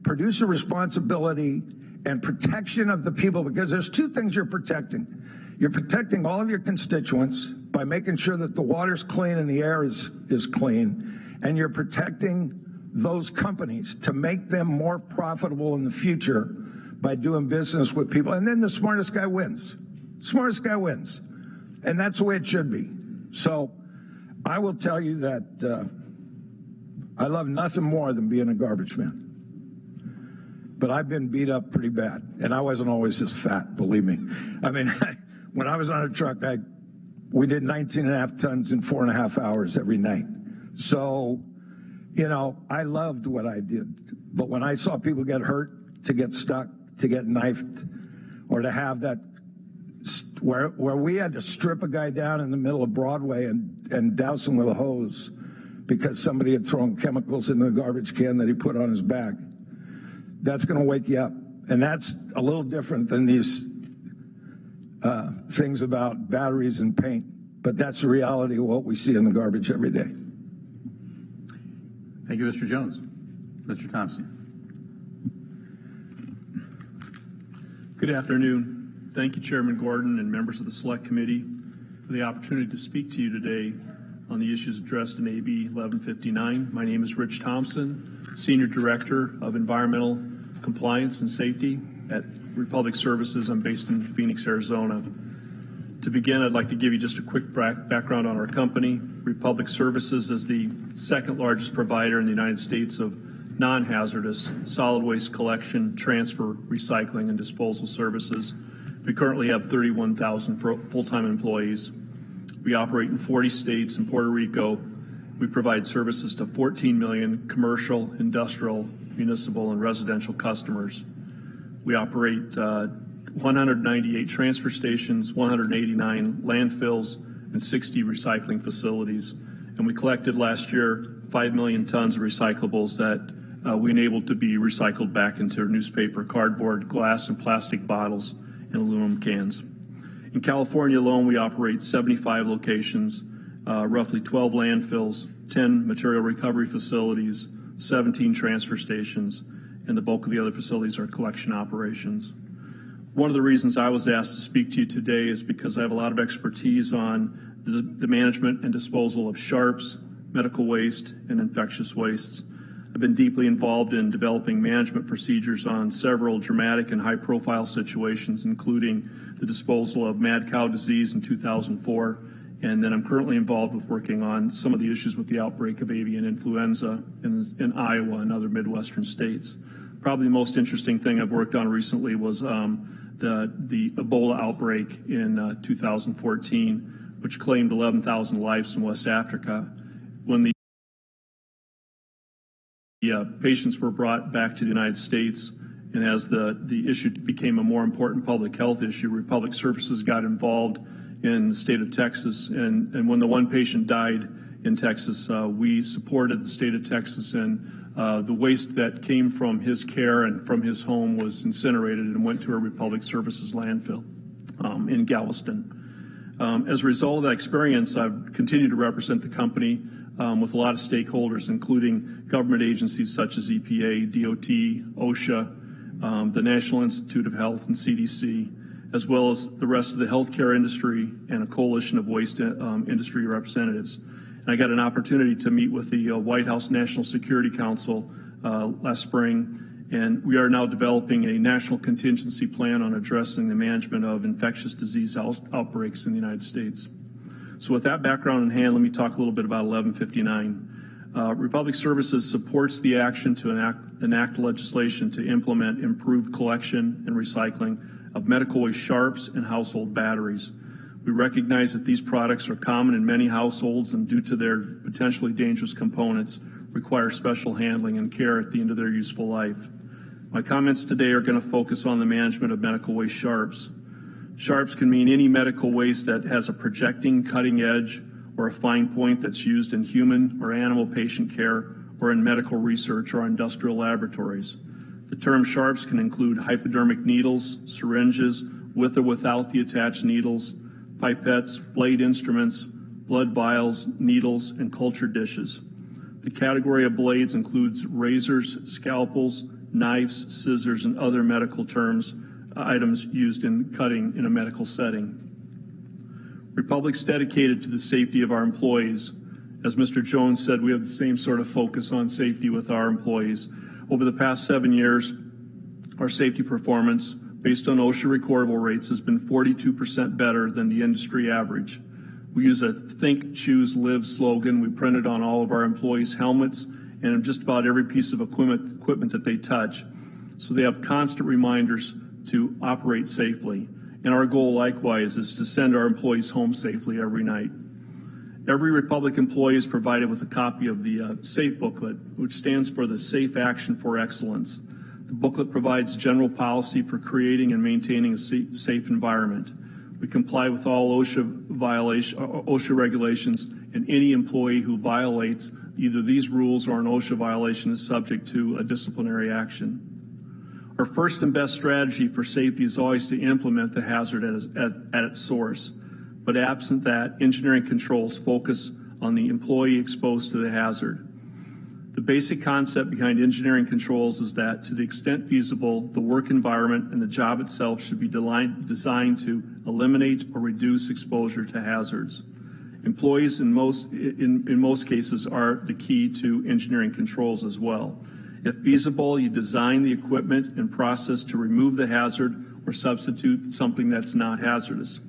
producer responsibility and protection of the people, because there's two things you're protecting. You're protecting all of your constituents by making sure that the water's clean and the air is clean, and you're protecting those companies to make them more profitable in the future by doing business with people. And then the smartest guy wins. Smartest guy wins. And that's the way it should be. So I will tell you that I love nothing more than being a garbage man. But I've been beat up pretty bad, and I wasn't always this fat, believe me. I mean, when I was on a truck, we did 19 and a half tons in 4.5 hours every night. So, I loved what I did. But when I saw people get hurt, to get stuck, to get knifed, or to have that, where we had to strip a guy down in the middle of Broadway and douse him with a hose because somebody had thrown chemicals in the garbage can that he put on his back, that's going to wake you up. And that's a little different than these things about batteries and paint, but that's the reality of what we see in the garbage every day. Thank you, Mr. Jones. Mr. Thompson. Good afternoon. Thank you, Chairman Gordon and members of the Select Committee, for the opportunity to speak to you today on the issues addressed in AB 1159. My name is Rich Thompson, Senior Director of Environmental Compliance and Safety at Republic Services. I'm based in Phoenix, Arizona. To begin, I'd like to give you just a quick background on our company. Republic Services is the second largest provider in the United States of non-hazardous solid waste collection, transfer, recycling, and disposal services. We currently have 31,000 full-time employees. We operate in 40 states and Puerto Rico. We provide services to 14 million commercial, industrial, municipal, and residential customers. We operate 198 transfer stations, 189 landfills, and 60 recycling facilities. And we collected last year 5 million tons of recyclables that we enabled to be recycled back into newspaper, cardboard, glass, and plastic bottles, and aluminum cans. In California alone, we operate 75 locations, roughly 12 landfills, 10 material recovery facilities, 17 transfer stations, and the bulk of the other facilities are collection operations. One of the reasons I was asked to speak to you today is because I have a lot of expertise on the management and disposal of sharps, medical waste, and infectious wastes. I've been deeply involved in developing management procedures on several dramatic and high-profile situations, including the disposal of mad cow disease in 2004, and then I'm currently involved with working on some of the issues with the outbreak of avian influenza in Iowa and other Midwestern states. Probably the most interesting thing I've worked on recently was the Ebola outbreak in 2014, which claimed 11,000 lives in West Africa. When the patients were brought back to the United States, and as the issue became a more important public health issue, Republic Services got involved in the state of Texas. And when the one patient died in Texas, we supported the state of Texas, and the waste that came from his care and from his home was incinerated and went to a Republic Services landfill in Galveston. As a result of that experience, I've continued to represent the company with a lot of stakeholders, including government agencies such as EPA, DOT, OSHA, the National Institute of Health, and CDC, as well as the rest of the healthcare industry and a coalition of waste industry representatives. And I got an opportunity to meet with the White House National Security Council last spring, and we are now developing a national contingency plan on addressing the management of infectious disease outbreaks in the United States. So with that background in hand, let me talk a little bit about 1159. Republic Services supports the action to enact legislation to implement improved collection and recycling of medical waste sharps and household batteries. We recognize that these products are common in many households and due to their potentially dangerous components require special handling and care at the end of their useful life. My comments today are going to focus on the management of medical waste sharps. Sharps can mean any medical waste that has a projecting cutting edge or a fine point that's used in human or animal patient care or in medical research or industrial laboratories. The term sharps can include hypodermic needles, syringes, with or without the attached needles, pipettes, blade instruments, blood vials, needles, and culture dishes. The category of blades includes razors, scalpels, knives, scissors, and other medical items used in cutting in a medical setting. Republic's dedicated to the safety of our employees. As Mr. Jones said, we have the same sort of focus on safety with our employees. Over the past 7 years, our safety performance, based on OSHA recordable rates, has been 42% better than the industry average. We use a Think, Choose, Live slogan. We printed on all of our employees' helmets and just about every piece of equipment that they touch, so they have constant reminders to operate safely. And our goal, likewise, is to send our employees home safely every night. Every Republic employee is provided with a copy of the SAFE booklet, which stands for the Safe Action for Excellence. The booklet provides general policy for creating and maintaining a safe environment. We comply with all OSHA regulations, and any employee who violates either these rules or an OSHA violation is subject to a disciplinary action. Our first and best strategy for safety is always to implement the hazard at its source. But absent that, engineering controls focus on the employee exposed to the hazard. The basic concept behind engineering controls is that, to the extent feasible, the work environment and the job itself should be designed to eliminate or reduce exposure to hazards. Employees in most cases are the key to engineering controls as well. If feasible, you design the equipment and process to remove the hazard or substitute something that's not hazardous.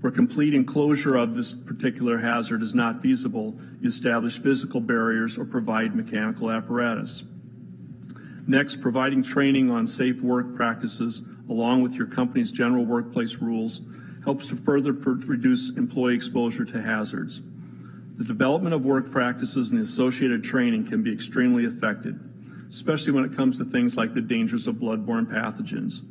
Where complete enclosure of this particular hazard is not feasible, you establish physical barriers or provide mechanical apparatus. Next, providing training on safe work practices along with your company's general workplace rules helps to further reduce employee exposure to hazards. The development of work practices and the associated training can be extremely effective, especially when it comes to things like the dangers of bloodborne pathogens.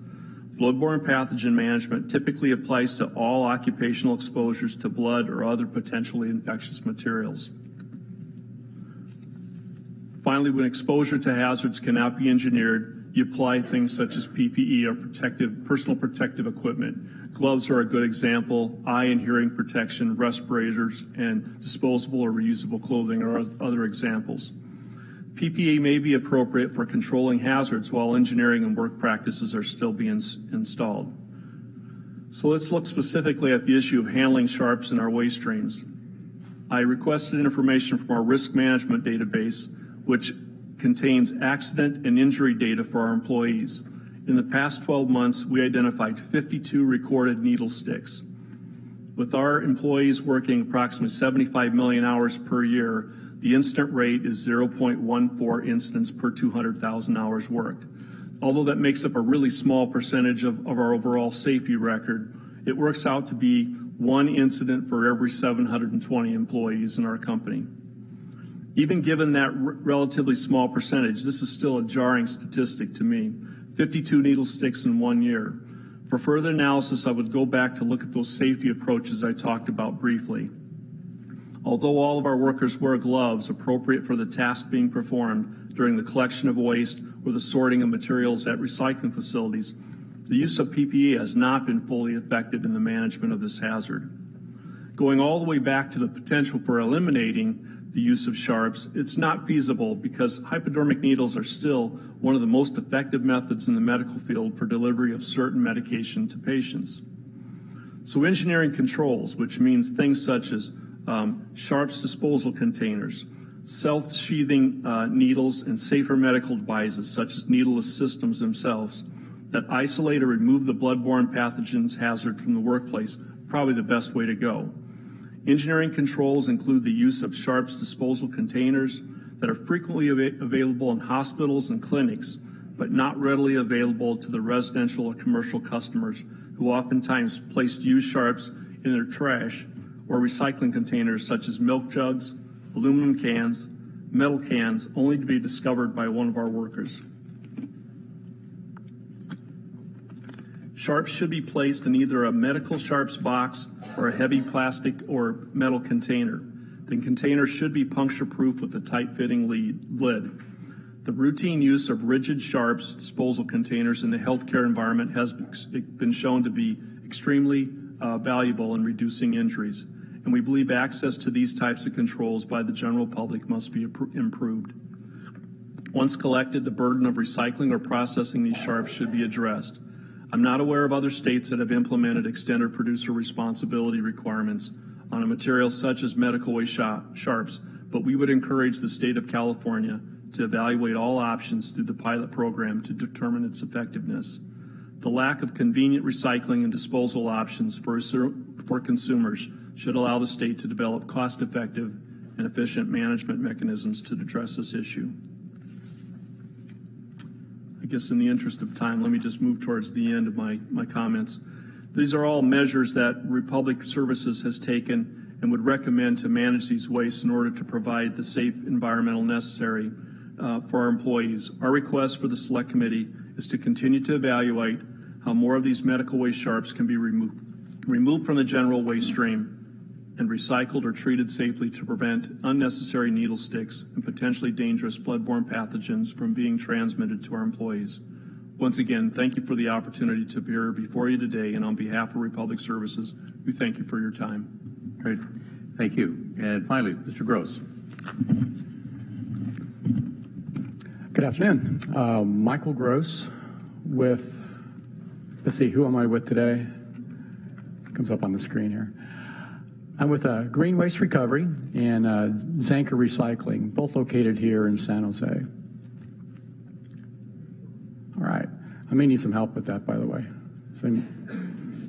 Bloodborne pathogen management typically applies to all occupational exposures to blood or other potentially infectious materials. Finally, when exposure to hazards cannot be engineered, you apply things such as PPE or personal protective equipment. Gloves are a good example, eye and hearing protection, respirators, and disposable or reusable clothing are other examples. PPE may be appropriate for controlling hazards while engineering and work practices are still being installed. So let's look specifically at the issue of handling sharps in our waste streams. I requested information from our risk management database, which contains accident and injury data for our employees. In the past 12 months, we identified 52 recorded needle sticks. With our employees working approximately 75 million hours per year, the incident rate is 0.14 incidents per 200,000 hours worked. Although that makes up a really small percentage of our overall safety record, it works out to be 1 incident for every 720 employees in our company. Even given that relatively small percentage, this is still a jarring statistic to me. 52 needle sticks in 1 year. For further analysis, I would go back to look at those safety approaches I talked about briefly. Although all of our workers wear gloves appropriate for the task being performed during the collection of waste or the sorting of materials at recycling facilities, the use of PPE has not been fully effective in the management of this hazard. Going all the way back to the potential for eliminating the use of sharps, it's not feasible because hypodermic needles are still one of the most effective methods in the medical field for delivery of certain medication to patients. So engineering controls, which means things such as sharps disposal containers, self-sheathing needles, and safer medical devices such as needleless systems themselves that isolate or remove the bloodborne pathogens hazard from the workplace, probably the best way to go. Engineering controls include the use of sharps disposal containers that are frequently available in hospitals and clinics, but not readily available to the residential or commercial customers who oftentimes place used sharps in their trash or recycling containers such as milk jugs, aluminum cans, metal cans, only to be discovered by one of our workers. Sharps should be placed in either a medical sharps box or a heavy plastic or metal container. The container should be puncture-proof with a tight-fitting lid. The routine use of rigid sharps disposal containers in the healthcare environment has been shown to be extremely valuable in reducing injuries, and we believe access to these types of controls by the general public must be improved. Once collected, the burden of recycling or processing these sharps should be addressed. I'm not aware of other states that have implemented extended producer responsibility requirements on a material such as medical waste sharps, but we would encourage the state of California to evaluate all options through the pilot program to determine its effectiveness. The lack of convenient recycling and disposal options for consumers should allow the state to develop cost-effective and efficient management mechanisms to address this issue. I guess in the interest of time, let me just move towards the end of my comments. These are all measures that Republic Services has taken and would recommend to manage these wastes in order to provide the safe environmental necessary for our employees. Our request for the Select Committee is to continue to evaluate how more of these medical waste sharps can be removed from the general waste stream and recycled or treated safely to prevent unnecessary needle sticks and potentially dangerous bloodborne pathogens from being transmitted to our employees. once again, thank you for the opportunity to appear before you today, and on behalf of Republic Services, we thank you for your time. Great. Thank you. And finally, Mr. Gross. Good afternoon. Michael Gross with, let's see, who am I with today? Comes up on the screen here. I'm with Green Waste Recovery and Zanker Recycling, both located here in San Jose. All right. I may need some help with that, by the way. So,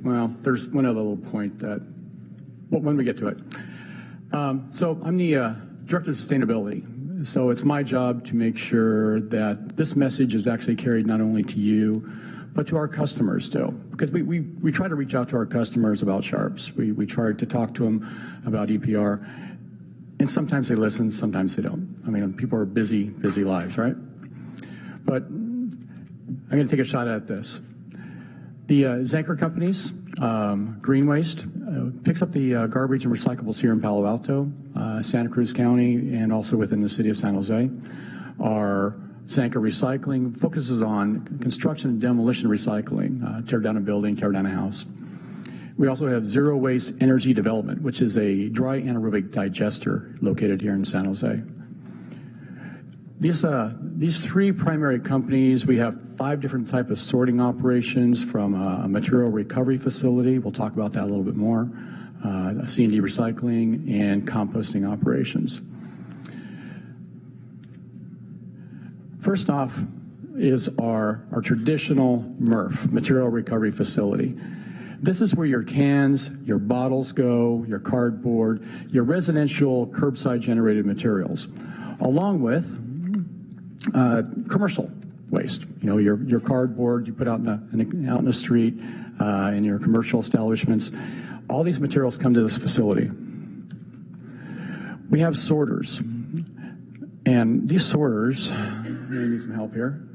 well, there's one other little point that, well, when we get to it. So I'm the Director of Sustainability. So it's my job to make sure that this message is actually carried not only to you, but to our customers too. Because we try to reach out to our customers about sharps. We try to talk to them about EPR. And sometimes they listen, sometimes they don't. I mean, people are busy lives, right? But I'm going to take a shot at this. The Zanker companies, Green Waste, picks up the garbage and recyclables here in Palo Alto, Santa Cruz County, and also within the city of San Jose. Our Zanker Recycling focuses on construction and demolition recycling, tear down a building, tear down a house. We also have Zero Waste Energy Development, which is a dry anaerobic digester located here in San Jose. These three primary companies, we have 5 different types of sorting operations, from a material recovery facility, we'll talk about that a little bit more, C&D recycling, and composting operations. First off is our traditional MRF, material recovery facility. This is where your cans, your bottles go, your cardboard, your residential curbside generated materials, along with commercial waste. You know, your cardboard you put out in the street, in your commercial establishments. All these materials come to this facility. We have sorters, and these sorters, I need some help here.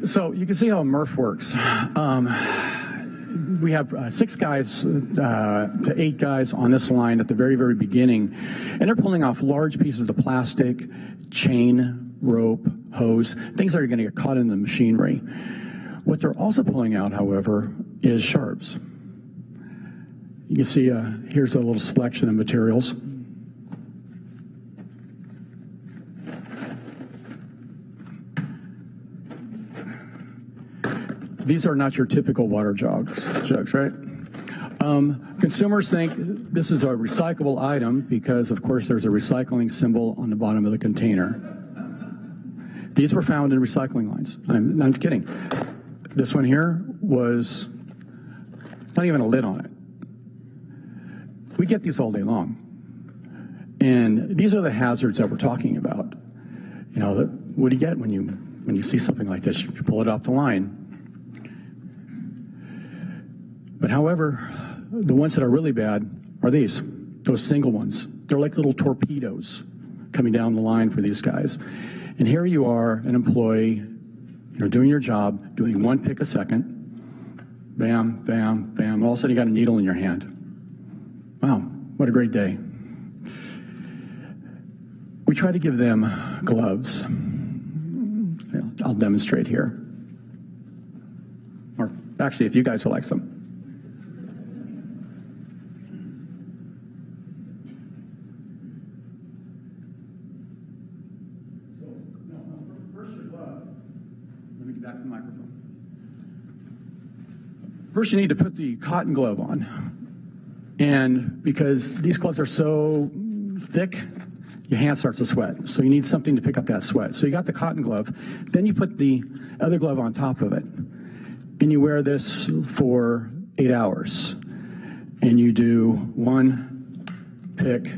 So you can see how MRF works. We have 6 guys to 8 guys on this line at the very, very beginning, and they're pulling off large pieces of plastic, chain, rope, hose, things that are going to get caught in the machinery. What they're also pulling out, however, is sharps. You can see here's a little selection of materials. These are not your typical water jugs, right? Consumers think this is a recyclable item because, of course, there's a recycling symbol on the bottom of the container. These were found in recycling lines. I'm not kidding. This one here was not even a lid on it. We get these all day long. And these are the hazards that we're talking about. You know, what do you get when you see something like this? You pull it off the line. But however, the ones that are really bad are those single ones. They're like little torpedoes coming down the line for these guys. And here you are, an employee, doing your job, doing 1 pick a second. Bam, bam, bam. All of a sudden you got a needle in your hand. Wow, what a great day. We try to give them gloves. I'll demonstrate here. Or actually, if you guys would like some. First, you need to put the cotton glove on. And because these gloves are so thick, your hand starts to sweat. So you need something to pick up that sweat. So you got the cotton glove. Then you put the other glove on top of it. And you wear this for 8 hours. And you do 1 pick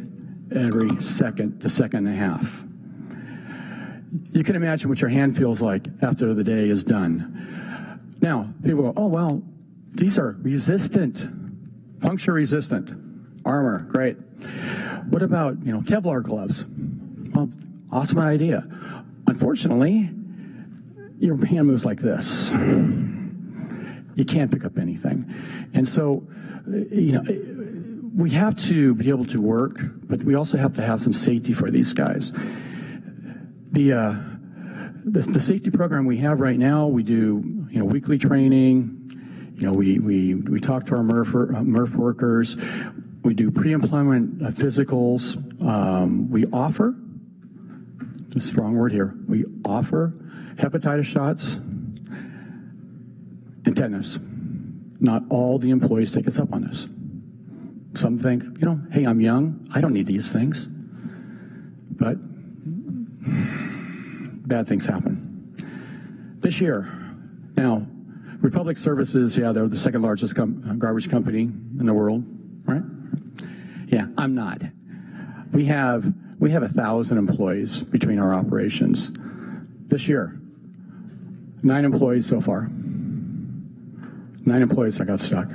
every second to second and a half. You can imagine what your hand feels like after the day is done. Now, people go, oh, well, these are resistant, puncture resistant, armor, great. What about, Kevlar gloves? Well, awesome idea. Unfortunately, your hand moves like this. You can't pick up anything. And so, we have to be able to work, but we also have to have some safety for these guys. The safety program we have right now, we do weekly training. We talk to our MRF workers. We do pre-employment physicals. We offer, a strong word here, we offer hepatitis shots and tetanus. Not all the employees take us up on this. Some think, hey, I'm young, I don't need these things. But bad things happen. This year, now, Republic Services, they're the second largest garbage company in the world, right? Yeah, I'm not. We have 1,000 employees between our operations. This year, 9 employees so far. 9 employees that got stuck.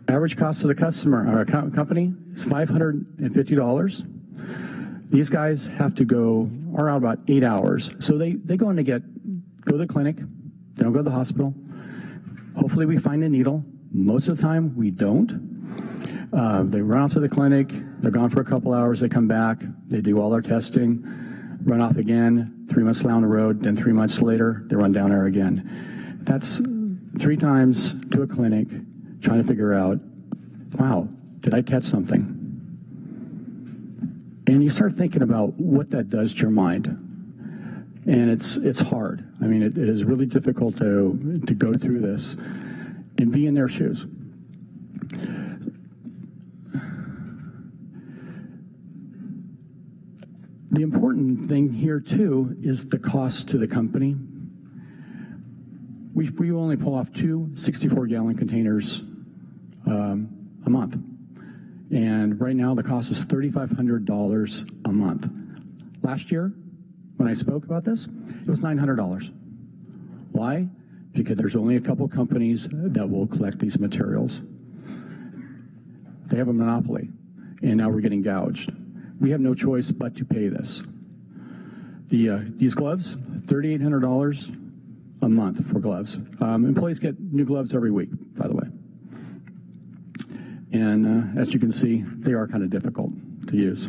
Average cost to the company is $550. These guys have to go around about 8 hours. So they go in to go to the clinic. They don't go to the hospital. Hopefully we find a needle. Most of the time we don't. They run off to the clinic. They're gone for a couple hours. They come back. They do all their testing. Run off again. 3 months down the road. Then 3 months later, they run down there again. That's 3 times to a clinic trying to figure out, wow, did I catch something? And you start thinking about what that does to your mind. And it's hard. I mean, it is really difficult to go through this and be in their shoes. The important thing here, too, is the cost to the company. We only pull off 2 64-gallon containers a month. And right now, the cost is $3,500 a month. Last year, when I spoke about this, it was $900. Why? Because there's only a couple companies that will collect these materials. They have a monopoly, and now we're getting gouged. We have no choice but to pay this. These gloves, $3,800 a month for gloves. Employees get new gloves every week, by the way. And as you can see, they are kind of difficult to use.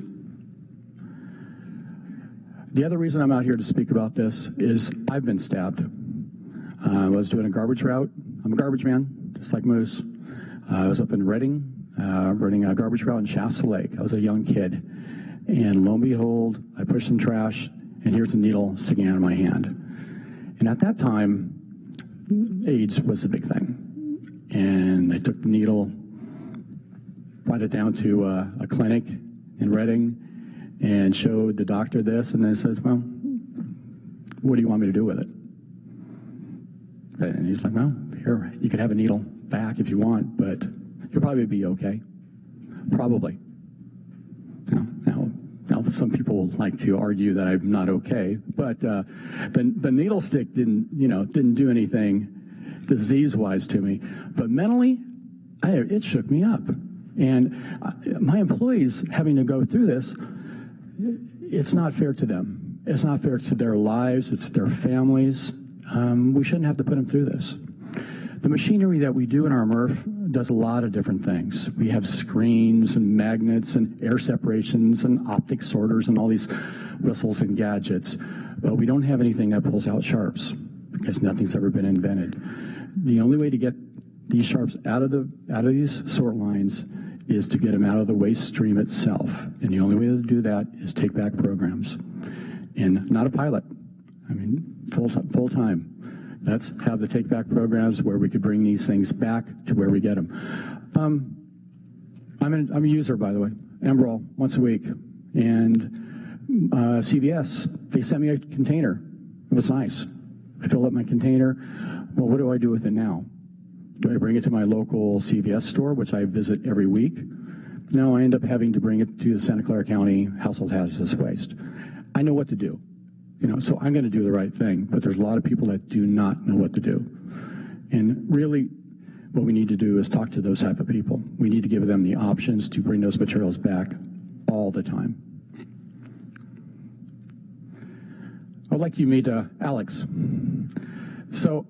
The other reason I'm out here to speak about this is I've been stabbed. I was doing a garbage route. I'm a garbage man, just like Moose. I was up in Reading, running a garbage route in Shasta Lake. I was a young kid. And lo and behold, I pushed some trash, and here's a needle sticking out of my hand. And at that time, AIDS was the big thing. And I took the needle, brought it down to a clinic in Reading, and showed the doctor this, and they said, well, what do you want me to do with it? And he's like, well, here, you could have a needle back if you want, but you'll probably be okay. Probably. Now, some people like to argue that I'm not okay, but the needle stick didn't do anything disease-wise to me. But mentally, it shook me up. And my employees having to go through this, it's not fair to them. It's not fair to their lives. It's their families. We shouldn't have to put them through this. The machinery that we do in our MRF does a lot of different things. We have screens and magnets and air separations and optic sorters and all these whistles and gadgets. But we don't have anything that pulls out sharps because nothing's ever been invented. The only way to get these sharps out of these sort lines is to get them out of the waste stream itself. And the only way to do that is take back programs. And not a pilot. I mean, full time. Let's have the take back programs where we could bring these things back to where we get them. I'm a user, by the way. Emerald, once a week. And CVS, they sent me a container. It was nice. I filled up my container. Well, what do I do with it now? Do I bring it to my local CVS store, which I visit every week? No, I end up having to bring it to the Santa Clara County Household Hazardous Waste. I know what to do, so I'm going to do the right thing, but there's a lot of people that do not know what to do. And really, what we need to do is talk to those type of people. We need to give them the options to bring those materials back all the time. I'd like you to meet Alex. So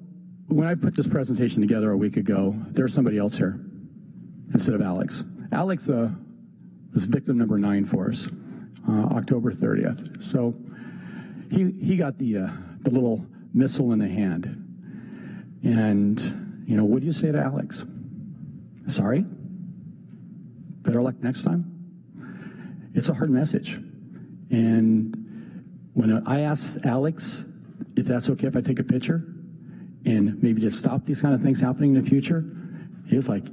when I put this presentation together a week ago, there's somebody else here instead of Alex. Alex was victim number 9 for us, October 30th. So he got the little missile in the hand. And, what do you say to Alex? Sorry? Better luck next time? It's a hard message. And when I asked Alex if that's okay if I take a picture and maybe just stop these kind of things happening in the future, he was like,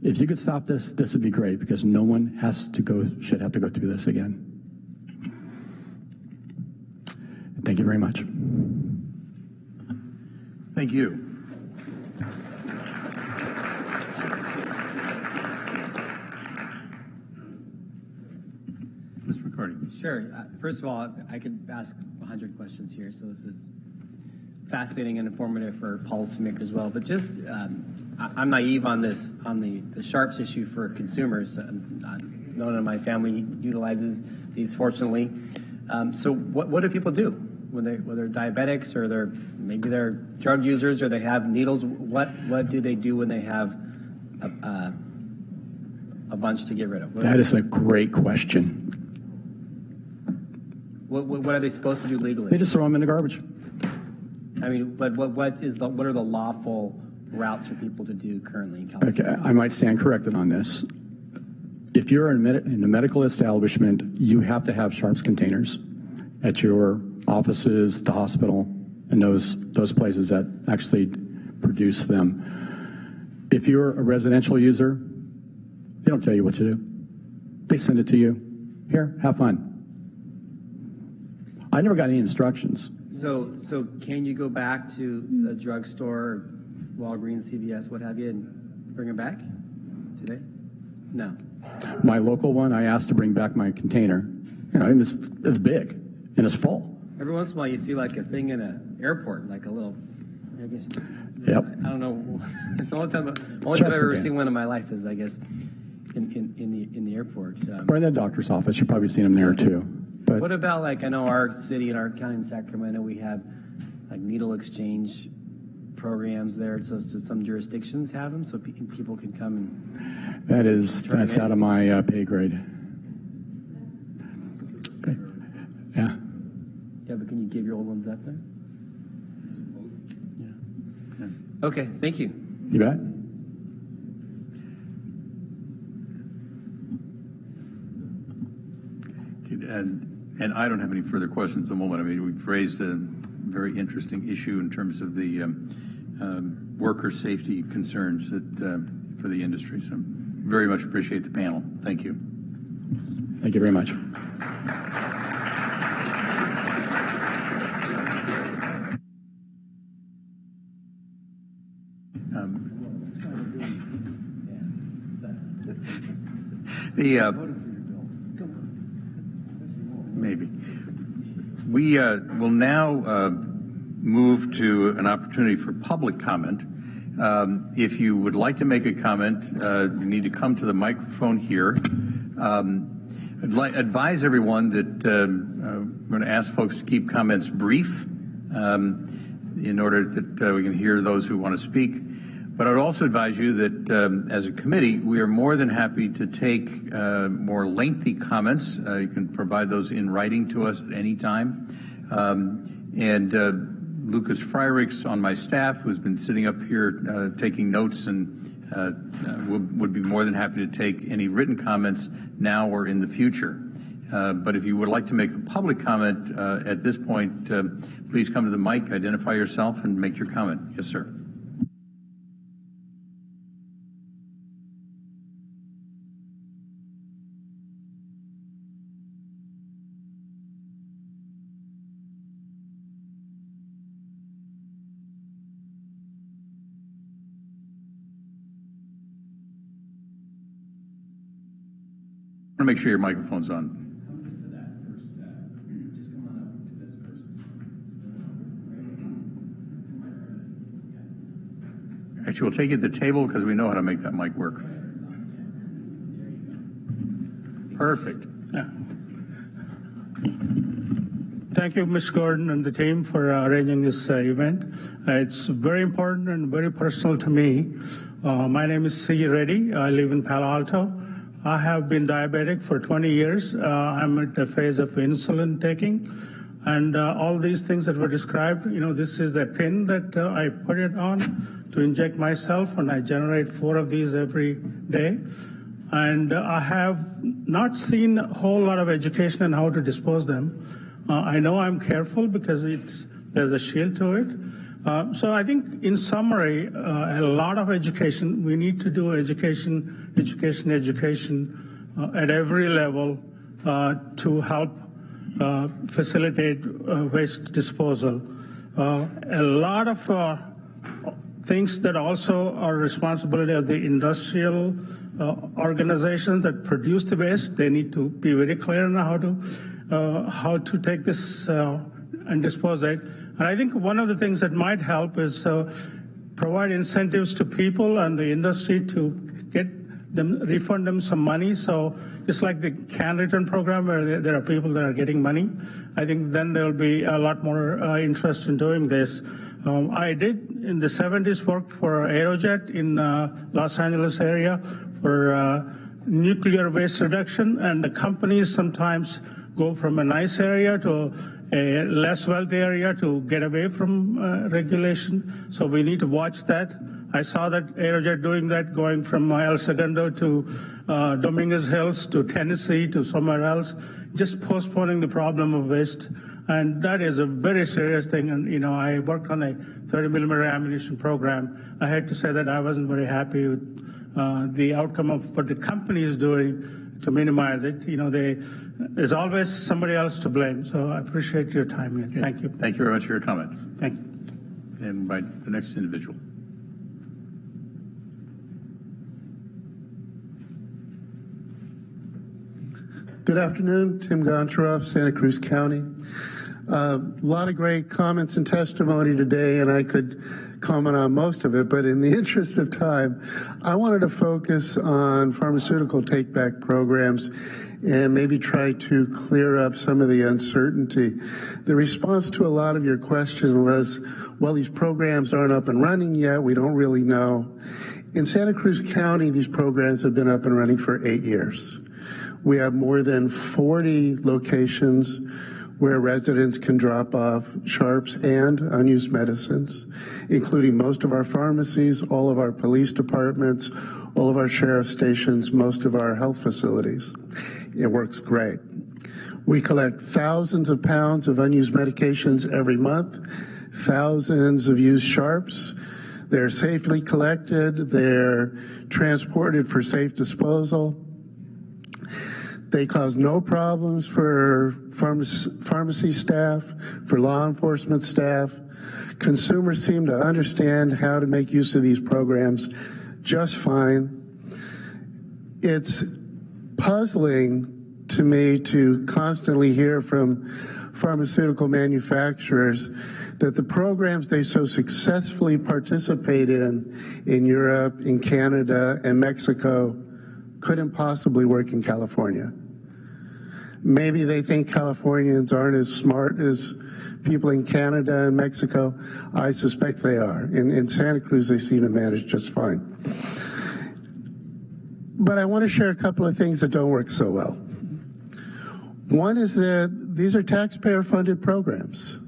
if you could stop this, this would be great, because no one should have to go through this again. Thank you very much. Thank you. Mr. McCarty. Sure. First of all, I could ask 100 questions here, so this is fascinating and informative for policymakers as well. But just, I'm naive on this, on the Sharps issue for consumers. No one in my family utilizes these, fortunately. So what do people do when they're diabetics, or maybe they're drug users, or they have needles? What do they do when they have a bunch to get rid of? That is a great question. What are they supposed to do legally? They just throw them in the garbage. I mean, but what are the lawful routes for people to do currently in California? Okay, I might stand corrected on this. If you're in a medical establishment, you have to have Sharps containers at your offices, at the hospital, and those places that actually produce them. If you're a residential user, they don't tell you what to do. They send it to you. Here, have fun. I never got any instructions. So can you go back to a drugstore, Walgreens, CVS, what have you, and bring them back today? No. My local one, I asked to bring back my container. It's big and it's full. Every once in a while, you see like a thing in an airport, like a little. I guess. Yep. I don't know. The only time I've ever seen one in my life is, I guess, in the airport. Or in the doctor's office, you've probably seen them there too. But what about, like, I know our city and our county in Sacramento, we have like needle exchange programs there. So some jurisdictions have them, so people can come and. That's out of my pay grade. Okay. Yeah. Yeah, but can you give your old ones up there? Yeah. Okay, thank you. You bet. And I don't have any further questions at the moment. I mean, we've raised a very interesting issue in terms of the worker safety concerns for the industry. So very much appreciate the panel. Thank you. Thank you very much. Maybe. We will now move to an opportunity for public comment. If you would like to make a comment, you need to come to the microphone here. I'd advise everyone that we're going to ask folks to keep comments brief in order that we can hear those who want to speak. But I would also advise you that as a committee, we are more than happy to take more lengthy comments. You can provide those in writing to us at any time. And Lucas Freirichs on my staff, who's been sitting up here taking notes, and would be more than happy to take any written comments now or in the future. But if you would like to make a public comment at this point, please come to the mic, identify yourself, and make your comment. Yes, sir. I want to make sure your microphone's on. Actually, we'll take you to the table because we know how to make that mic work. Perfect. Yeah. Thank you, Ms. Gordon and the team for arranging this event. It's very important and very personal to me. My name is C. Reddy. I live in Palo Alto. I have been diabetic for 20 years. I'm at the phase of insulin taking. And all these things that were described, this is the pin that I put it on to inject myself, and I generate 4 of these every day. And I have not seen a whole lot of education on how to dispose them. I know I'm careful because there's a shield to it. So I think in summary, a lot of education. We need to do education at every level to help facilitate waste disposal. A lot of things that also are responsibility of the industrial organizations that produce the waste. They need to be very clear on how to take this and dispose it. And I think one of the things that might help is provide incentives to people and the industry to refund them some money. So just like the can return program where there are people that are getting money, I think then there'll be a lot more interest in doing this. I did in the 70s work for Aerojet in Los Angeles area for nuclear waste reduction, and the companies sometimes go from a nice area to a less wealthy area to get away from regulation. So we need to watch that. I saw that Aerojet doing that, going from El Segundo to Dominguez Hills to Tennessee to somewhere else, just postponing the problem of waste. And that is a very serious thing. And, I worked on a 30 millimeter ammunition program. I had to say that I wasn't very happy with the outcome of what the company is doing to minimize it. There's always somebody else to blame. So I appreciate your time. Okay. Thank you. Thank you very much for your comments. Thank you. And by the next individual. Good afternoon, Tim Goncharoff, Santa Cruz County. A lot of great comments and testimony today, and I could comment on most of it, but in the interest of time, I wanted to focus on pharmaceutical take-back programs and maybe try to clear up some of the uncertainty. The response to a lot of your questions was, well, these programs aren't up and running yet, we don't really know. In Santa Cruz County, these programs have been up and running for 8 years. We have more than 40 locations where residents can drop off sharps and unused medicines, including most of our pharmacies, all of our police departments, all of our sheriff stations, most of our health facilities. It works great. We collect thousands of pounds of unused medications every month, thousands of used sharps. They're safely collected. They're transported for safe disposal. They cause no problems for pharmacy staff, for law enforcement staff. Consumers seem to understand how to make use of these programs just fine. It's puzzling to me to constantly hear from pharmaceutical manufacturers that the programs they so successfully participate in Europe, in Canada, and Mexico couldn't possibly work in California. Maybe they think Californians aren't as smart as people in Canada and Mexico. I suspect they are. In Santa Cruz, they seem to manage just fine. But I want to share a couple of things that don't work so well. One is that these are taxpayer-funded programs.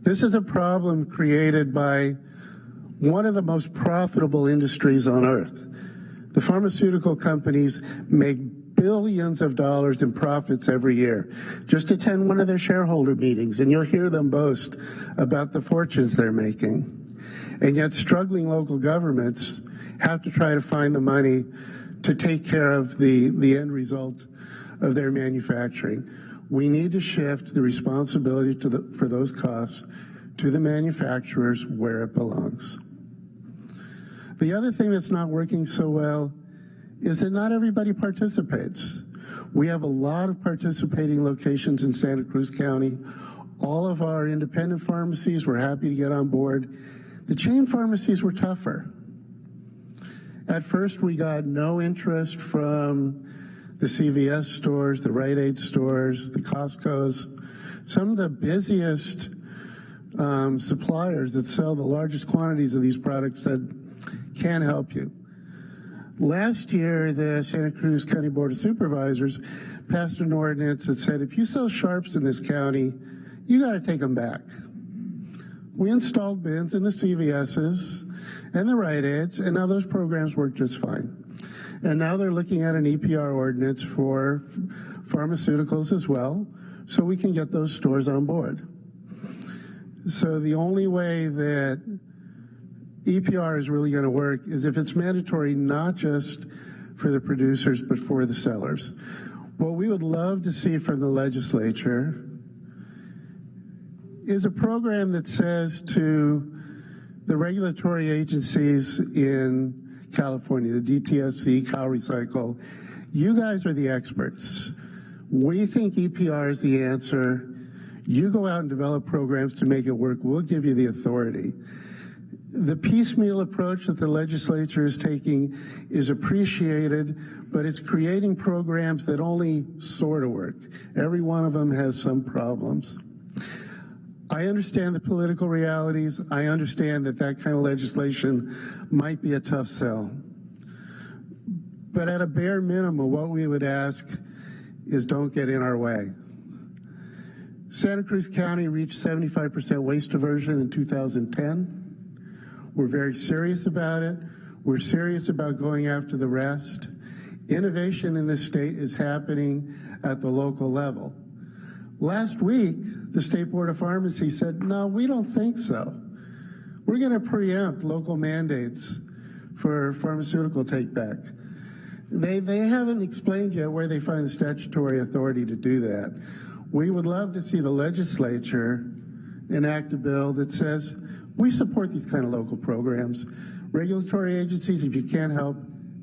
This is a problem created by one of the most profitable industries on earth. The pharmaceutical companies make billions of dollars in profits every year. Just attend one of their shareholder meetings and you'll hear them boast about the fortunes they're making. And yet struggling local governments have to try to find the money to take care of the end result of their manufacturing. We need to shift the responsibility for those costs to the manufacturers where it belongs. The other thing that's not working so well is that not everybody participates. We have a lot of participating locations in Santa Cruz County. All of our independent pharmacies were happy to get on board. The chain pharmacies were tougher. At first, we got no interest from the CVS stores, the Rite Aid stores, the Costco's. some of the busiest suppliers that sell the largest quantities of these products said, can't help you. Last year, the Santa Cruz County Board of Supervisors passed an ordinance that said, if you sell sharps in this county, you got to take them back. We installed bins in the CVS's and the Rite Aids, and now those programs work just fine. And now they're looking at an EPR ordinance for pharmaceuticals as well, so we can get those stores on board. So the only way that EPR is really going to work is if it's mandatory not just for the producers but for the sellers. What we would love to see from the legislature is a program that says to the regulatory agencies in California, the DTSC, Cal Recycle, you guys are the experts. We think EPR is the answer. You go out and develop programs to make it work. We'll give you the authority. The piecemeal approach that the legislature is taking is appreciated, but it's creating programs that only sort of work. Every one of them has some problems. I understand the political realities. I understand that that kind of legislation might be a tough sell. But at a bare minimum, what we would ask is don't get in our way. Santa Cruz County reached 75% waste diversion in 2010. We're very serious about it. We're serious about going after the rest. Innovation in this state is happening at the local level. Last week, the State Board of Pharmacy said, no, we don't think so. We're going to preempt local mandates for pharmaceutical take-back. They haven't explained yet where they find the statutory authority to do that. We would love to see the legislature enact a bill that says, we support these kind of local programs. Regulatory agencies, if you can't help,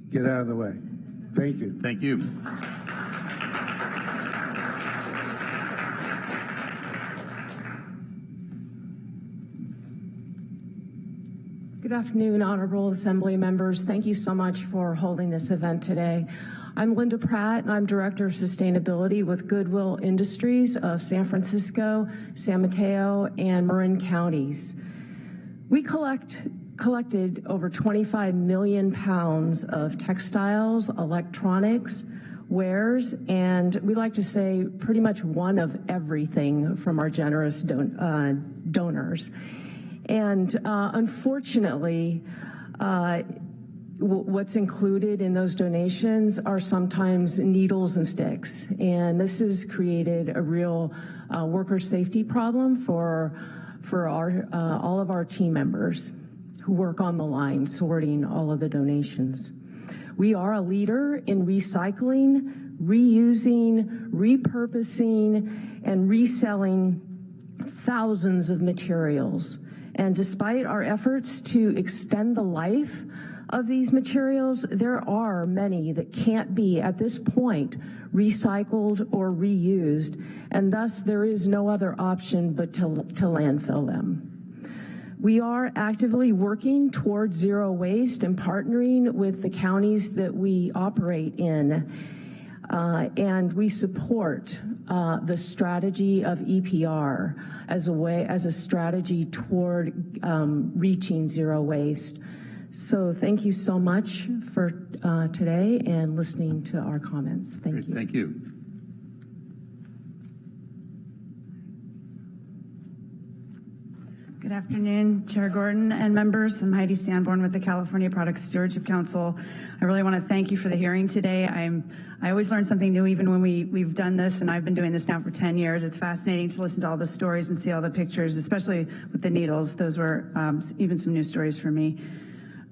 get out of the way. Thank you. Thank you. Good afternoon, honorable assembly members. Thank you so much for holding this event today. I'm Linda Pratt, and I'm Director of Sustainability with Goodwill Industries of San Francisco, San Mateo, and Marin counties. We collected over 25 million pounds of textiles, electronics, wares, and we like to say pretty much one of everything from our generous donors. And unfortunately, what's included in those donations are sometimes needles and sticks. And this has created a real worker safety problem for all of our team members who work on the line sorting all of the donations. We are a leader in recycling, reusing, repurposing, and reselling thousands of materials. And despite our efforts to extend the life of these materials, there are many that can't be, at this point, recycled or reused, and thus there is no other option but to landfill them. We are actively working towards zero waste and partnering with the counties that we operate in, and we support the strategy of EPR as a strategy toward reaching zero waste. So thank you so much for today and listening to our comments. Thank you. Thank you. Good afternoon, Chair Gordon and members. I'm Heidi Sanborn with the California Product Stewardship Council. I really want to thank you for the hearing today. I always learn something new even when we've done this, and I've been doing this now for 10 years. It's fascinating to listen to all the stories and see all the pictures, especially with the needles. Those were even some new stories for me.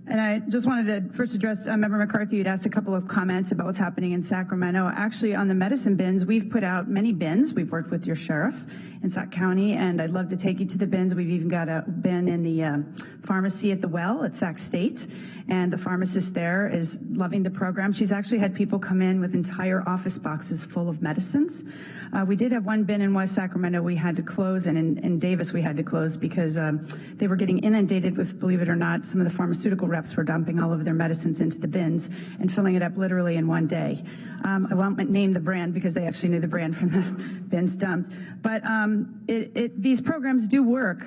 And I just wanted to first address Member McCarthy. You'd asked a couple of comments about what's happening in Sacramento. Actually, on the medicine bins, we've put out many bins. We've worked with your sheriff in Sac County, and I'd love to take you to the bins. We've even got a bin in the pharmacy at the well at Sac State. and the pharmacist there is loving the program. She's actually had people come in with entire office boxes full of medicines. We did have one bin in West Sacramento we had to close, and in Davis we had to close because they were getting inundated with, believe it or not, some of the pharmaceutical reps were dumping all of their medicines into the bins and filling it up literally in one day. I won't name the brand because they actually knew the brand from the bins dumped. But these programs do work.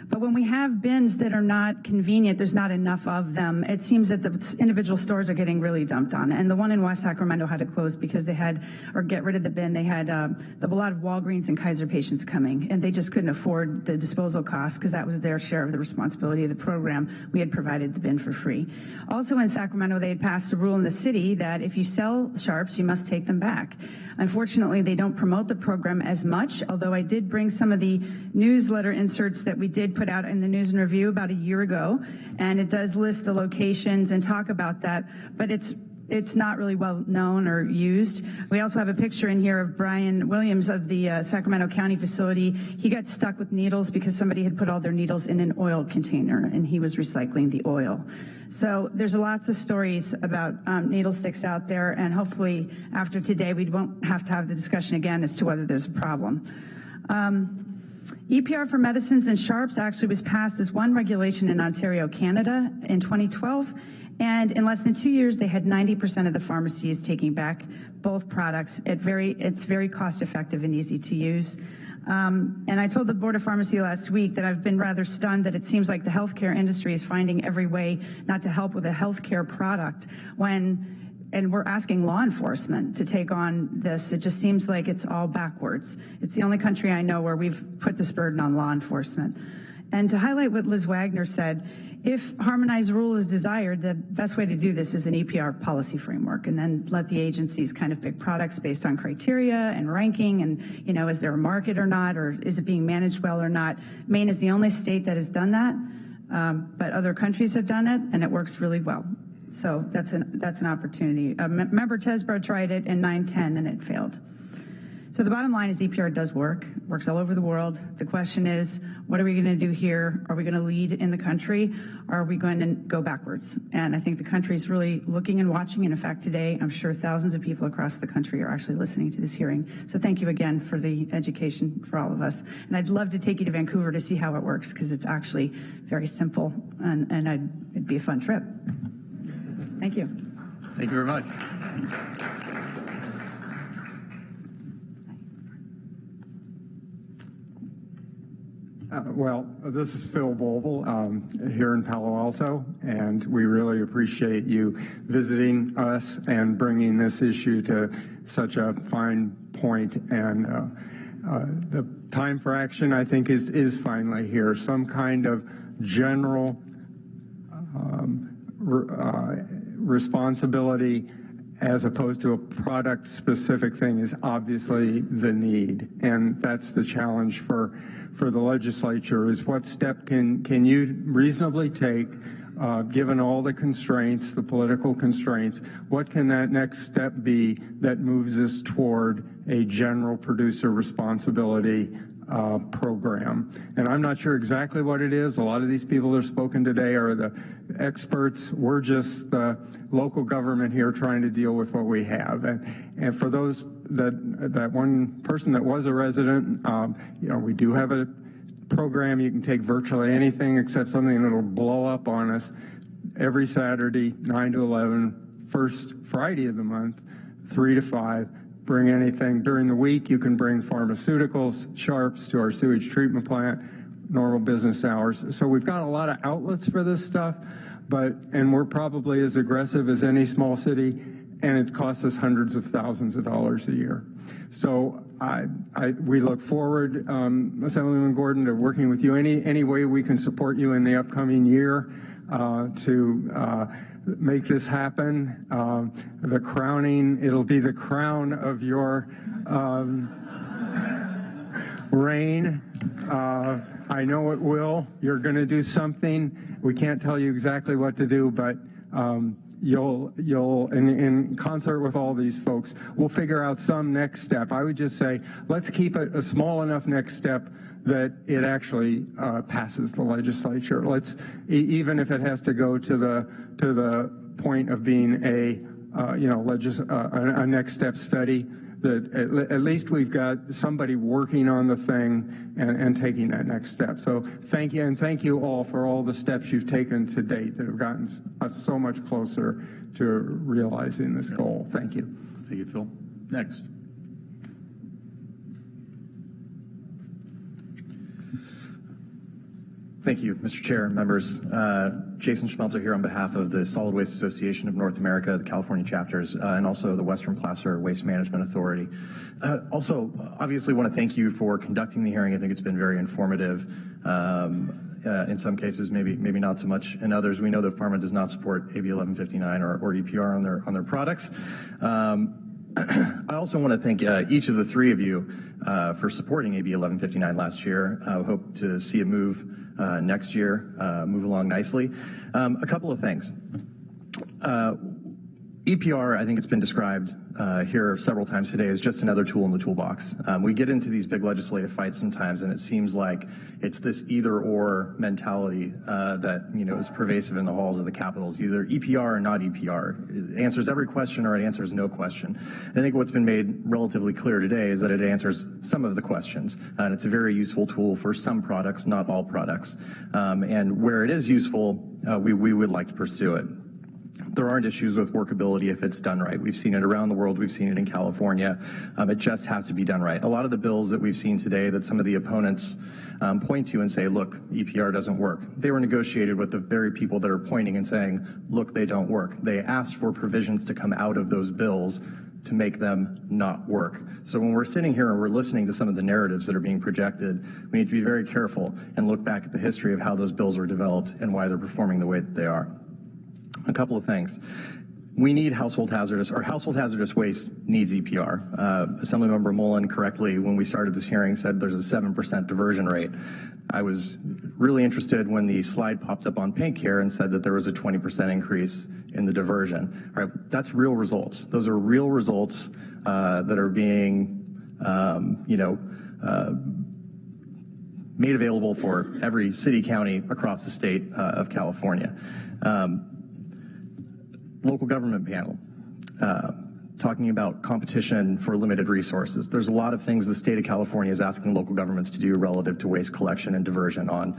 But when we have bins that are not convenient, there's not enough of them, it seems that the individual stores are getting really dumped on. And the one in West Sacramento had to close because they had, or get rid of the bin, they had a lot of Walgreens and Kaiser patients coming, and they just couldn't afford the disposal costs because that was their share of the responsibility of the program. We had provided the bin for free. Also in Sacramento, they had passed a rule in the city that if you sell sharps, you must take them back. Unfortunately, they don't promote the program as much, although I did bring some of the newsletter inserts that we did put out in the News and Review about a year ago, and it does list the locations and talk about that, but it's not really well known or used. We also have a picture in here of Brian Williams of the Sacramento County facility. He got stuck with needles because somebody had put all their needles in an oil container and he was recycling the oil. So there's lots of stories about needle sticks out there, and hopefully after today we won't have to have the discussion again as to whether there's a problem. EPR for medicines and sharps actually was passed as one regulation in Ontario, Canada in 2012. And in less than 2 years, they had 90% of the pharmacies taking back both products. It's very cost effective and easy to use. And I told the Board of Pharmacy last week that I've been rather stunned that it seems like the healthcare industry is finding every way not to help with a healthcare product and we're asking law enforcement to take on this. It just seems like it's all backwards. It's the only country I know where we've put this burden on law enforcement. And to highlight what Liz Wagner said, if harmonized rule is desired, the best way to do this is an EPR policy framework, and then let the agencies kind of pick products based on criteria and ranking, and, is there a market or not, or is it being managed well or not? Maine is the only state that has done that, but other countries have done it, and it works really well. So that's an opportunity. Member Chesbrough tried it in 9-10 and it failed. So the bottom line is EPR does work, works all over the world. The question is, what are we going to do here? Are we going to lead in the country, or are we going to go backwards? And I think the country is really looking and watching. And in fact, today, I'm sure thousands of people across the country are actually listening to this hearing. So thank you again for the education for all of us. And I'd love to take you to Vancouver to see how it works, because it's actually very simple, and it'd be a fun trip. Thank you. Thank you very much. Well, this is Phil Boble here in Palo Alto, and we really appreciate you visiting us and bringing this issue to such a fine point. And the time for action, I think, is finally here. Some kind of general responsibility as opposed to a product-specific thing is obviously the need, and that's the challenge for the legislature, is what step can you reasonably take, given all the constraints, the political constraints, what can that next step be that moves us toward a general producer responsibility program? And I'm not sure exactly what it is. A lot of these people that have spoken today are the experts. We're just the local government here trying to deal with what we have. And for those that one person that was a resident, we do have a program. You can take virtually anything except something that'll blow up on us every Saturday, 9 to 11, first Friday of the month, 3 to 5. Bring anything. During the week, you can bring pharmaceuticals, sharps to our sewage treatment plant, normal business hours. So we've got a lot of outlets for this stuff, and we're probably as aggressive as any small city, and it costs us hundreds of thousands of dollars a year. So we look forward, Assemblyman Gordon, to working with you any way we can support you in the upcoming year to make this happen. The crowning, it'll be the crown of your reign. I know it will. You're going to do something. We can't tell you exactly what to do, but you'll in concert with all these folks, we'll figure out some next step. I would just say, let's keep it a small enough next step that it actually passes the legislature. Even if it has to go to the point of being a next step study, that at least we've got somebody working on the thing and taking that next step. So thank you, and thank you all for all the steps you've taken to date that have gotten us so much closer to realizing this goal. Thank you. Thank you, Phil. Next. Thank you, Mr. Chair and members. Jason Schmelzer here on behalf of the Solid Waste Association of North America, the California chapters, and also the Western Placer Waste Management Authority. Also, obviously want to thank you for conducting the hearing. I think it's been very informative. In some cases, maybe not so much in others. We know that Pharma does not support AB 1159 or EPR on their products. I also want to thank each of the three of you for supporting AB 1159 last year. I hope to see it move next year, move along nicely. A couple of things. EPR, I think it's been described here several times today, as just another tool in the toolbox. We get into these big legislative fights sometimes, and it seems like it's this either-or mentality that is pervasive in the halls of the capitals, either EPR or not EPR. It answers every question or it answers no question. And I think what's been made relatively clear today is that it answers some of the questions, and it's a very useful tool for some products, not all products. And where it is useful, we would like to pursue it. There aren't issues with workability if it's done right. We've seen it around the world. We've seen it in California. It just has to be done right. A lot of the bills that we've seen today that some of the opponents point to and say, look, EPR doesn't work, they were negotiated with the very people that are pointing and saying, look, they don't work. They asked for provisions to come out of those bills to make them not work. So when we're sitting here and we're listening to some of the narratives that are being projected, we need to be very careful and look back at the history of how those bills were developed and why they're performing the way that they are. A couple of things. We need household hazardous waste needs EPR. Assemblymember Mullen correctly, when we started this hearing, said there's a 7% diversion rate. I was really interested when the slide popped up on Pink here and said that there was a 20% increase in the diversion. All right, that's real results. Those are real results that are being, made available for every city, county across the state of California. Local government panel, talking about competition for limited resources. There's a lot of things the state of California is asking local governments to do relative to waste collection and diversion on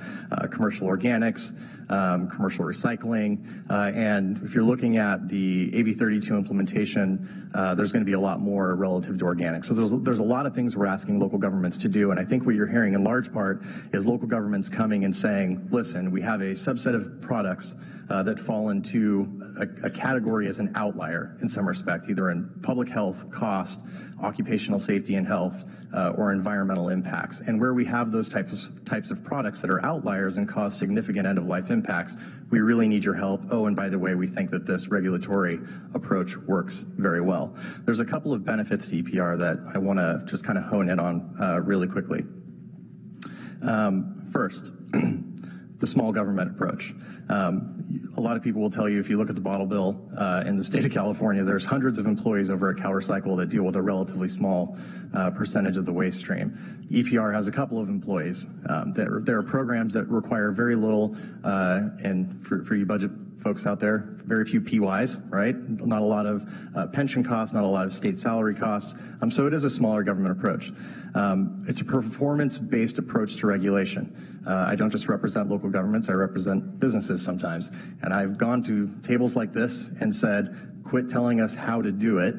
commercial organics, commercial recycling, and if you're looking at the AB 32 implementation, there's going to be a lot more relative to organics. So there's a lot of things we're asking local governments to do, and I think what you're hearing in large part is local governments coming and saying, listen, we have a subset of products that fall into a category as an outlier in some respect, either in public health, cost, occupational safety and health, or environmental impacts. And where we have those types of products that are outliers and cause significant end-of-life impacts, we really need your help. Oh, and by the way, we think that this regulatory approach works very well. There's a couple of benefits to EPR that I want to just kind of hone in on really quickly. First, the small government approach. A lot of people will tell you, if you look at the bottle bill in the state of California, there's hundreds of employees over at CalRecycle that deal with a relatively small percentage of the waste stream. EPR has a couple of employees. There are programs that require very little, and for you budget folks out there, very few PYs, right? Not a lot of pension costs, not a lot of state salary costs. So it is a smaller government approach. It's a performance-based approach to regulation. I don't just represent local governments, I represent businesses sometimes. And I've gone to tables like this and said, quit telling us how to do it,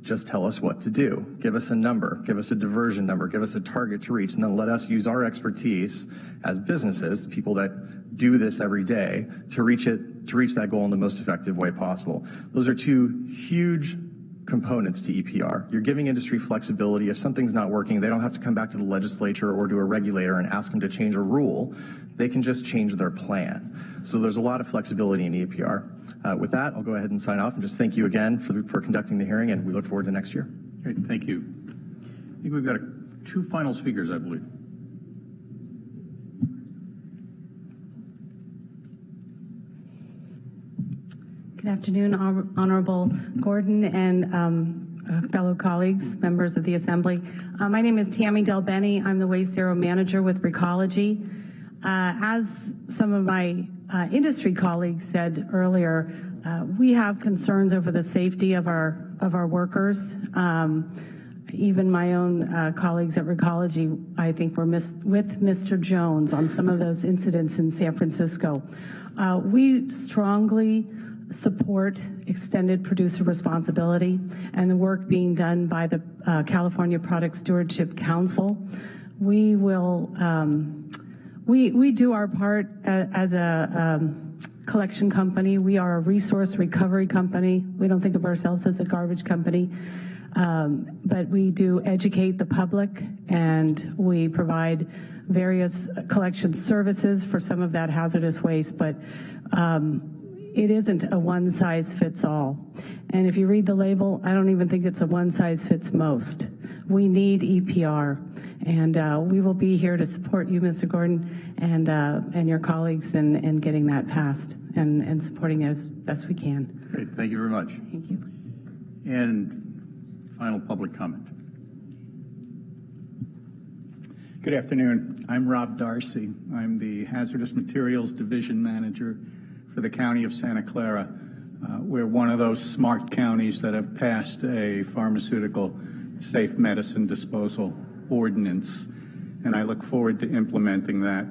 just tell us what to do. Give us a number, give us a diversion number, give us a target to reach, and then let us use our expertise as businesses, people that do this every day, to reach that goal in the most effective way possible. Those are two huge components to EPR. You're giving industry flexibility. If something's not working, they don't have to come back to the legislature or to a regulator and ask them to change a rule. They can just change their plan. So there's a lot of flexibility in EPR. With that, I'll go ahead and sign off and just thank you again for conducting the hearing, and we look forward to next year. Great, thank you. I think we've got two final speakers, I believe. Good afternoon, Honorable Gordon and fellow colleagues, members of the Assembly. My name is Tammy Del Benny. I'm the Waste Zero Manager with Recology. As some of my industry colleagues said earlier, we have concerns over the safety of our workers. Even my own colleagues at Recology, I think, were with Mr. Jones on some of those incidents in San Francisco. We strongly support extended producer responsibility and the work being done by the California Product Stewardship Council. We will, we do our part as a collection company. We are a resource recovery company. We don't think of ourselves as a garbage company. But we do educate the public, and we provide various collection services for some of that hazardous waste, but it isn't a one-size-fits-all. And if you read the label, I don't even think it's a one-size-fits-most. We need EPR, and we will be here to support you, Mr. Gordon, and your colleagues in getting that passed and supporting it as best we can. Great, thank you very much. Thank you. And final public comment. Good afternoon. I'm Rob Darcy. I'm the Hazardous Materials Division Manager for the County of Santa Clara. We're one of those smart counties that have passed a pharmaceutical safe medicine disposal ordinance, and I look forward to implementing that.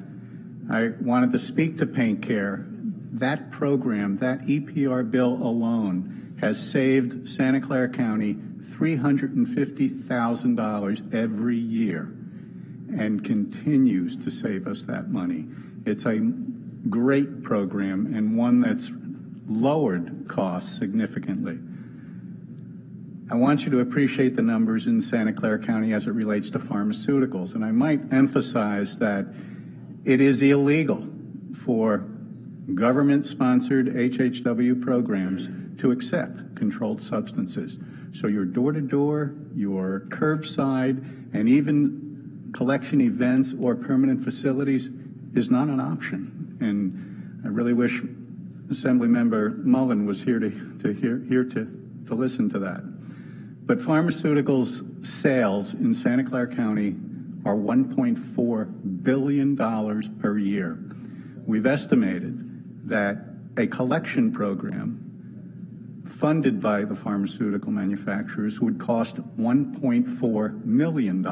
I wanted to speak to Paint Care. That program, that EPR bill alone, has saved Santa Clara County $350,000 every year and continues to save us that money. It's a great program and one that's lowered costs significantly. I want you to appreciate the numbers in Santa Clara County as it relates to pharmaceuticals, and I might emphasize that it is illegal for government-sponsored HHW programs to accept controlled substances. So your door-to-door, your curbside, and even collection events or permanent facilities is not an option. And I really wish Assemblymember Mullen was here to listen to that. But pharmaceuticals sales in Santa Clara County are $1.4 billion per year. We've estimated that a collection program funded by the pharmaceutical manufacturers would cost $1.4 million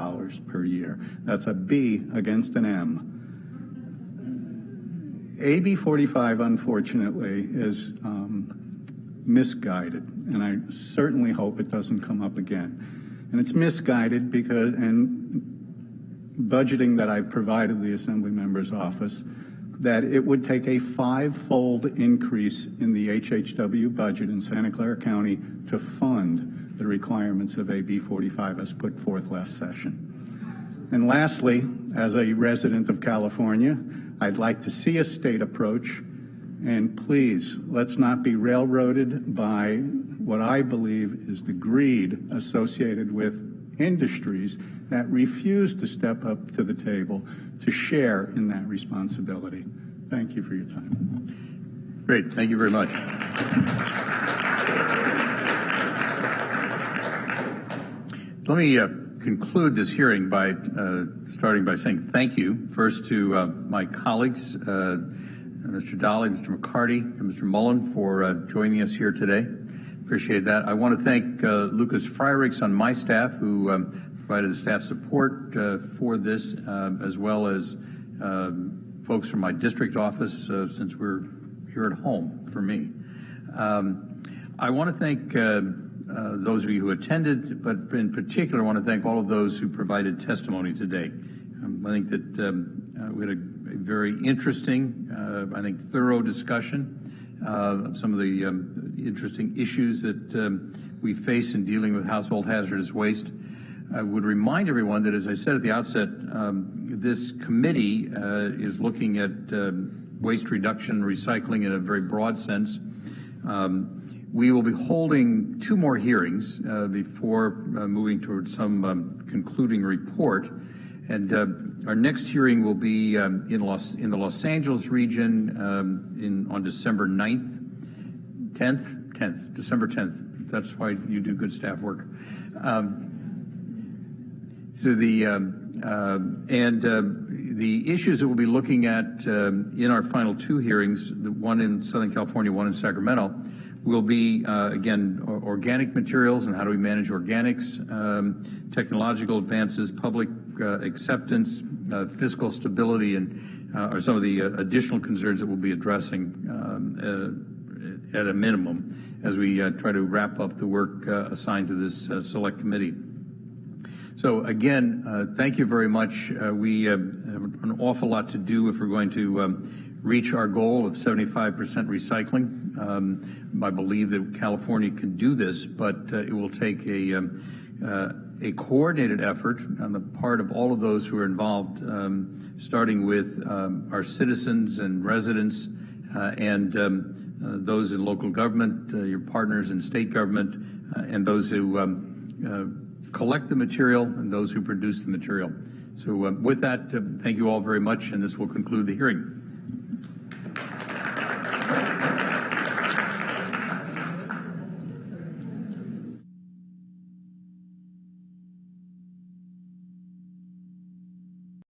per year. That's a B against an M. AB 45, unfortunately, is misguided, and I certainly hope it doesn't come up again. And it's misguided because, and budgeting that I've provided the Assembly Member's office, that it would take a 5-fold increase in the HHW budget in Santa Clara County to fund the requirements of AB 45 as put forth last session. And lastly, as a resident of California, I'd like to see a state approach, and please, let's not be railroaded by what I believe is the greed associated with industries that refuse to step up to the table to share in that responsibility. Thank you for your time. Great, thank you very much. Let me conclude this hearing by starting by saying thank you first to my colleagues, Mr. Dolly, Mr. McCarty, and Mr. Mullen for joining us here today. Appreciate that. I want to thank Lucas Freirichs on my staff who provided staff support for this, as well as folks from my district office, since we're here at home for me. I want to thank those of you who attended, but in particular, I want to thank all of those who provided testimony today. I think that we had a very interesting, I think thorough discussion of some of the interesting issues that we face in dealing with household hazardous waste. I would remind everyone that, as I said at the outset, this committee is looking at waste reduction, recycling in a very broad sense. We will be holding 2 more hearings before moving towards some concluding report. And our next hearing will be in the Los Angeles region on December 9th, 10th, December 10th. That's why you do good staff work. The issues that we'll be looking at in our final two hearings, the one in Southern California, one in Sacramento, will be, again, organic materials and how do we manage organics, technological advances, public acceptance, fiscal stability, and are some of the additional concerns that we'll be addressing at a minimum as we try to wrap up the work assigned to this select committee. So again, thank you very much. We have an awful lot to do if we're going to reach our goal of 75% recycling. I believe that California can do this, but it will take a coordinated effort on the part of all of those who are involved, starting with our citizens and residents and those in local government, your partners in state government, and those who collect the material and those who produce the material. So with that, thank you all very much, and this will conclude the hearing.